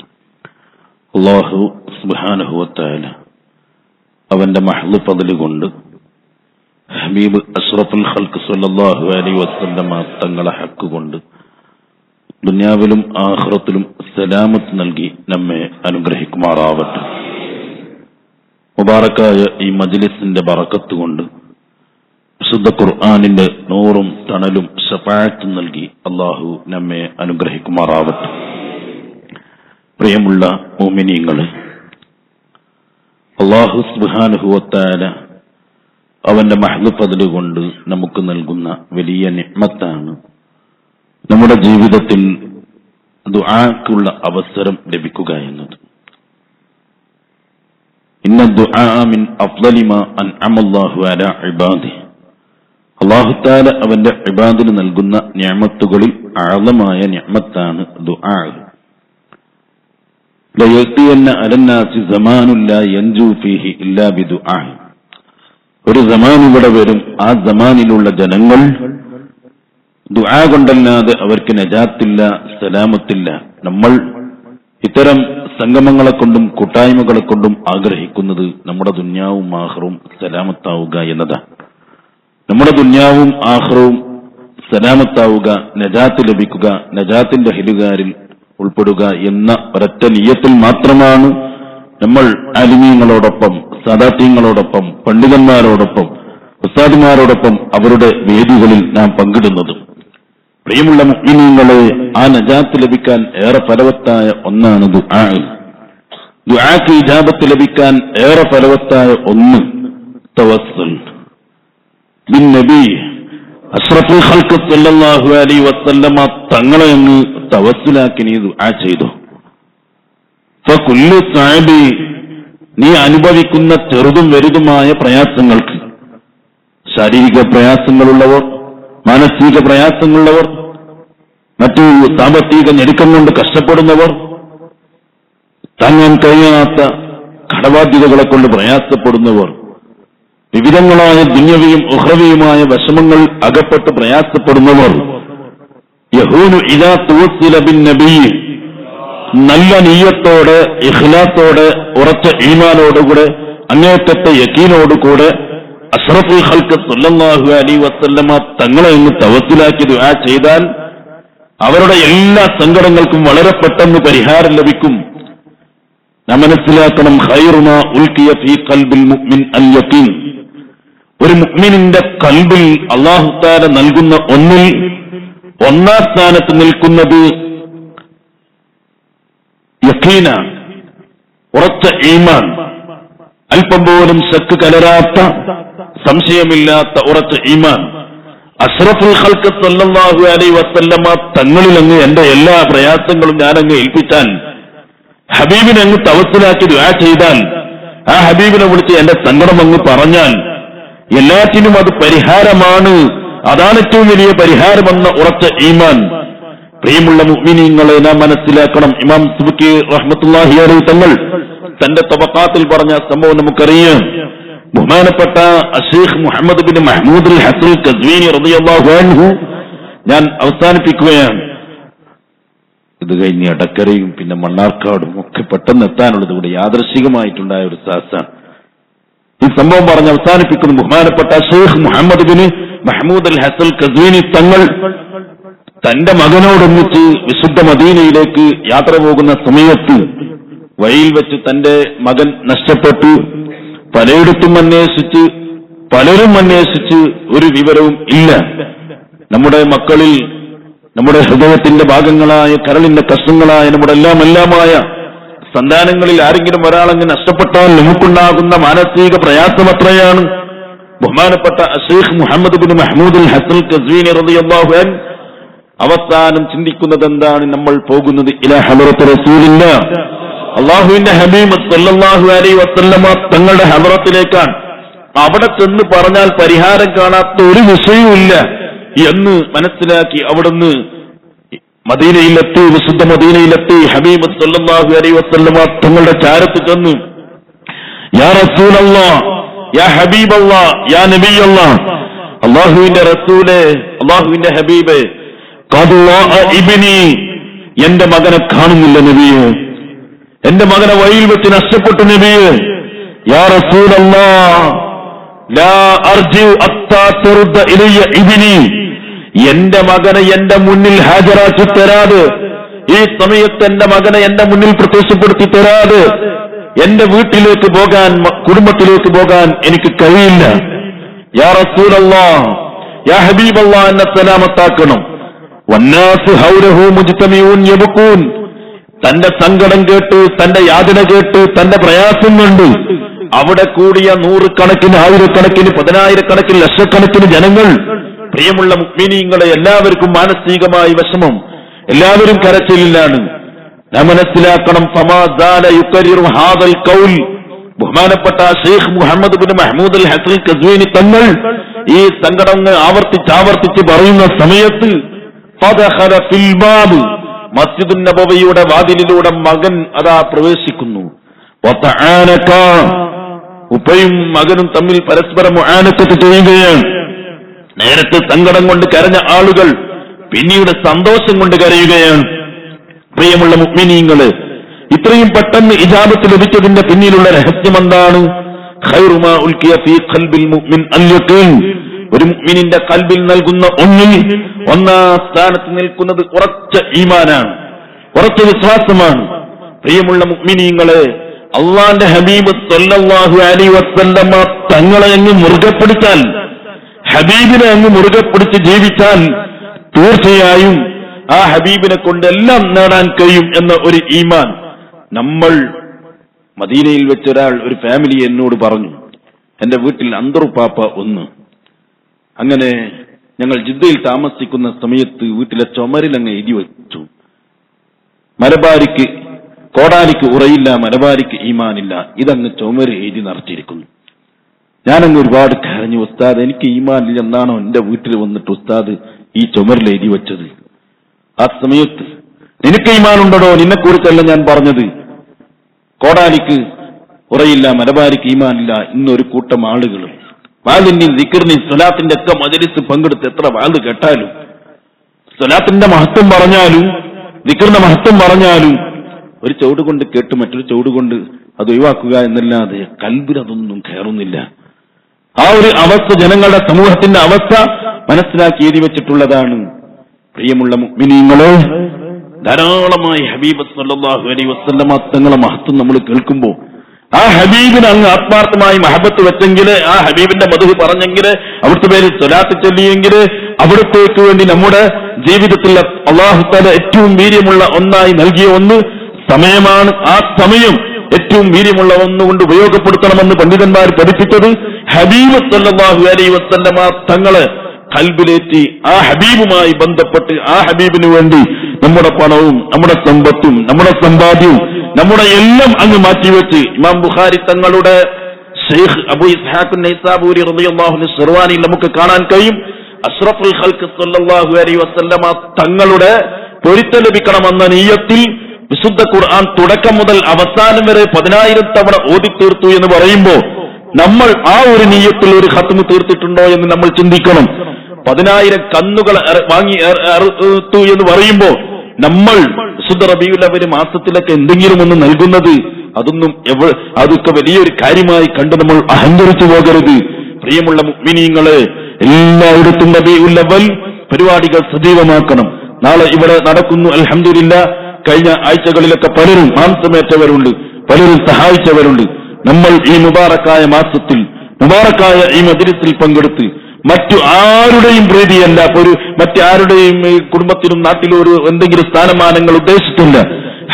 അല്ലാഹു സുബ്ഹാനഹു വതആല അവന്റെ മഹ്ളു ഫദ്ൽ കൊണ്ട് ഹബീബ് അഷ്റഫുൽ ഖൽഖ് സല്ലല്ലാഹു അലൈഹി വസല്ലം തങ്ങളെ ഹക്ക് കൊണ്ട് ദുനിയാവിലും ആഖിറത്തിലും സലാമത്ത് നൽകി നമ്മെ അനുഗ്രഹിക്കുമാറാവട്ടെ. മുബാറക്കായ ഈ മജ്ലിസിന്റെ ബറക്കത്ത് കൊണ്ട് വിശുദ്ധ ഖുർആനിന്റെ നൂറും തണലും ശഫാഅത്തും നൽകി അല്ലാഹു നമ്മെ അനുഗ്രഹിക്കുമാറാവട്ടെ. പ്രിയമുള്ള മുഅ്മിനീങ്ങളെ, അല്ലാഹു സുബ്ഹാനഹു വതആല അവന്റെ മഹ്ളു ഫദ്ൽ കൊണ്ട് നമുക്ക് നൽകുന്ന വലിയ നിഅ്മത്താണ് നമ്മുടെ ജീവിതത്തിൽ ദുആക്കുള്ള അവസരം ലഭിക്കുക എന്നത്. ഇന്ന ദുആ മിൻ അഫ്ളലി മാ അൻഅമ അല്ലാഹു അലാ ഇബാദിഹി. അല്ലാഹു തആല അവന്റെ ഇബാദിന് നൽകുന്ന നിഅമത്തുകളിൽ അഅളമായ നിഅമത്താണ് ദുആ. ലയത്തിയന്ന അലന്നാസി സമാനുൻ ലാ യൻജു ഫീഹി ഇല്ലാ ബിദുആ. ഒരു സമാൻ ഇവിടെ വരും, ആ സമാനിലുള്ള ജനങ്ങൾ ദുആ കൊണ്ടല്ലാതെ അവർക്ക് നജാത്തില്ല, സലാമത്തില്ല. നമ്മൾ ഇത്തരം സംഗമങ്ങളെ കൊണ്ടും കൂട്ടായ്മകളെ കൊണ്ടും ആഗ്രഹിക്കുന്നത് നമ്മുടെ ദുന്യാവും ആഖിറവും സലാമത്താവുക എന്നതാണ്. നമ്മുടെ ദുന്യാവും ആഖിറവും സലാമത്താവുക, നജാത്ത് ലഭിക്കുക, നജാത്തിന്റെ ഹിലുകാരിൽ ഉൾപ്പെടുക എന്ന ഒരൊറ്റ നിയ്യത്തിൽ മാത്രമാണ് നമ്മൾ ആലിമീങ്ങളോടൊപ്പം, സാദാത്യങ്ങളോടൊപ്പം, പണ്ഡിതന്മാരോടൊപ്പം, ഉസ്താദുമാരോടൊപ്പം അവരുടെ വേദികളിൽ നാം പങ്കിടുന്നത്. പ്രിയമുള്ള മുഅ്മിനീങ്ങളെ, ആ നജാത്ത് ലഭിക്കാൻ ഏറെ ഫലവത്തായ ഒന്നാണ് ദുആ. ദുആക്ക് ഇജാബത്ത് ലഭിക്കാൻ ഏറെ ഫലവത്തായ ഒന്ന് തവസ്സുൽ. ബിൻ നബി അഷ്റഫുൽ ഖൽഖ് സല്ലല്ലാഹു അലൈഹി വസല്ലമ തങ്ങളെ അങ്ങ് തവസ്സുലാക്കി നീ ദുആ ചെയ്തു. ഫകുല്ലു സഅബി, നീ അനുഭവിക്കുന്ന ചെറുതും വലുതുമായ പ്രയാസങ്ങൾക്ക്, ശാരീരിക പ്രയാസങ്ങളുള്ളവർ, മാനസിക പ്രയാസങ്ങളുള്ളവർ, മറ്റു സാമ്പത്തിക ഞെരുക്കം കൊണ്ട് കഷ്ടപ്പെടുന്നവർ, താങ്ങാൻ കഴിയാത്ത കടബാധ്യതകളെ കൊണ്ട് പ്രയാസപ്പെടുന്നവർ, വിവിധങ്ങളായ ദുന്യവിയും ഉഖ്റവിയുമായ വിഷമങ്ങൾ അകപ്പെട്ട് പ്രയാസപ്പെടുന്നവർ, യഹൂനു ഇദാ തുവസ്സില ബിൻ നബി, നല്ല നീയത്തോടെ, ഇഖ്ലാസോടെ, ഉറച്ച ഈമാനോടുകൂടെ, അങ്ങേറ്റത്തെ യഖീനോടുകൂടെ അഷ്റഫുൽ ഖൽഖ് സല്ലല്ലാഹു അലൈഹി വസല്ലമ തങ്ങളെ ഇന്ന് തവസ്സുലാക്കി ദുആ ചെയ്താൽ അവരുടെ എല്ലാ സങ്കടങ്ങൾക്കും വളരെ പെട്ടെന്ന് പരിഹാരം ലഭിക്കും. നാം മനസ്സിലാക്കണം, ഖൈറുമാ ഉൽഖിയ ഫീ ഖൽബിൽ മുഅ്മിൻ അൽ യഖീൻ. ഒരു മുഅ്മിനിന്റെ ഖൽബിൽ അല്ലാഹു തആല നൽകുന്ന ഒന്നിൽ ഒന്നാം സ്ഥാനത്ത് നിൽക്കുന്നത് യഖീനാണ്, ഉറച്ച ഈമാൻ, അല്പം പോലും ശക്ക് കലരാത്ത, സംശയമില്ലാത്ത ഉറച്ച ഈമാൻ. അഷ്റഫുൽ ഖൽഖ് സല്ലല്ലാഹു അലൈഹി വസല്ലമ തങ്ങളിൽ അങ്ങ് എന്റെ എല്ലാ പ്രയാസങ്ങളും ഞാനങ്ങ് ഏൽപ്പിച്ചാൽ, ഹബീബിനെ അങ്ങ് തവസ്സുലാക്കി ദുആ ചെയ്താൽ, ആ ഹബീബിനെ വിളിച്ച് എന്റെ സങ്കടം അങ്ങ് പറഞ്ഞാൽ എല്ലാറ്റിനും അത് പരിഹാരമാണ്. അതാണ് ഏറ്റവും വലിയ പരിഹാരമെന്ന ഉറച്ച ഈമാൻ. പ്രിയമുള്ള മുഅ്മിനീങ്ങളെ, നാം മനസ്സിലാക്കണം, ഇമാം സുബ്കി റഹ്മത്തുള്ളാഹി അലൈഹി തങ്ങൾ തന്റെ തബഖാത്തിൽ പറഞ്ഞ സംഭവം നമുക്കറിയാം. ബഹുമാനപ്പെട്ട അശീഖ് മുഹമ്മദ് ബിൻ മഹ്മൂദ് അൽ ഹസൻ ഖസ്വീനി റളിയല്ലാഹു അൻഹു, ഞാൻ അവസാനിപ്പിക്കുകയാണ്. ഇത് കഴിഞ്ഞ് എടക്കരയും പിന്നെ മണ്ണാർക്കാടും ഒക്കെ പെട്ടെന്ന് എത്താനുള്ളത് ഇവിടെ യാദൃശികമായിട്ടുണ്ടായ ഒരു സാഹസാണ്. ഈ സംഭവം പറഞ്ഞ് അവസാനിപ്പിക്കുന്നു. ബഹുമാനപ്പെട്ട അശീഖ് മുഹമ്മദ് ബിൻ മഹ്മൂദ് അൽ ഹസൻ ഖസ്വീനി തങ്ങൾ തന്റെ മകനോടൊന്നിച്ച് വിശുദ്ധ മദീനയിലേക്ക് യാത്ര പോകുന്ന സമയത്ത് വഴിയിൽ വെച്ച് തന്റെ മകൻ നഷ്ടപ്പെട്ടു. പലയിടത്തും അന്വേഷിച്ച്, പലരും അന്വേഷിച്ച് ഒരു വിവരവും ഇല്ല. നമ്മുടെ മക്കളിൽ, നമ്മുടെ ഹൃദയത്തിന്റെ ഭാഗങ്ങളായ, കരളിന്റെ കഷ്ണങ്ങളായ, നമ്മുടെ എല്ലാമായ സന്താനങ്ങളിൽ ആരെങ്കിലും ഒരാളങ്ങ് നഷ്ടപ്പെട്ടാൽ നമുക്കുണ്ടാകുന്ന മാനസിക പ്രയാസം എത്രയാണ്. ബഹുമാനപ്പെട്ട അശീഖ് മുഹമ്മദ് ബിൻ മഹ്മൂദ് അൽ ഹസൻ ഖസ്വീനി റളിയല്ലാഹു അൻഹു അവസാനം ചിന്തിക്കുന്നത് എന്താണ്? നമ്മൾ പോകുന്നത് ഇലാ ഹളറത്ത് റസൂലില്ലാഹ്, അല്ലാഹുവിന്റെ ഹബീബ് സല്ലല്ലാഹു അലൈഹി വസല്ലമ തങ്ങളുടെ ഹളറത്തിലേക്കാണ്. അവിടെ ചെന്ന് പറഞ്ഞാൽ പരിഹാരം കാണാത്ത ഒരു വിഷയവുമില്ല എന്ന് മനസ്സിലാക്കി അവിടുന്ന് മദീനയിലെത്തി, വിശുദ്ധ മദീനയിലെത്തി. ഹബീബ് സല്ലല്ലാഹു അലൈഹി വസല്ലമ തങ്ങളുടെ ചാരത്ത് ചെന്ന് യാ റസൂലല്ലാഹ്, യാ ഹബീബല്ലാഹ്, യാ നബിയല്ലാഹ്, അല്ലാഹുവിന്റെ റസൂലേ, അല്ലാഹുവിന്റെ ഹബീബേ, ഖദ് ളാഅ ഇബ്നി, എന്റെ മകനെ കാണുന്നില്ല നബിയേ, എന്റെ മകനെ വഴിയിൽ വെച്ച് നഷ്ടപ്പെട്ടു നബിയേ. യാ റസൂലല്ലാഹ്, ലാ അർജു അത്താ തുർദ ഇലയ്യ ഇബ്നി, എന്റെ മകനെ എന്റെ മുന്നിൽ ഹാജരാക്കി തരാതെ, ഈ സമയത്ത് എന്റെ മകനെ എന്റെ മുന്നിൽ പ്രത്യക്ഷപ്പെടുത്തി തരാതെ എന്റെ വീട്ടിലേക്ക് പോകാൻ, കുടുംബത്തിലേക്ക് പോകാൻ എനിക്ക് കഴിയില്ല. യാ റസൂലല്ലാഹ്, യാ ഹബീബല്ലാഹ്, എന്നെ സലാമത്താക്കണം. വന്നാസു ഹൗലഹു മുജ്തമിഊൻ യബ്കൂൻ, തന്റെ സങ്കടം കേട്ട്, തന്റെ യാതന കേട്ട്, തന്റെ പ്രയാസം കൊണ്ട് അവിടെ കൂടിയ നൂറുകണക്കിന്, ആയിരക്കണക്കിന്, പതിനായിരക്കണക്കിന്, ലക്ഷക്കണക്കിന് ജനങ്ങൾ, പ്രിയമുള്ള മുഅ്മിനീങ്ങളെ, എല്ലാവർക്കും മാനസികമായി വിഷമം, എല്ലാവരും കരച്ചിലാണ്. നാം മനസ്സിലാക്കണം, ഫമാദാല യുകരിറു ഹാദൽ ഖൗൽ, ബഹുമാനപ്പെട്ട ഷെയ്ഖ് മുഹമ്മദ് ബിൻ മഹ്മൂദ് അൽ ഹസൻ ഖസ്വീനി തങ്ങൾ ഈ സങ്കടങ്ങൾ ആവർത്തിച്ച് പറയുന്ന സമയത്ത് ഫദഖല ഫിൽ ബാബ്, മസ്ജിദുൻ നബവിയുടെ വാതിലിലൂടെ മകൻ അതാ പ്രവേശിക്കുന്നു. വതആനക, ഉപ്പയും മകനും തമ്മിൽ പരസ്പരം മുആനഖത്ത് ചെയ്യുകയാണ്. നേരത്തെ സങ്കടം കൊണ്ട് കരഞ്ഞ ആളുകൾ പിന്നീട് സന്തോഷം കൊണ്ട് കരയുകയാണ്. പ്രിയമുള്ള മുഅ്മിനീങ്ങളെ, ഇത്രയും പെട്ടെന്ന് ഇജാബത്ത് ലഭിച്ചതിന്റെ പിന്നിലുള്ള രഹസ്യം എന്താണ്? ഖൈറു മാ ഉൽഖിയ ഫീ ഖൽബിൽ മുഅ്മിൻ അൽ യഖീൻ, ഒരു മുഅ്മിനിന്റെ ഖൽബിൽ നൽകുന്ന ഒന്നിൽ ഒന്നാം സ്ഥാനത്ത് നിൽക്കുന്നത് ഉറച്ച ഈമാനാണ്, ഉറച്ച വിശ്വാസമാണ്. പ്രിയമുള്ള മുഅ്മിനീങ്ങളെ, അല്ലാഹുവിന്റെ ഹബീബ് സല്ലല്ലാഹു അലൈഹി വസല്ലമ തങ്ങളെ അങ്ങ് മുറുകെ പിടിച്ചാൽ, ഹബീബിനെ അങ്ങ് മുറുകെ പിടിച്ച് ജീവിച്ചാൽ തീർച്ചയായും ആ ഹബീബിനെ കൊണ്ട് എല്ലാം നേടാൻ കഴിയും എന്ന ഒരു ഈമാൻ. നമ്മൾ മദീനയിൽ വെച്ചൊരാൾ, ഒരു ഫാമിലി എന്നോട് പറഞ്ഞു, എന്റെ വീട്ടിൽ അന്തറുപ്പാപ്പ ഒന്ന്, അങ്ങനെ ഞങ്ങൾ ജിദ്ദയിൽ താമസിക്കുന്ന സമയത്ത് വീട്ടിലെ ചുമരിലങ്ങ് എഴുതി വെച്ചു, മലബാരിക്ക് കോടാലിക്ക് ഉറയില്ല, മലബാരിക്ക് ഈമാനില്ല, ഇതങ്ങ് ചുമര് എഴുതി നിറച്ചിരിക്കുന്നു. ഞാനങ്ങ് ഒരുപാട് കരഞ്ഞു, ഉസ്താദ് എനിക്ക് ഈമാനില്ല എന്നാണോ എന്റെ വീട്ടിൽ വന്നിട്ട് ഉസ്താദ് ഈ ചുമരിൽ എഴുതി വെച്ചത്? ആ സമയത്ത് നിനക്ക് ഈമാനുണ്ടോ? നിന്നെക്കുറിച്ചല്ല ഞാൻ പറഞ്ഞത്. കോടാലിക്ക് ഉറയില്ല, മലബാരിക്ക് ഈമാനില്ല. ഇന്നൊരു കൂട്ടം ആളുകൾ വാലിന്റെയും ദിക്റിന്റെയും സ്വലാത്തിന്റെ ഒക്കെ മജ്‌ലിസ് പങ്കെടുത്ത് എത്ര വാല് കേട്ടാലും, സ്വലാത്തിന്റെ മഹത്വം പറഞ്ഞാലും, ദിക്റിന്റെ മഹത്വം പറഞ്ഞാലും, ഒരു ചുവട് കൊണ്ട് കേട്ട് മറ്റൊരു ചുവട് കൊണ്ട് അത് ഒഴിവാക്കുക എന്നല്ലാതെ കൽബിൽ അതൊന്നും കയറുന്നില്ല. ആ ഒരു അവസ്ഥ ജനങ്ങളുടെ, സമൂഹത്തിന്റെ അവസ്ഥ മനസ്സിലാക്കി എഴുതി വെച്ചിട്ടുള്ളതാണ്. പ്രിയമുള്ള മുഅ്മിനീങ്ങളെ, ധാരാളമായി ഹബീബ് സല്ലല്ലാഹു അലൈഹി വസല്ലമ തങ്ങളെ മഹത്വം നമ്മൾ കേൾക്കുമ്പോൾ, ആ ഹബീബിന് അങ്ങ് ആത്മാർത്ഥമായി മഹബത്ത് വെച്ചെങ്കിൽ, ആ ഹബീബിന്റെ മദ്ഹ് പറഞ്ഞെങ്കിൽ, അവിടുത്തെ പേരിൽ സ്വലാത്ത് ചൊല്ലിയെങ്കിൽ, അവിടത്തേക്ക് വേണ്ടി നമ്മുടെ ജീവിതത്തിൽ അല്ലാഹു തആല ഏറ്റവും വീര്യമുള്ള ഒന്നായി നൽകിയ ഒന്ന് സമയമാണ്. ആ സമയം ഏറ്റവും വീര്യമുള്ള ഒന്നുകൊണ്ട് ഉപയോഗപ്പെടുത്തണമെന്ന് പണ്ഡിതന്മാർ പഠിപ്പിച്ചത് ഹബീബ് സല്ലല്ലാഹു അലൈഹി വസല്ലമ തങ്ങളെ കൽബിലേറ്റി ആ ഹബീബുമായി ബന്ധപ്പെട്ട് ആ ഹബീബിന് വേണ്ടി നമ്മുടെ പണവും നമ്മുടെ സമ്പത്തും നമ്മുടെ സമ്പാദ്യവും നമ്മുടെ എല്ലാം അങ്ങ് മാറ്റിവെച്ച്, ഇമാം ബുഖാരി തങ്ങളുടെ ഷെയ്ഖ് അബൂ ഇസ്ഹാഖ് നൈസാബൂരി റളിയല്ലാഹു അൻഹു സിർവാനിയിൽ നമുക്ക് കാണാൻ കഴിയും, അഷ്റഫുൽ ഖൽഖ് സല്ലല്ലാഹു അലൈഹി വസല്ലമ തങ്ങളുടെ പൊരുത്തം ലഭിക്കണമെന്ന നിയ്യത്തിൽ വിശുദ്ധ ഖുർആൻ തുടക്കം മുതൽ അവസാനം വരെ 10,000 തവണ ഓതി തീർത്തു എന്ന് പറയുമ്പോൾ, നമ്മൾ ആ ഒരു നിയ്യത്തിൽ ഒരു ഖത്മ് തീർത്തിട്ടുണ്ടോ എന്ന് നമ്മൾ ചിന്തിക്കണം. 10,000 കന്നുകൾ വാങ്ങി അറുത്തു എന്ന് പറയുമ്പോൾ, നമ്മൾ വിശുദ്ധ റബീഉൽ അവ്വൽ മാസത്തിലൊക്കെ എന്തെങ്കിലും ഒന്ന് നൽകുന്നത്, അതൊക്കെ വലിയൊരു കാര്യമായി കണ്ട് നമ്മൾ അഹങ്കരിച്ചു പോകരുത്. പ്രിയമുള്ള മുഅ്മിനീങ്ങളെ, എല്ലായിടത്തും റബീഉൽ അവ്വൽ പരിപാടികൾ സജീവമാക്കണം. നാളെ ഇവിടെ നടക്കുന്നു അൽഹംദുലില്ലാഹ്. കഴിഞ്ഞ ആഴ്ചകളിലൊക്കെ പലരും മാംസമേറ്റവരുണ്ട്, പലരും സഹായിച്ചവരുണ്ട്. നമ്മൾ ഈ മുബാറക്കായ മാസത്തിൽ, മുബാറക്കായ ഈ മജ്‌ലിസിൽ പങ്കെടുത്ത് മറ്റു ആരുടെയും പ്രീതിയല്ല, മറ്റാരുടെയും കുടുംബത്തിനും നാട്ടിലും ഒരു എന്തെങ്കിലും സ്ഥാനമാനങ്ങൾ ഉദ്ദേശിച്ചില്ല.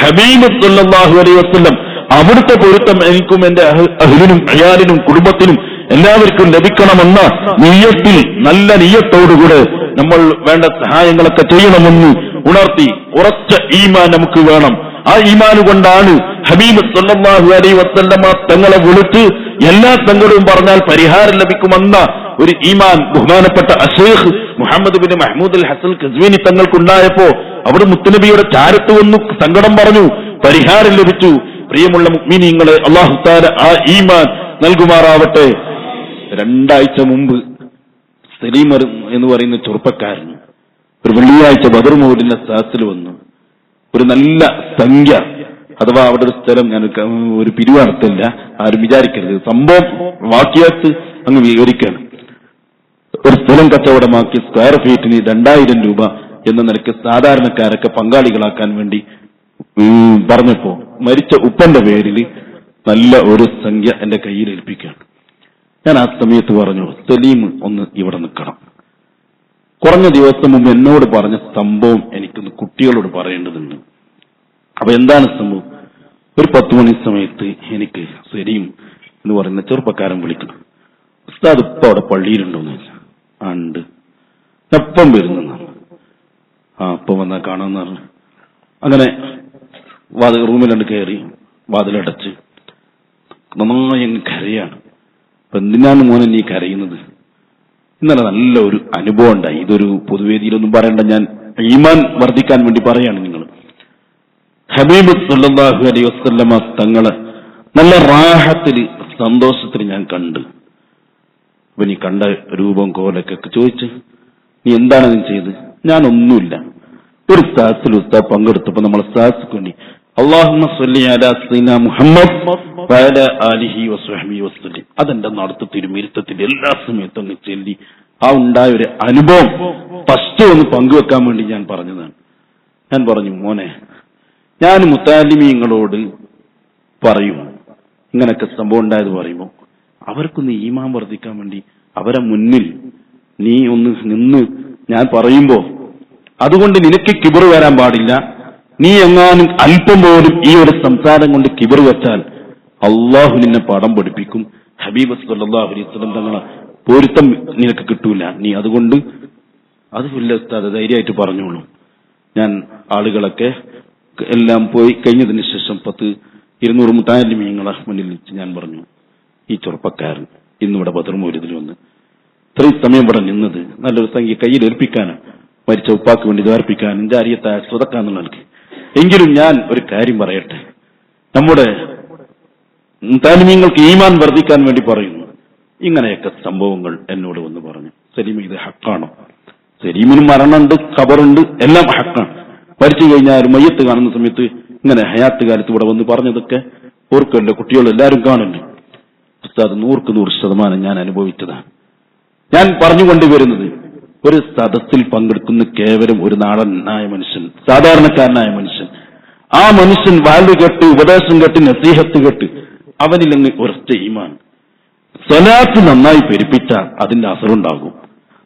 ഹബീബ് സല്ലല്ലാഹു അലൈഹി വസല്ലം അവിടുത്തെ പൊരുത്തം എനിക്കും എന്റെ അഹ്ലിനും അയാലിനും കുടുംബത്തിനും എല്ലാവർക്കും ലഭിക്കണമെന്ന നിയ്യത്തിൽ, നല്ല നിയ്യത്തോടുകൂടെ നമ്മൾ വേണ്ട സഹായങ്ങളൊക്കെ ചെയ്യണമെന്ന് ഉണർത്തി ഉറച്ച ഈമാൻ നമുക്ക് വേണം. ആ ഈമാൻ കൊണ്ടാണ് ഹബീബ് സല്ലല്ലാഹു അലൈഹി വസല്ലമ തങ്ങളെ വിളിച്ച് എല്ലാ സങ്കടവും പറഞ്ഞാൽ പരിഹാരം ലഭിക്കുമെന്ന ഒരു ഈമാൻ ബഹുമാനപ്പെട്ട അശൈഖ് മുഹമ്മദ് ബിൻ മഹ്മൂദ് അൽ ഹസൻ ഖസ്വീനി തങ്ങൾക്കുണ്ടായപ്പോ അവിടെ മുത്തുനബിയുടെ ചാരത്ത് വന്നു സങ്കടം പറഞ്ഞു, പരിഹാരം ലഭിച്ചു. പ്രിയമുള്ള മുഅ്മിനീങ്ങളെ, അല്ലാഹു തആല ആ ഈമാൻ നൽകുമാറാവട്ടെ. 2 ആഴ്ച മുമ്പ് സലീം എന്ന് പറയുന്ന ചെറുപ്പക്കാരൻ ഒരു വെള്ളിയാഴ്ച ബദർ മൗലിദിന്റെ സദസ്സിൽ വന്നു. ഒരു നല്ല സംഖ്യ, അഥവാ അവിടെ ഒരു സ്ഥലം, ഞാൻ ഒരു പിരിവടത്തില്ല, ആരും വിചാരിക്കരുത്, സംഭവം വാക്യത്ത് അങ്ങ് വിവരിക്കാണ്. ഒരു സ്ഥലം കച്ചവടമാക്കി സ്ക്വയർ ഫീറ്റിന് 2000 രൂപ എന്ന നിലയ്ക്ക് സാധാരണക്കാരൊക്കെ പങ്കാളികളാക്കാൻ വേണ്ടി പറഞ്ഞപ്പോ മരിച്ച ഉപ്പന്റെ പേരിൽ നല്ല ഒരു സംഖ്യ എന്റെ കയ്യിൽ ഏൽപ്പിക്കുകയാണ്. ഞാൻ ആ സമയത്ത് പറഞ്ഞു, സലീം ഒന്ന് ഇവിടെ നിൽക്കണം. കുറഞ്ഞ ദിവസം മുമ്പ് എന്നോട് പറഞ്ഞ സംഭവം എനിക്കൊന്ന് കുട്ടികളോട് പറയേണ്ടതുണ്ട്. അപ്പൊ എന്താണ് സംഭവം? ഒരു 10 മണി സമയത്ത് എനിക്ക് സലീം എന്ന് പറയുന്ന ചെറുപ്പക്കാരൻ വിളിക്കണം. ഉസ്താദ് ഇപ്പൊ അവിടെ പള്ളിയിലുണ്ടോന്ന് ചോദിച്ചാൽ ഉണ്ട്, എപ്പം വരുന്നതാണ്. ഇപ്പൊ വന്നാ കാണാന്ന് പറഞ്ഞു. അങ്ങനെ റൂമിലുണ്ട് കയറി വാതിലടച്ച് നന്നായി അങ്ങ് കരയാണ്. അപ്പൊ എന്തിനാണ് മോനെ നീ കരയുന്നത്? ഇന്നലെ നല്ല ഒരു അനുഭവം ഉണ്ടായി. ഇതൊരു പൊതുവേദിയിലൊന്നും പറയണ്ട, ഞാൻ ഈമാൻ വർദ്ധിക്കാൻ വേണ്ടി പറയാണ്. നിങ്ങൾ ഹബീബ് സല്ലല്ലാഹു അലൈഹി വസല്ലമ തങ്ങളെ നല്ല റാഹത്തില് സന്തോഷത്തിൽ ഞാൻ കണ്ട്. അപ്പൊ നീ കണ്ട രൂപം കോലൊക്കെ ചോദിച്ച്, നീ എന്താണ് നീ ചെയ്ത്? ഞാനൊന്നുമില്ല. ഒരു സദസ്സിൽ ഉസ്താദ് പങ്കെടുത്തപ്പോ നമ്മൾ സദസ്സിന് വേണ്ടി അല്ലാഹുമ്മ സ്വല്ലി അലാ സയ്യിദിനാ മുഹമ്മദ് വഅലാ ആലിഹി വസ്വഹ്ബിഹി വസല്ലം, അതെന്റെ നടത്ത തിരുമിരുത്തത്തിന്റെ എല്ലാ സമയത്തും അങ്ങ് ചൊല്ലി ആ ഉണ്ടായ ഒരു അനുഭവം ഫസ്റ്റ് ഒന്ന് പങ്കുവെക്കാൻ വേണ്ടി ഞാൻ പറഞ്ഞതാണ്. ഞാൻ പറഞ്ഞു, മോനെ, ഞാൻ മുത്താലിമീങ്ങളോട് പറയും ഇങ്ങനൊക്കെ സംഭവം ഉണ്ടായത് പറയുമ്പോ അവർക്കൊന്ന് ഈമാൻ വർദ്ധിക്കാൻ വേണ്ടി അവരെ മുന്നിൽ നീ ഒന്ന് നിന്ന് ഞാൻ പറയുമ്പോ അതുകൊണ്ട് നിനക്ക് കിബർ വരാൻ പാടില്ല. നീ എങ്ങാനും അല്പം പോലും ഈ ഒരു സംസാരം കൊണ്ട് കിബർ വെച്ചാൽ അള്ളാഹു നിന്നെ പാഠം പഠിപ്പിക്കും. ഹബീബ് സല്ലല്ലാഹു അലൈഹി വസല്ലം തങ്ങളെ പൊരുത്തം നിനക്ക് കിട്ടൂല. നീ അതുകൊണ്ട് അത് ധൈര്യമായിട്ട് പറഞ്ഞോളൂ. ഞാൻ ആളുകളൊക്കെ എല്ലാം പോയി കഴിഞ്ഞതിന് ശേഷം 100-200 മുത്താലിമീങ്ങളെ മുന്നിൽ വെച്ച് ഞാൻ പറഞ്ഞു, ഈ ചെറുപ്പക്കാരൻ ഇന്നിവിടെ ബദർ മൗലിദിൽ വന്ന് ഇത്രയും സമയം ഇവിടെ നിന്നത് നല്ലൊരു സംഖ്യ കയ്യിൽ ഏൽപ്പിക്കാനാണ്, മരിച്ച ഉപ്പാക്ക് വേണ്ടി ദ്വാർപ്പിക്കാനും ജാരിയത്തായ സ്വതക്കാന്നുള്ളവർക്ക്. എങ്കിലും ഞാൻ ഒരു കാര്യം പറയട്ടെ, നമ്മുടെ മുത്താലിമീങ്ങൾക്ക് ഈമാൻ വർദ്ധിക്കാൻ വേണ്ടി പറയുന്നു. ഇങ്ങനെയൊക്കെ സംഭവങ്ങൾ എന്നോട് വന്ന് പറഞ്ഞു. സലീം, ഇത് ഹക്കാണോ? സലീമിന് മരണമുണ്ട്, ഖബറുണ്ട്, എല്ലാം ഹക്കാണ്. മരിച്ചു കഴിഞ്ഞാൽ മയ്യത്ത് കാണുന്ന സമയത്ത് ഇങ്ങനെ ഹയാത്ത് കാലത്ത് ഇവിടെ വന്ന് പറഞ്ഞതൊക്കെ ഓർക്കല്ലോ, കുട്ടികൾ എല്ലാവരും കാണുന്നു. ഉസ്താദ് 100% ഞാൻ അനുഭവിച്ചതാണ്. ഞാൻ പറഞ്ഞുകൊണ്ടുവരുന്നത്, ഒരു സദസ്സിൽ പങ്കെടുക്കുന്ന കേവലം ഒരു നാടനായ മനുഷ്യൻ, സാധാരണക്കാരനായ മനുഷ്യൻ, ആ മനുഷ്യൻ വാല്യു കേട്ട് ഉപദേശം കേട്ട് നസീഹത്ത് കേട്ട് അവനിലങ്ങ് ഒരൊറ്റ ഈമാൻ. സ്വലാത്ത് നന്നായി പെരുപ്പിച്ചാൽ അതിന്റെ അസറുണ്ടാകും.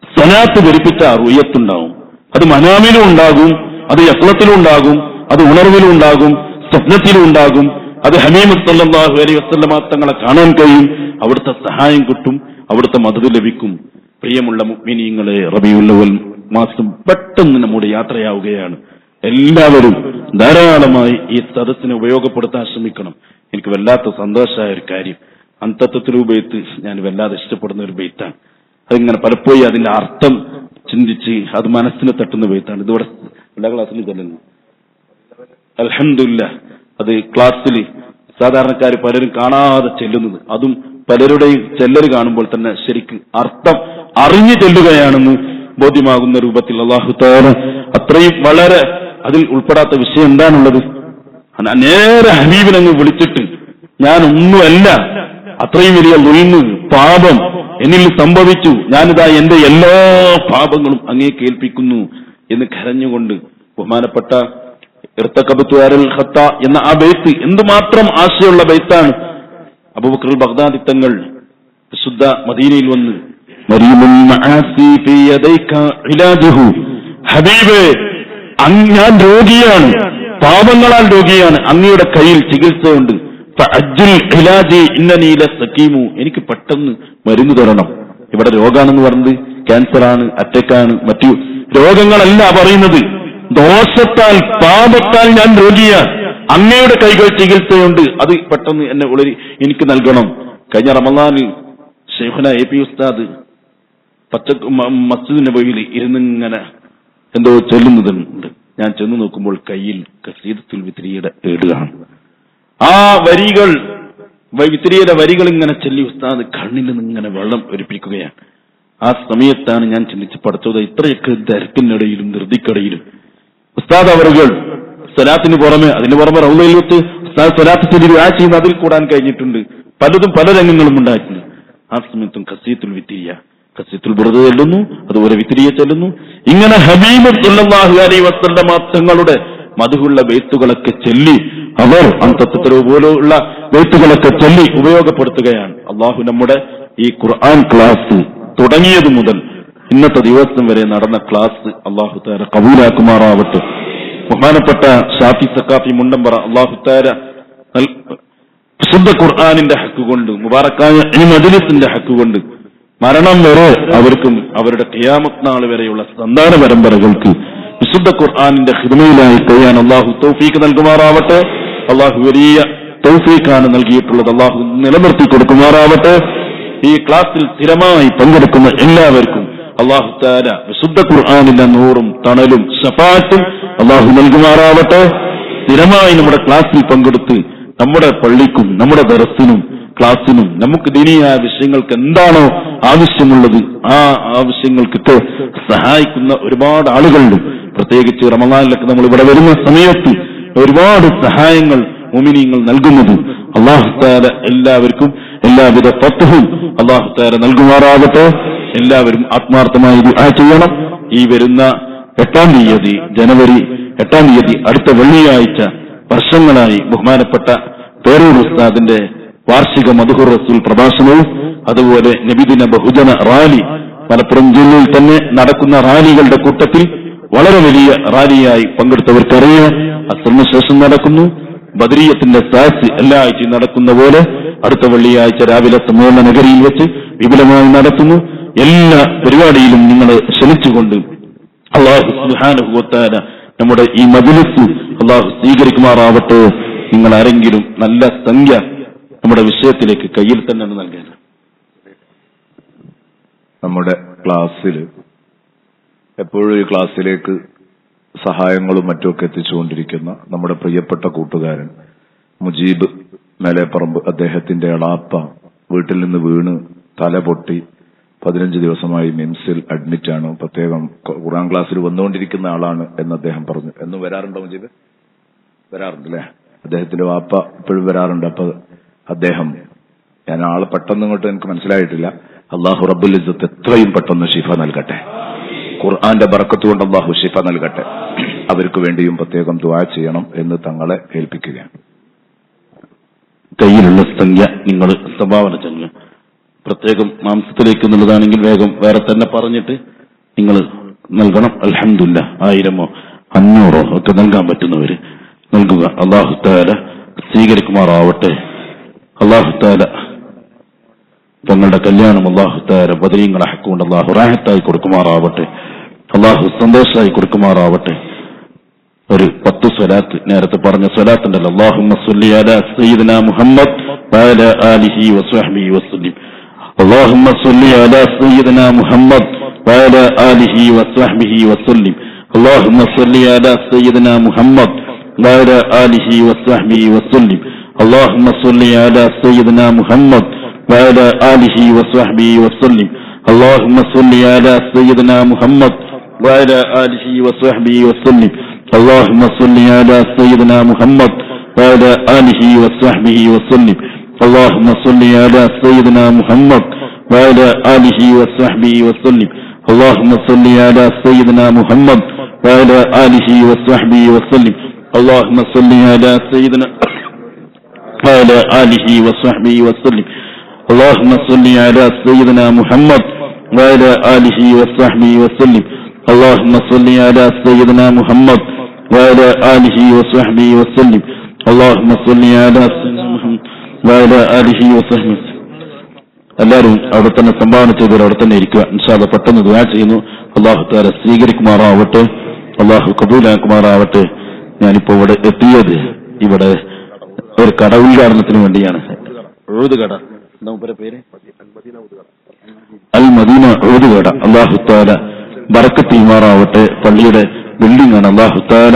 സ്വലാത്ത് പെരുപ്പിച്ചാൽ റുയത്തുണ്ടാകും. അത് മനാമിലും ഉണ്ടാകും, അത് യഖ്ലത്തിലും ഉണ്ടാകും, അത് ഉണർവിലും ഉണ്ടാകും, സ്വപ്നത്തിലും ഉണ്ടാകും. അത് ഹബീബ് സല്ലല്ലാഹു അലൈഹി വസല്ലമ തങ്ങളെ കാണാൻ കഴിയും. അവിടുത്തെ സഹായം കിട്ടും, അവിടുത്തെ മദദ് ലഭിക്കും. പ്രിയമുള്ള മുഅ്മിനീങ്ങളെ, റബീഉൽ അവ്വൽ മാസം പെട്ടെന്ന് നമ്മുടെ യാത്രയാവുകയാണ്. എല്ലാവരും ധാരാളമായി ഈ സദസ്സിനെ ഉപയോഗപ്പെടുത്താൻ ശ്രമിക്കണം. എനിക്ക് വല്ലാത്ത സന്തോഷമായ ഒരു കാര്യം, അന്തത്വത്തിലു ബൈത്ത് ഞാൻ വല്ലാതെ ഇഷ്ടപ്പെടുന്ന ഒരു ബൈത്താണ്. അതിങ്ങനെ പലപ്പോഴും അതിന്റെ അർത്ഥം ചിന്തിച്ച് അത് മനസ്സിനെ തട്ടുന്ന ബൈത്താണ്. ഇതിവിടെ എല്ലാ ക്ലാസ്സിലും ചെല്ലുന്നു. അൽഹംദുലില്ലാഹ്, അത് ക്ലാസ്സിൽ സാധാരണക്കാർ പലരും കാണാതെ ചെല്ലുന്നത്, അതും പലരുടെയും ചെല്ലൽ കാണുമ്പോൾ തന്നെ ശരിക്കും അർത്ഥം അറിഞ്ഞു ചെല്ലുകയാണെന്ന് ബോധ്യമാകുന്ന രൂപത്തിൽ അല്ലാഹു തആല അത്രയും വളരെ അതിൽ ഉൾപ്പെടാത്ത വിഷയം എന്താണുള്ളത്? നേരെ ഹബീബിനങ്ങ് വിളിച്ചിട്ട് ഞാനൊന്നുമല്ല, അത്രയും വലിയ ളുൽമ് പാപം എന്നിൽ സംഭവിച്ചു, ഞാനിതാ എന്റെ എല്ലാ പാപങ്ങളും അങ്ങേ കേൾപ്പിക്കുന്നു എന്ന് കരഞ്ഞുകൊണ്ട് ബഹുമാനപ്പെട്ട ഇർതകബതു അലൽ ഖത്ത എന്ന ആ ബൈത്ത് എന്തുമാത്രം ആശയമുള്ള ബൈത്താണ്. അബൂബക്കർ ബഗ്ദാദി തങ്ങൾ വിശുദ്ധ മദീനയിൽ വന്ന് മരീമുൽ മആസി ഫീ യദൈക ഇലാജുഹു, ഹബീബേ ഞാൻ രോഗിയാണ്, പാപങ്ങളാൽ രോഗിയാണ്, അങ്ങയുടെ കയ്യിൽ ചികിത്സയുണ്ട്. ഫഅജ്ജിൽ ഇലാജി ഇന്നനീ ലസകീമു, എനിക്ക് പെട്ടെന്ന് മരുന്ന് തരണം. ഇവിടെ രോഗാണെന്ന് പറഞ്ഞത് ക്യാൻസറാണ്, അറ്റാക്കാണ്, മറ്റു രോഗങ്ങളല്ല പറയുന്നത്. ദോഷത്താൽ പാപത്താൽ ഞാൻ രോഗിയാണ്, അങ്ങയുടെ കൈകൾ ചികിത്സയുണ്ട്, അത് പെട്ടെന്ന് എന്നെ എനിക്ക് നൽകണം. കഴിഞ്ഞ റമളാനിൽ ശൈഖുന എ പി ഉസ്താദ് മസ്ജിദ് നബവിയിൽ ഇരുന്നിങ്ങനെ എന്തോ ചൊല്ലുന്നതുണ്ട്. ഞാൻ ചെന്ന് നോക്കുമ്പോൾ കയ്യിൽ ഖസീദത്തുൽ വിത്രിയുടെ ഏടുകയാണ്. ആ വരികൾ, വിത്തിരിയുടെ വരികൾ ഇങ്ങനെ ചൊല്ലി ഉസ്താദ് കണ്ണിൽ നിന്ന് ഇങ്ങനെ വെള്ളം ഒലിപ്പിക്കുകയാണ്. ആ സമയത്താണ് ഞാൻ ചിന്തിച്ച് പഠിച്ചത്, ഇത്രയൊക്കെ തിരക്കിനിടയിലും ധൃതിക്കിടയിലും ഉസ്താദ് അവറുകൾ സ്വലാത്തിന് പുറമെ, അതിന് പുറമെ റൗളയിൽ വെച്ച് ഉസ്താദ് സ്വലാത്ത് ചൊല്ലി ദുആ ചെയ്യുന്ന അതിൽ കൂടാൻ കഴിഞ്ഞിട്ടുണ്ട്. പലതും പല രംഗങ്ങളും ഉണ്ടായിട്ടുണ്ട്. ആ സമയത്തും ഖസീത്തുൽ വിത്തിരിയ, ഖസീത്തുൽ ബുർദ ചൊല്ലുന്നു, അതുപോലെ വിത്തിരിയ ചൊല്ലുന്നു. ഇങ്ങനെ ഹബീബ് സല്ലല്ലാഹു അലൈഹി വസല്ലമ തങ്ങളുടെ മധുഹുള്ള ബൈത്തുകളൊക്കെ ചൊല്ലി അവർ അന്തത്തരവ് പോലുള്ള ബൈത്തുകളൊക്കെ ചൊല്ലി ഉപയോഗപ്പെടുത്തുകയാണ്. അള്ളാഹു നമ്മുടെ ഈ ഖുർആൻ ക്ലാസ് തുടങ്ങിയത് മുതൽ ഇന്നത്തെ ദിവസം വരെ നടന്ന ക്ലാസ് അള്ളാഹു തആല കബൂലാക്കുമാറാവട്ടെ. ബഹുമാനപ്പെട്ട ഷാഫി സഖാഫി മുണ്ടമ്പറ അള്ളാഹു തആല വിശുദ്ധ ഖുർആനിന്റെ ഹക്ക് കൊണ്ട്, മുബാറക്കായ ഈ മജ്‌ലിസിന്റെ ഹക്ക് കൊണ്ട് മരണം വരെ അവർക്കും അവരുടെ ഖിയാമത്ത് നാൾ വരെയുള്ള സന്താന പരമ്പരകൾക്ക് വിശുദ്ധ ഖുർആനിന്റെ ഖിദ്മയിലായി കഴിയാൻ അള്ളാഹു തൗഫീഖ് നൽകുമാറാവട്ടെ. അള്ളാഹു വലിയ തൗഫീഖാണ് നൽകിയിട്ടുള്ളത്. അള്ളാഹു നിലനിർത്തി കൊടുക്കുമാറാവട്ടെ. ഈ ക്ലാസ്സിൽ സ്ഥിരമായി പങ്കെടുക്കുന്ന എല്ലാവർക്കും അള്ളാഹു തആല വിശുദ്ധ ഖുർആനിന്റെ നൂറും തണലും ശഫാഅത്തും അള്ളാഹു നൽകുമാറാവട്ടെ. സ്ഥിരമായി നമ്മുടെ ക്ലാസ്സിൽ പങ്കെടുത്ത് നമ്മുടെ പള്ളിക്കും നമ്മുടെ ദർസിനും ക്ലാസ്സിനും നമുക്ക് ദീനീയായ വിഷയങ്ങൾക്ക് എന്താണോ ആവശ്യമുള്ളത് ആ ആവശ്യങ്ങൾക്ക് സഹായിക്കുന്ന ഒരുപാട് ആളുകളുണ്ട്. പ്രത്യേകിച്ച് റമളാനിലൊക്കെ നമ്മൾ ഇവിടെ വരുന്ന സമയത്ത് ഒരുപാട് സഹായങ്ങൾ മുഅ്മിനീങ്ങൾ നൽകുന്നത് അല്ലാഹു തആല എല്ലാവർക്കും എല്ലാവിധ ഫത്ഹും അല്ലാഹു തആല നൽകുമാറാകട്ടെ. എല്ലാവരും ആത്മാർത്ഥമായി ദുആ ചെയ്യണം. ഈ വരുന്ന 8-ാം തീയതി, ജനുവരി 8-ാം തീയതി, അടുത്ത വെള്ളിയാഴ്ച വർഷങ്ങളായി ബഹുമാനപ്പെട്ട പേരൂർ ഉസ്താദിന്റെ വാർഷിക മദ്ഹുർ റസൂൽ പ്രഭാഷണവും അതുപോലെ നബിദിന ബഹുജന റാലി മലപ്പുറം ജില്ലയിൽ തന്നെ നടക്കുന്ന റാലികളുടെ കൂട്ടത്തിൽ വളരെ വലിയ റാലിയായി പങ്കെടുത്തവർക്കറിയാം. അസ്റിന് ശേഷം നടക്കുന്നു. ബദരിയത്തിന്റെ സാസ് എല്ലാ ആഴ്ചയും നടക്കുന്ന പോലെ അടുത്ത വെള്ളിയാഴ്ച രാവിലെ സമ്മേളന നഗരിയിൽ വെച്ച് വിപുലമായി നടത്തുന്നു. എല്ലാ പരിപാടിയിലും നിങ്ങളെ ക്ഷണിച്ചുകൊണ്ട് അല്ലാഹു സുബ്ഹാനഹു വ തആല നമ്മുടെ ഈ മജ്‌ലിസ് അല്ലാഹു സ്വീകരിക്കുമാറാവട്ടെ. നിങ്ങൾ ആരെങ്കിലും നല്ല സംഖ്യ നമ്മുടെ വിഷയത്തിലേക്ക് കയ്യിൽ തന്നെ നൽകാൻ. നമ്മുടെ ക്ലാസ്സിൽ എപ്പോഴും ഈ ക്ലാസ്സിലേക്ക് സഹായങ്ങളും മറ്റുമൊക്കെ എത്തിച്ചുകൊണ്ടിരിക്കുന്ന നമ്മുടെ പ്രിയപ്പെട്ട കൂട്ടുകാരൻ മുജീബ് മേലേപ്പറമ്പ്, അദ്ദേഹത്തിന്റെ എളാപ്പ വീട്ടിൽ നിന്ന് വീണ് തല പൊട്ടി 15 ദിവസമായി മിംസിൽ അഡ്മിറ്റാണ്. പ്രത്യേകം ഖുർആൻ ക്ലാസ്സിൽ വന്നുകൊണ്ടിരിക്കുന്ന ആളാണ് എന്ന് അദ്ദേഹം പറഞ്ഞു. എന്നും വരാറുണ്ടോ മുജീബ്? വരാറുണ്ടല്ലേ? അദ്ദേഹത്തിന്റെ വാപ്പ ഇപ്പോഴും വരാറുണ്ട്. അപ്പൊ അദ്ദേഹം, ഞാൻ ആള് പെട്ടെന്ന് ഇങ്ങോട്ട് എനിക്ക് മനസ്സിലായിട്ടില്ല. അല്ലാഹു റബ്ബുൽ ഇസ്സത്ത് എത്രയും പെട്ടെന്ന് ശിഫ നൽകട്ടെ. ഖുർആന്റെ ബറക്കത്ത് കൊണ്ട് അല്ലാഹു ശിഫ നൽകട്ടെ. അവർക്ക് വേണ്ടിയും പ്രത്യേകം ദുആ ചെയ്യണം എന്ന് തങ്ങളെ ഏൽപ്പിക്കുകയാണ്. കയ്യിലുള്ള സംഖ്യ നിങ്ങൾ സംഭാവന ചെയ്യുക. പ്രത്യേകം മാംസത്തിലേക്ക് എന്നുള്ളതാണെങ്കിൽ വേഗം വേറെ തന്നെ പറഞ്ഞിട്ട് നിങ്ങൾ നൽകണം. അൽഹംദുലില്ലാ 1000-ഓ 500-ഓ ഒക്കെ നൽകാൻ പറ്റുന്നവര് നൽകുക. അല്ലാഹു തആല സ്വീകരിക്കുമാറാവട്ടെ. അല്ലാഹു തആല തങ്ങളുടെ കല്യാണം അല്ലാഹു തആല ബദരീങ്ങളെ ഹക്കുകൊണ്ട് അല്ലാഹു റാഹത്തായി കൊടുക്കുമാറാവട്ടെ. അല്ലാഹു സന്തോഷമായി കൊടുക്കുമാറാവട്ടെ. ഒരു 10 സ്വലാത്ത്, നേരത്തെ പറഞ്ഞ സ്വലാത്ത് ഉണ്ടല്ലോ, അല്ലാഹുമ്മ സ്വല്ലി അലാ സയ്യിദിനാ മുഹമ്മദ് വഅലാ ആലിഹി വസ്വഹ്ബിഹി വസല്ലം. اللهم صل على سيدنا محمد وعلى آله وصحبه وسلم. اللهم صل على سيدنا محمد وعلى آله وصحبه وسلم. اللهم صل على سيدنا محمد وعلى آله وصحبه وسلم. اللهم صل على سيدنا محمد وعلى آله وصحبه وسلم. اللهم صل على سيدنا محمد وعلى آله وصحبه وسلم. اللهم صل على سيدنا محمد وعلى آله وصحبه وسلم. اللهم صل على سيدنا محمد وعلى آله وصحبه وسلم. اللهم صل على سيدنا وعلى آله وصحبه وسلم. اللهم صل على سيدنا محمد وعلى آله وصحبه وسلم. اللهم صل على سيدنا محمد وعلى آله وصحبه وسلم. اللهم صل على سيدنا محمد وعلى آله وصحبه. എല്ലാവരും അവിടെ തന്നെ സംഭാവന ചെയ്തവർ അവിടെ തന്നെ ഇരിക്കുക. ഇൻഷാ അല്ലാഹ് പെട്ടെന്ന് ദുആ ചെയ്യുന്നു. അല്ലാഹു തആല സ്വീകരിക്കുമാറാവട്ടെ. അല്ലാഹു കബൂലാക്കുമാറാവട്ടെ. ഞാനിപ്പോ ഇവിടെ എത്തിയത് ഇവിടെ ഒരു കട ഉദ്ഘാടനത്തിന് വേണ്ടിയാണ്. ഉഴുത് കട, എന്താ പേര്? അൽ മദീന ഉഴുത് കട. അല്ലാഹു തആല ബറക്കത്ത് ചെയ്യുമാറാവട്ടെ. പള്ളിയുടെ ബിൽഡിംഗ് ആണ്. അല്ലാഹു തആല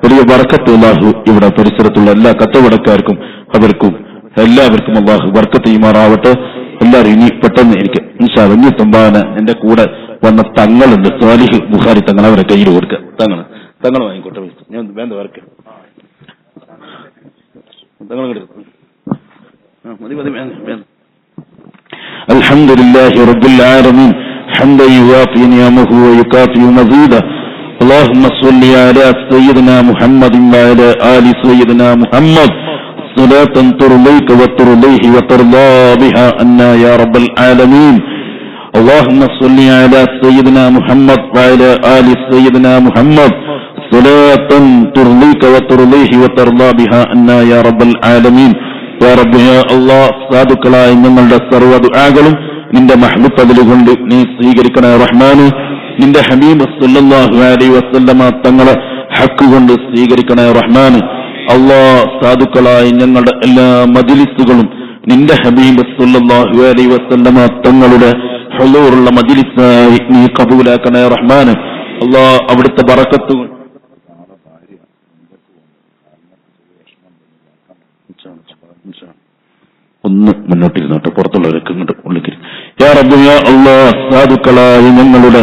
വലിയ ബറക്കത്ത് അല്ലാഹു ഇവിടെ പരിസരത്തുള്ള എല്ലാ കച്ചവടക്കാർക്കും അവർക്കും എല്ലാവർക്കും അള്ളാഹു ബർക്കത്ത് ചെയ്യുമാറാവട്ടെ. എല്ലാവരും ഇനി പെട്ടെന്ന് എനിക്ക് ഇനി തുമ്പാന എന്റെ കൂടെ വന്ന തങ്ങളുണ്ട്, സ്വാലിഹ് ബുഖാരി തങ്ങൾ, അവരെ കയ്യിൽ കൊടുക്കുക. തങ്ങൾ വാങ്ങിക്കോട്ടെ, ഞാൻ വേണ്ട വരക്കെ തങ്ങൾ മതി. അൽഹംദുലില്ലാഹി റബ്ബിൽ ആലമീൻ ഹംദൻ യുവാഫി നിഅമഹു വയുകാഫി മസീദ. اللهم صل على سيدنا محمد وعلى آل سيدنا محمد صلاة ترضيك وترضيه وترضى بها عنا يا رب العالمين. اللهم صل على سيدنا محمد وعلى آل سيدنا محمد صلاة ترضيك وترضيه وترضى بها عنا يا رب العالمين. يا رب يا الله, സാധുക്കളായ ഞങ്ങളുടെ സർവ്വ ദുആകളും നിന്റെ മഹ്ബൂബ് കൊണ്ട് നീ സ്വീകരിക്കണേ റഹ്മാനെ. നിന്റെ ഹബീബ് സല്ലല്ലാഹു അലൈഹി വസല്ലമ തങ്ങളെ ഹക്ക് കൊണ്ട് സ്വീകരിക്കണേ റഹ്മാനെ. അല്ലാഹ്, സാധുക്കളായ ഞങ്ങളുടെ എല്ലാ മജ്ലിസുകളും നിന്റെ ഹബീബ് സല്ലല്ലാഹു അലൈഹി വസല്ലമ തങ്ങളുടെ ഹുളൂറുള്ള മജ്ലിസായി നീ ഖബൂലാക്കണേ റഹ്മാനെ. അല്ലാഹ്, അവിടുത്തെ ബറക്കത്ത് ഒന്ന് മുന്നോട്ടിരുന്നോട്ടെ, പുറത്തുള്ളവരൊക്കെ ഇങ്ങോട്ട് ഉള്ളിൽ. യാ റബ്ബ് യാ അല്ലാഹ്, സാധുക്കളായ ഞങ്ങളുടെ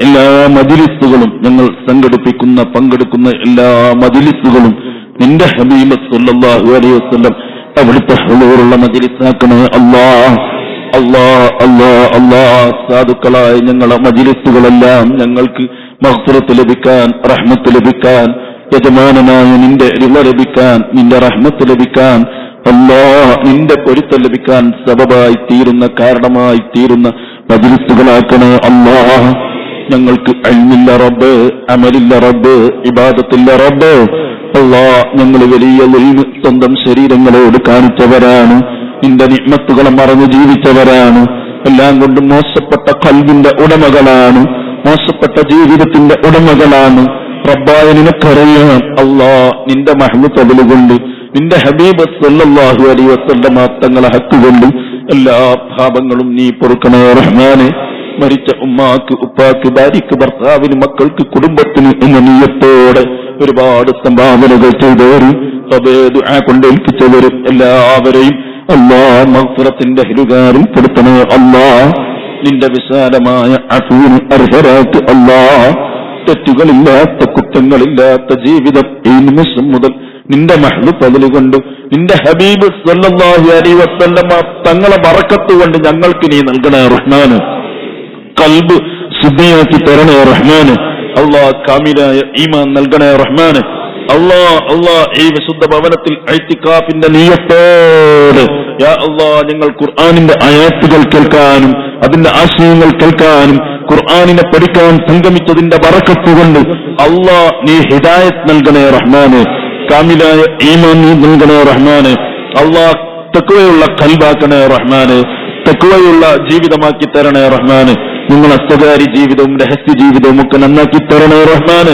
എല്ലാ മജ്ലിസുകളും, ഞങ്ങൾ സംഘടിപ്പിക്കുന്ന പങ്കെടുക്കുന്ന എല്ലാ മജ്ലിസുകളും നിന്റെ ഹബീബ് സല്ലല്ലാഹു അലൈഹി വസല്ലം അവിടുത്തെ ഹുളൂറുള്ള മജ്ലിസാക്കണേ അല്ലാഹ്. അല്ലാഹ് അല്ലാഹ് അല്ലാഹ്, സാധുക്കളായ ഞങ്ങളെ മജ്ലിസുകളെല്ലാം ഞങ്ങൾക്ക് മഗ്ഫിറത്ത് ലഭിക്കാൻ, റഹ്മത്ത് ലഭിക്കാൻ, യജമാനനായ നിന്റെ റിള ലഭിക്കാൻ, നിന്റെ റഹ്മത്ത് ലഭിക്കാൻ, അല്ലാഹ് നിന്റെ പൊരുത്തം ലഭിക്കാൻ സബബായി തീരുന്ന, കാരണമായി തീരുന്ന മജ്ലിസുകളാക്കണേ അല്ലാഹ്. ഞങ്ങൾക്ക് ഇൽമില്ല റബ്ബ്, അമലില്ല റബ്ബ്, ഇബാദത്തില്ല റബ്ബ്. അല്ലാഹ്, ഞങ്ങൾ വലിയ ദുൽമ് സ്വന്തം ശരീരങ്ങളോട് കാണിച്ചവരാണ്, നിന്റെ നിഅ്മത്തുകളെ മറന്നു ജീവിച്ചവരാണ്, എല്ലാം കൊണ്ടും മോശപ്പെട്ട ഖൽബിന്റെ ഉടമകളാണ്, മോശപ്പെട്ട ജീവിതത്തിന്റെ ഉടമകളാണ്. റബ്ബായ നിനക്കറിയാം അല്ലാഹ്, നിന്റെ മഹ്ബൂബ് കൊണ്ട് നിന്റെ ഹബീബ് സല്ലല്ലാഹു അലൈഹി വസല്ലമ തങ്ങളെ ഹക്ക് കൊണ്ട് എല്ലാ പാപങ്ങളും നീ പൊറുക്കണേ റഹ്മാനെ. മരിച്ച ഉമ്മാക്ക്, ഉപ്പാക്ക്, ഭാര്യക്ക്, ഭർത്താവിന്, മക്കൾക്ക്, കുടുംബത്തിന് എന്ന നിയ്യത്തോടെ ഒരുപാട് സംഭാവനകൾ ചെയ്തവരും ദുആ കൊണ്ടേൽപ്പിച്ചവരും എല്ലാവരെയും അല്ലാഹ് മഗ്ഫിറത്തിന്റെ ഹിരുകാരിൽ പെടുത്തണേ അല്ലാഹ്. നിന്റെ വിശാലമായ അഫൂന് അർഹരാത്ത് അല്ലാഹ്. തെറ്റുകളില്ലാത്ത, കുറ്റങ്ങളില്ലാത്ത ജീവിതം ഈ നിമിഷം മുതൽ നിന്റെ മഹ്ബൂബ് കൊണ്ട് നിന്റെ ഹബീബ് സല്ലല്ലാഹു അലൈഹി വസല്ലമ തങ്ങളെ ബറക്കത്ത് കൊണ്ട് ഞങ്ങൾക്ക് നീ നൽകണേ റഹ്മാന്. ഖൽബ് ശുദ്ധിയാക്കി തരണേ റഹ്മാന്. അല്ലാഹ്, കാമിലായ ഈമാൻ നൽകണേ റഹ്മാന്. അല്ലാഹ് അല്ലാഹ്, ഈ വിശുദ്ധ ഭവനത്തിൽ ഇഅ്തികാഫിന്റെ നിയ്യത്തോടെ യാ അല്ലാഹ് ഞങ്ങൾ ഖുർആനിന്റെ ആയത്തുകൾ കേൾക്കാനും അതിന്റെ ആശയങ്ങൾ കേൾക്കാനും ഖുർആനിനെ പഠിക്കാൻ സംഗമിച്ചതിന്റെ ബറക്കത്ത് കൊണ്ട് അല്ലാഹ് നീ ഹിദായത്ത് നൽകണേ റഹ്മാന്. കാമിലായ ഈമാൻ നീ നൽകണേ റഹ്മാന്. അല്ലാഹ്, തഖ്വയുള്ള ഖൽബാക്കണേ റഹ്മാന്. തഖ്വയുള്ള ജീവിതമാക്കി തരണേ റഹ്മാന്. നിങ്ങളെ സ്വകാര്യ ജീവിതവും രഹസ്യ ജീവിതവും ഒക്കെ നന്നാക്കി തരണേ റഹ്മാന്.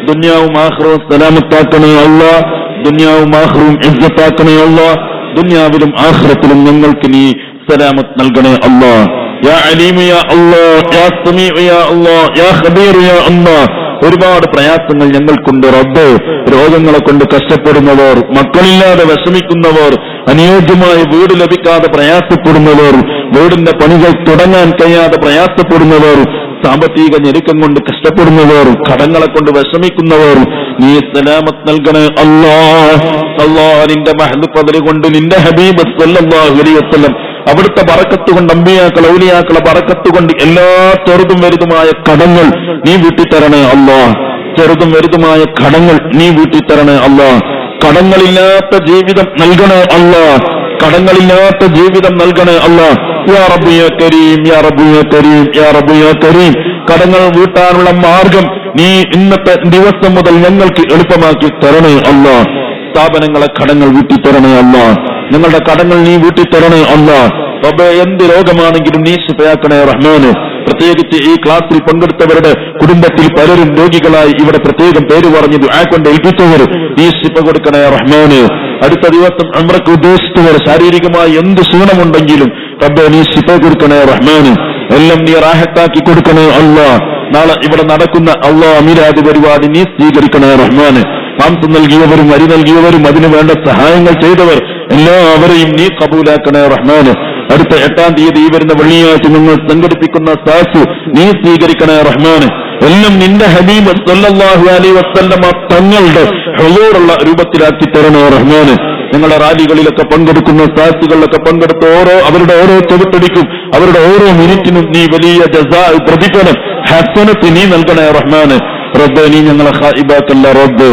ദുനിയാവും ആഖിറവും സലാമത്താക്കണേ അല്ലാഹ്. ദുനിയാവും ആഖിറവും ഇസ്സത്താക്കണേ അല്ലാഹ്. ദുനിയാവിലും ആഖിറത്തിലും ഞങ്ങൾക്ക് നീ സലാമത്ത് നൽകണേ അല്ലാഹ്. യാ അലീം യാ അല്ലാഹ്, യാ സമീഉ യാ അല്ലാഹ്, യാ ഖബീർ യാ അല്ലാഹ്. ഒരുപാട് പ്രയാസങ്ങൾ ഞങ്ങൾക്കുണ്ട് റബ്ബേ. രോഗങ്ങളെ കൊണ്ട് കഷ്ടപ്പെടുന്നവർ, മക്കളില്ലാതെ വിഷമിക്കുന്നവർ, അനുയോജ്യമായ വീട് ലഭിക്കാതെ പ്രയാസപ്പെടുന്നവർ, വീടിന്റെ പണികൾ തുടങ്ങാൻ കഴിയാതെ പ്രയാസപ്പെടുന്നവർ, സാമ്പത്തിക ഞെരുക്കം കൊണ്ട് കഷ്ടപ്പെടുന്നവർ, കടങ്ങളെ കൊണ്ട് വിഷമിക്കുന്നവർ, നീ സലാമത്ത് നൽകണേ അല്ലാഹ്. അല്ലാഹ്, നിന്റെ മഹ്ബൂബ് കൊണ്ട് നിന്റെ ഹബീബ് സല്ലല്ലാഹു അലൈഹി വസല്ലം അവിടുത്തെ ബറക്കത്ത് കൊണ്ട്, അമ്പിയാക്കൾ ഔലിയാക്കളെ ബറക്കത്ത് കൊണ്ട് എല്ലാ ചെറുതും വലുതുമായ കടങ്ങൾ നീ വീട്ടിത്തരണേ അല്ലാഹ്. ചെറുതും വലുതുമായ കടങ്ങൾ നീ വീട്ടിത്തരണേ അല്ലാഹ്. കടങ്ങളില്ലാത്ത ജീവിതം നൽകണേ അല്ലാഹ്. കടങ്ങളില്ലാത്ത ജീവിതം നൽകണേ അല്ലാഹ്. യാ റബ്ബ് യാ കരീം, യാ റബ്ബ് യാ കരീം, യാ റബ്ബ് യാ കരീം. കടങ്ങൾ വീട്ടാനുള്ള മാർഗം നീ ഇന്നത്തെ ദിവസം മുതൽ ഞങ്ങൾക്ക് എളുപ്പമാക്കി തരണേ അല്ലാഹ്. സ്ഥാപനങ്ങളെ കടങ്ങൾ വീട്ടിത്തരണേ അല്ലാഹ്. ഞങ്ങളുടെ കടങ്ങൾ നീ വീട്ടിത്തരണേ അല്ലാഹ്. റബ്ബേ, എന്ത് രോഗമാണെങ്കിലും നീ ശിഫയാക്കണേ റഹ്മാന്. പ്രത്യേകിച്ച് ഈ ക്ലാസ്സിൽ പങ്കെടുത്തവരുടെ കുടുംബത്തിൽ പലരും രോഗികളായി ഇവിടെ പ്രത്യേകം പേര് പറഞ്ഞു ദുആ കൊണ്ട് ഏൽപ്പിച്ചവർ നീ ശിഫ കൊടുക്കണേ റഹ്മാന്. അടുത്ത ദിവസം ഉംറയ്ക്ക് ഉദ്ദേശിച്ചവർ ശാരീരികമായി എന്ത് ക്ഷീണമുണ്ടെങ്കിലും റബ്ബേ നീ ശിഫ കൊടുക്കണേ റഹ്മാന്. എല്ലാം നീ റാഹത്താക്കി കൊടുക്കണേ അല്ലാഹ്. നാളെ ഇവിടെ നടക്കുന്ന അല്ലാഹ് മീലാദ് പരിപാടി നീ സ്വീകരിക്കണേ റഹ്മാന്. മാംസം നൽകിയവരും അരി നൽകിയവരും അതിനു വേണ്ട സഹായങ്ങൾ ചെയ്തവർ എല്ലാവരെയും നീ കബൂലാക്കണേ റഹ്മാന്. അടുത്ത 8-ാം തീയതി വരുന്ന വെള്ളിയാഴ്ച നിങ്ങൾ സംഘടിപ്പിക്കുന്ന സാസ് നീ സ്വീകരിക്കണേ റഹ്മാന്. എല്ലാം നിന്റെ ഹബീബ് സല്ലല്ലാഹു അലൈഹി വസല്ലമ തങ്ങളുടെ ഹുളൂറുള്ള രൂപത്തിലാക്കി തരണേ റഹ്മാന്. ഞങ്ങളുടെ റാലികളിലൊക്കെ പങ്കെടുക്കുന്ന സാസുകളിലൊക്കെ പങ്കെടുത്ത് അവരുടെ ഓരോ ചെവിട്ടടിക്കും അവരുടെ ഓരോ മിനിറ്റിനും നീ വലിയ ജസാ പ്രതിഫലം ഹസനത്ത് നീ നൽകണേ റഹ്മാന്. റബ്ബ് നീ ഞങ്ങളെ ഖായിബാക്കല്ല റബ്ബ്,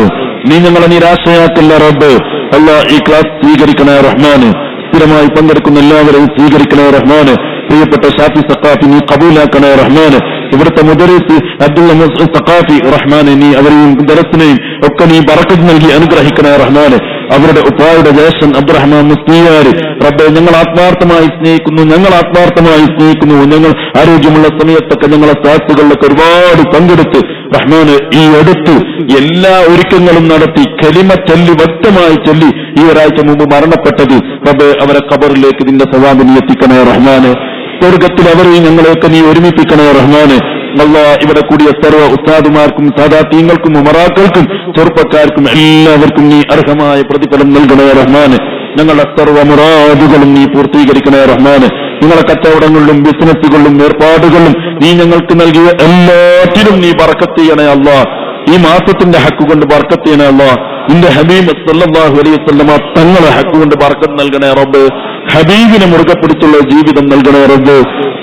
നീ ഞങ്ങളെ നിരാശയാക്കല്ല റബ്ബ്. അല്ലാഹ് ഈ ക്ലാസ് സ്വീകരിക്കണേ റഹ്മാന്. സ്ഥിരമായി പങ്കെടുക്കുന്ന എല്ലാവരെയും സ്വീകരിക്കണേ റഹ്മാന്. പ്രിയപ്പെട്ട ഷാഫി സഖാഫി നീ കബൂലാക്കണേ റഹ്മാന്. ഇവിടുത്തെ മുദരിസ് അബ്ദുള്ള സഖാഫി റഹ്മാനെ നീ അവരെയും ദരത്തിനെയും ഒക്കെ നീ ബറക്കത്ത് നൽകി അനുഗ്രഹിക്കണേ റഹ്മാന്. അവരുടെ ഉപ്പായുടെ ജ്യേഷ്ഠൻ അബ്ദുറഹ്മാൻ മുസ്ലിയാർ റബ്ബെ ഞങ്ങൾ ആത്മാർത്ഥമായി സ്നേഹിക്കുന്നു, ഞങ്ങൾ ആരോഗ്യമുള്ള സമയത്തൊക്കെ ഞങ്ങളെ ക്ലാസുകളിലൊക്കെ ഒരുപാട് പങ്കെടുത്ത് റഹ്മാന് ഈ അടുത്ത് എല്ലാ ഒരുക്കങ്ങളും നടത്തി കലിമ ചൊല്ലി വ്യക്തമായി ചൊല്ലി ഈ ഒരാഴ്ച മുമ്പ് മരണപ്പെട്ടത് റബ്ബെ അവരെ ഖബറിലേക്ക് നിന്റെ സവാബ് നീ എത്തിക്കണേ റഹ്മാന്. സ്വർഗത്തിൽ അവരെയും ഞങ്ങളെയൊക്കെ നീ ഒരുമിപ്പിക്കണേ റഹ്മാന്. അല്ലാഹ് ഇവിടെ കൂടിയ സർവ്വ ഉസ്താദുമാർക്കും സാദാത്യങ്ങൾക്കും ഉമറാക്കൾക്കും ചെറുപ്പക്കാർക്കും എല്ലാവർക്കും നീ അർഹമായ പ്രതിഫലം നൽകണേ റഹ്മാന്. ഞങ്ങളുടെ സർവ്വ മുറാദുകളും നീ പൂർത്തീകരിക്കണേ റഹ്മാന്. നിങ്ങളെ കച്ചവടങ്ങളിലും ബിസിനസ്സുകളിലും ഏർപ്പാടുകളിലും നീ ഞങ്ങൾക്ക് നൽകിയ എല്ലാറ്റിലും നീ ബർക്കത്ത് ചെയ്യണേ അല്ലാഹ്. ഈ മാസത്തിന്റെ ഹക്ക് കൊണ്ട് ബർക്കത്ത് ചെയ്യണേ അല്ലാഹ്. നിന്റെ ഹബീബ് സല്ലല്ലാഹു അലൈഹി വസല്ലമ തങ്ങളെ ഹക്ക് കൊണ്ട് ബർക്കത്ത് നൽകണേ റബ്ബ്. ഹബീബിനെ മുറുകെ പിടിച്ചുള്ള ജീവിതം നൽകണേ റബ്ബ്.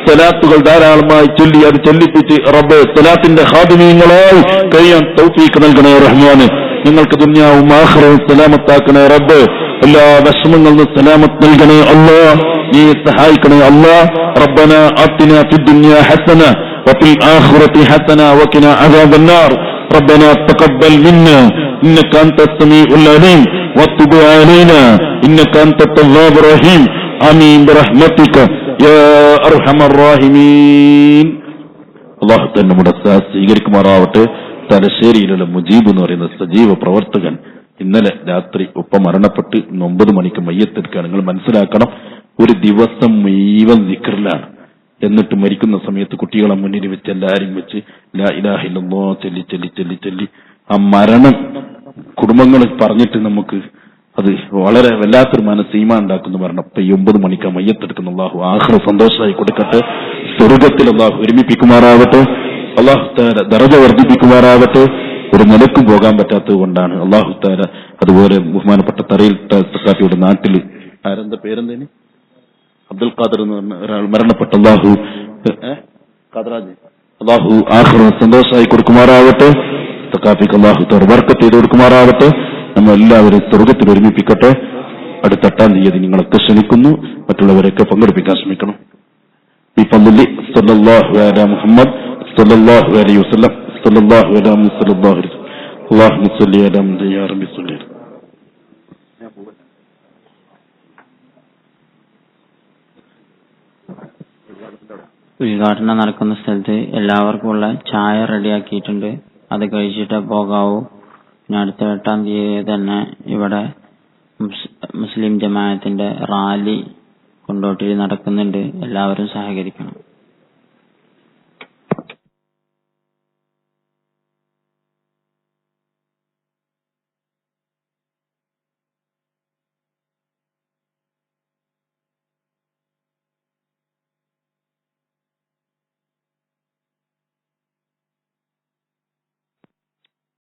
സലാത്തുകൾ ധാരാളമായി ചൊല്ലി അത് ചൊല്ലിപ്പിച്ച് റബ്ബ് സലാത്തിന്റെ ഖാദിമീങ്ങളായി കഴിയാൻ തൗഫീഖ് നൽകണേ റഹ്മാന്. നിങ്ങൾക്ക് ദുനിയാവും ആഖിറവും സലാമത്താക്കണേ റബ്ബ്. എല്ലാ വിഷമങ്ങളിൽ നിന്ന് സലാമത്ത് നൽകണേ അല്ലാഹ്. നീ സഹായിക്കണേ അല്ലാഹ്. റബ്ബന ആതിനാ ഫിദ്ദുനിയാ ഹസന വഫിൽ ആഖിറതി ഹസന വഖിനാ അദാബന്നാർ. ربنا تقبل منا إنك أنت السميع العليم وتب علينا إنك أنت التواب الرحيم آمين برحمتك يا أرحم الراحمين. അല്ലാഹു തന്നെ നമ്മുടെ സ്വീകരിക്കുമാറാവട്ടെ. തലശ്ശേരിയിലുള്ള മുജീബ് എന്ന് പറയുന്ന സജീവ പ്രവർത്തകൻ ഇന്നലെ രാത്രി ഉപ്പ മരണപ്പെട്ട് 9 മണിക്ക് മയ്യത്തെടുക്കുകയാണ്. നിങ്ങൾ മനസ്സിലാക്കണം, ഒരു ദിവസം മുഴുവൻ ദിക്റിലാണ്. എന്നിട്ട് മരിക്കുന്ന സമയത്ത് കുട്ടികളെ മുന്നിൽ വെച്ച് എല്ലാരും വെച്ച് ലാ ഇലാഹ ഇല്ലല്ലാഹ് ചൊല്ലി ചൊല്ലി ചൊല്ലി ചൊല്ലി ആ മരണം കുടുംബങ്ങളിൽ പറഞ്ഞിട്ട് നമുക്ക് അത് വളരെ വല്ലാത്തൊരു മനസ്സീമ ഉണ്ടാക്കുന്ന മരണം. ഇപ്പൊ 9 മണിക്കാ മയ്യത്തെടുക്കുന്ന അല്ലാഹു ആഖിറ സന്തോഷമായി കൊടുക്കട്ടെ. സ്വർഗത്തിൽ അല്ലാഹു ഒരുമിപ്പിക്കുമാറാവട്ടെ. അല്ലാഹു തആല ദറജ വർദ്ധിപ്പിക്കുമാറാവട്ടെ. ഒരു നിലക്കും പോകാൻ പറ്റാത്തത് കൊണ്ടാണ് അല്ലാഹു തആല. അതുപോലെ ബഹുമാനപ്പെട്ട തറയിൽ സഖാഫിയുടെ നാട്ടില് ആരെന്താ പേരെന്തേന് അബ്ദുൽ ഖാദർ എന്ന് പറഞ്ഞ ഒരാൾ മരണപ്പെട്ട അല്ലാഹു അല്ലാഹു ആഖിറ സന്തോഷമായി കൊടുക്കുമാറാവട്ടെ. സഖാഫിക്ക് അല്ലാഹു തആല ബർക്കത്ത് ചെയ്ത് കൊടുക്കുമാറാവട്ടെ. നമ്മൾ എല്ലാവരും സ്വർഗത്തിൽ ഒരുമിപ്പിക്കട്ടെ. അടുത്ത 8-ാം തീയതി നിങ്ങളൊക്കെ ക്ഷണിക്കുന്നു. മറ്റുള്ളവരെയൊക്കെ പങ്കെടുപ്പിക്കാൻ ശ്രമിക്കണം. ബിഫദ്ലി സല്ലല്ലാഹു അലാ മുഹമ്മദ് സല്ലല്ലാഹു അലൈഹി വസല്ലം സല്ലല്ലാഹു അലാ മുഹമ്മദ് സല്ലല്ലാഹു അലൈഹി വസല്ലം. അല്ലാഹുമ്മ സ്വല്ലി അലാ മുഹമ്മദ് യാ റബ്ബി സ്വല്ലി. ഉദ്ഘാടനം നടക്കുന്ന സ്ഥലത്ത് എല്ലാവർക്കുമുള്ള ചായ റെഡിയാക്കിയിട്ടുണ്ട്. അത് കഴിച്ചിട്ട് പോകാവൂ. പിന്നെ അടുത്ത 8-ാം തീയതി തന്നെ ഇവിടെ മുസ്ലിം ജമാഅത്തിന്റെ റാലി കൊണ്ടോട്ടിൽ നടക്കുന്നുണ്ട്. എല്ലാവരും സഹകരിക്കണം.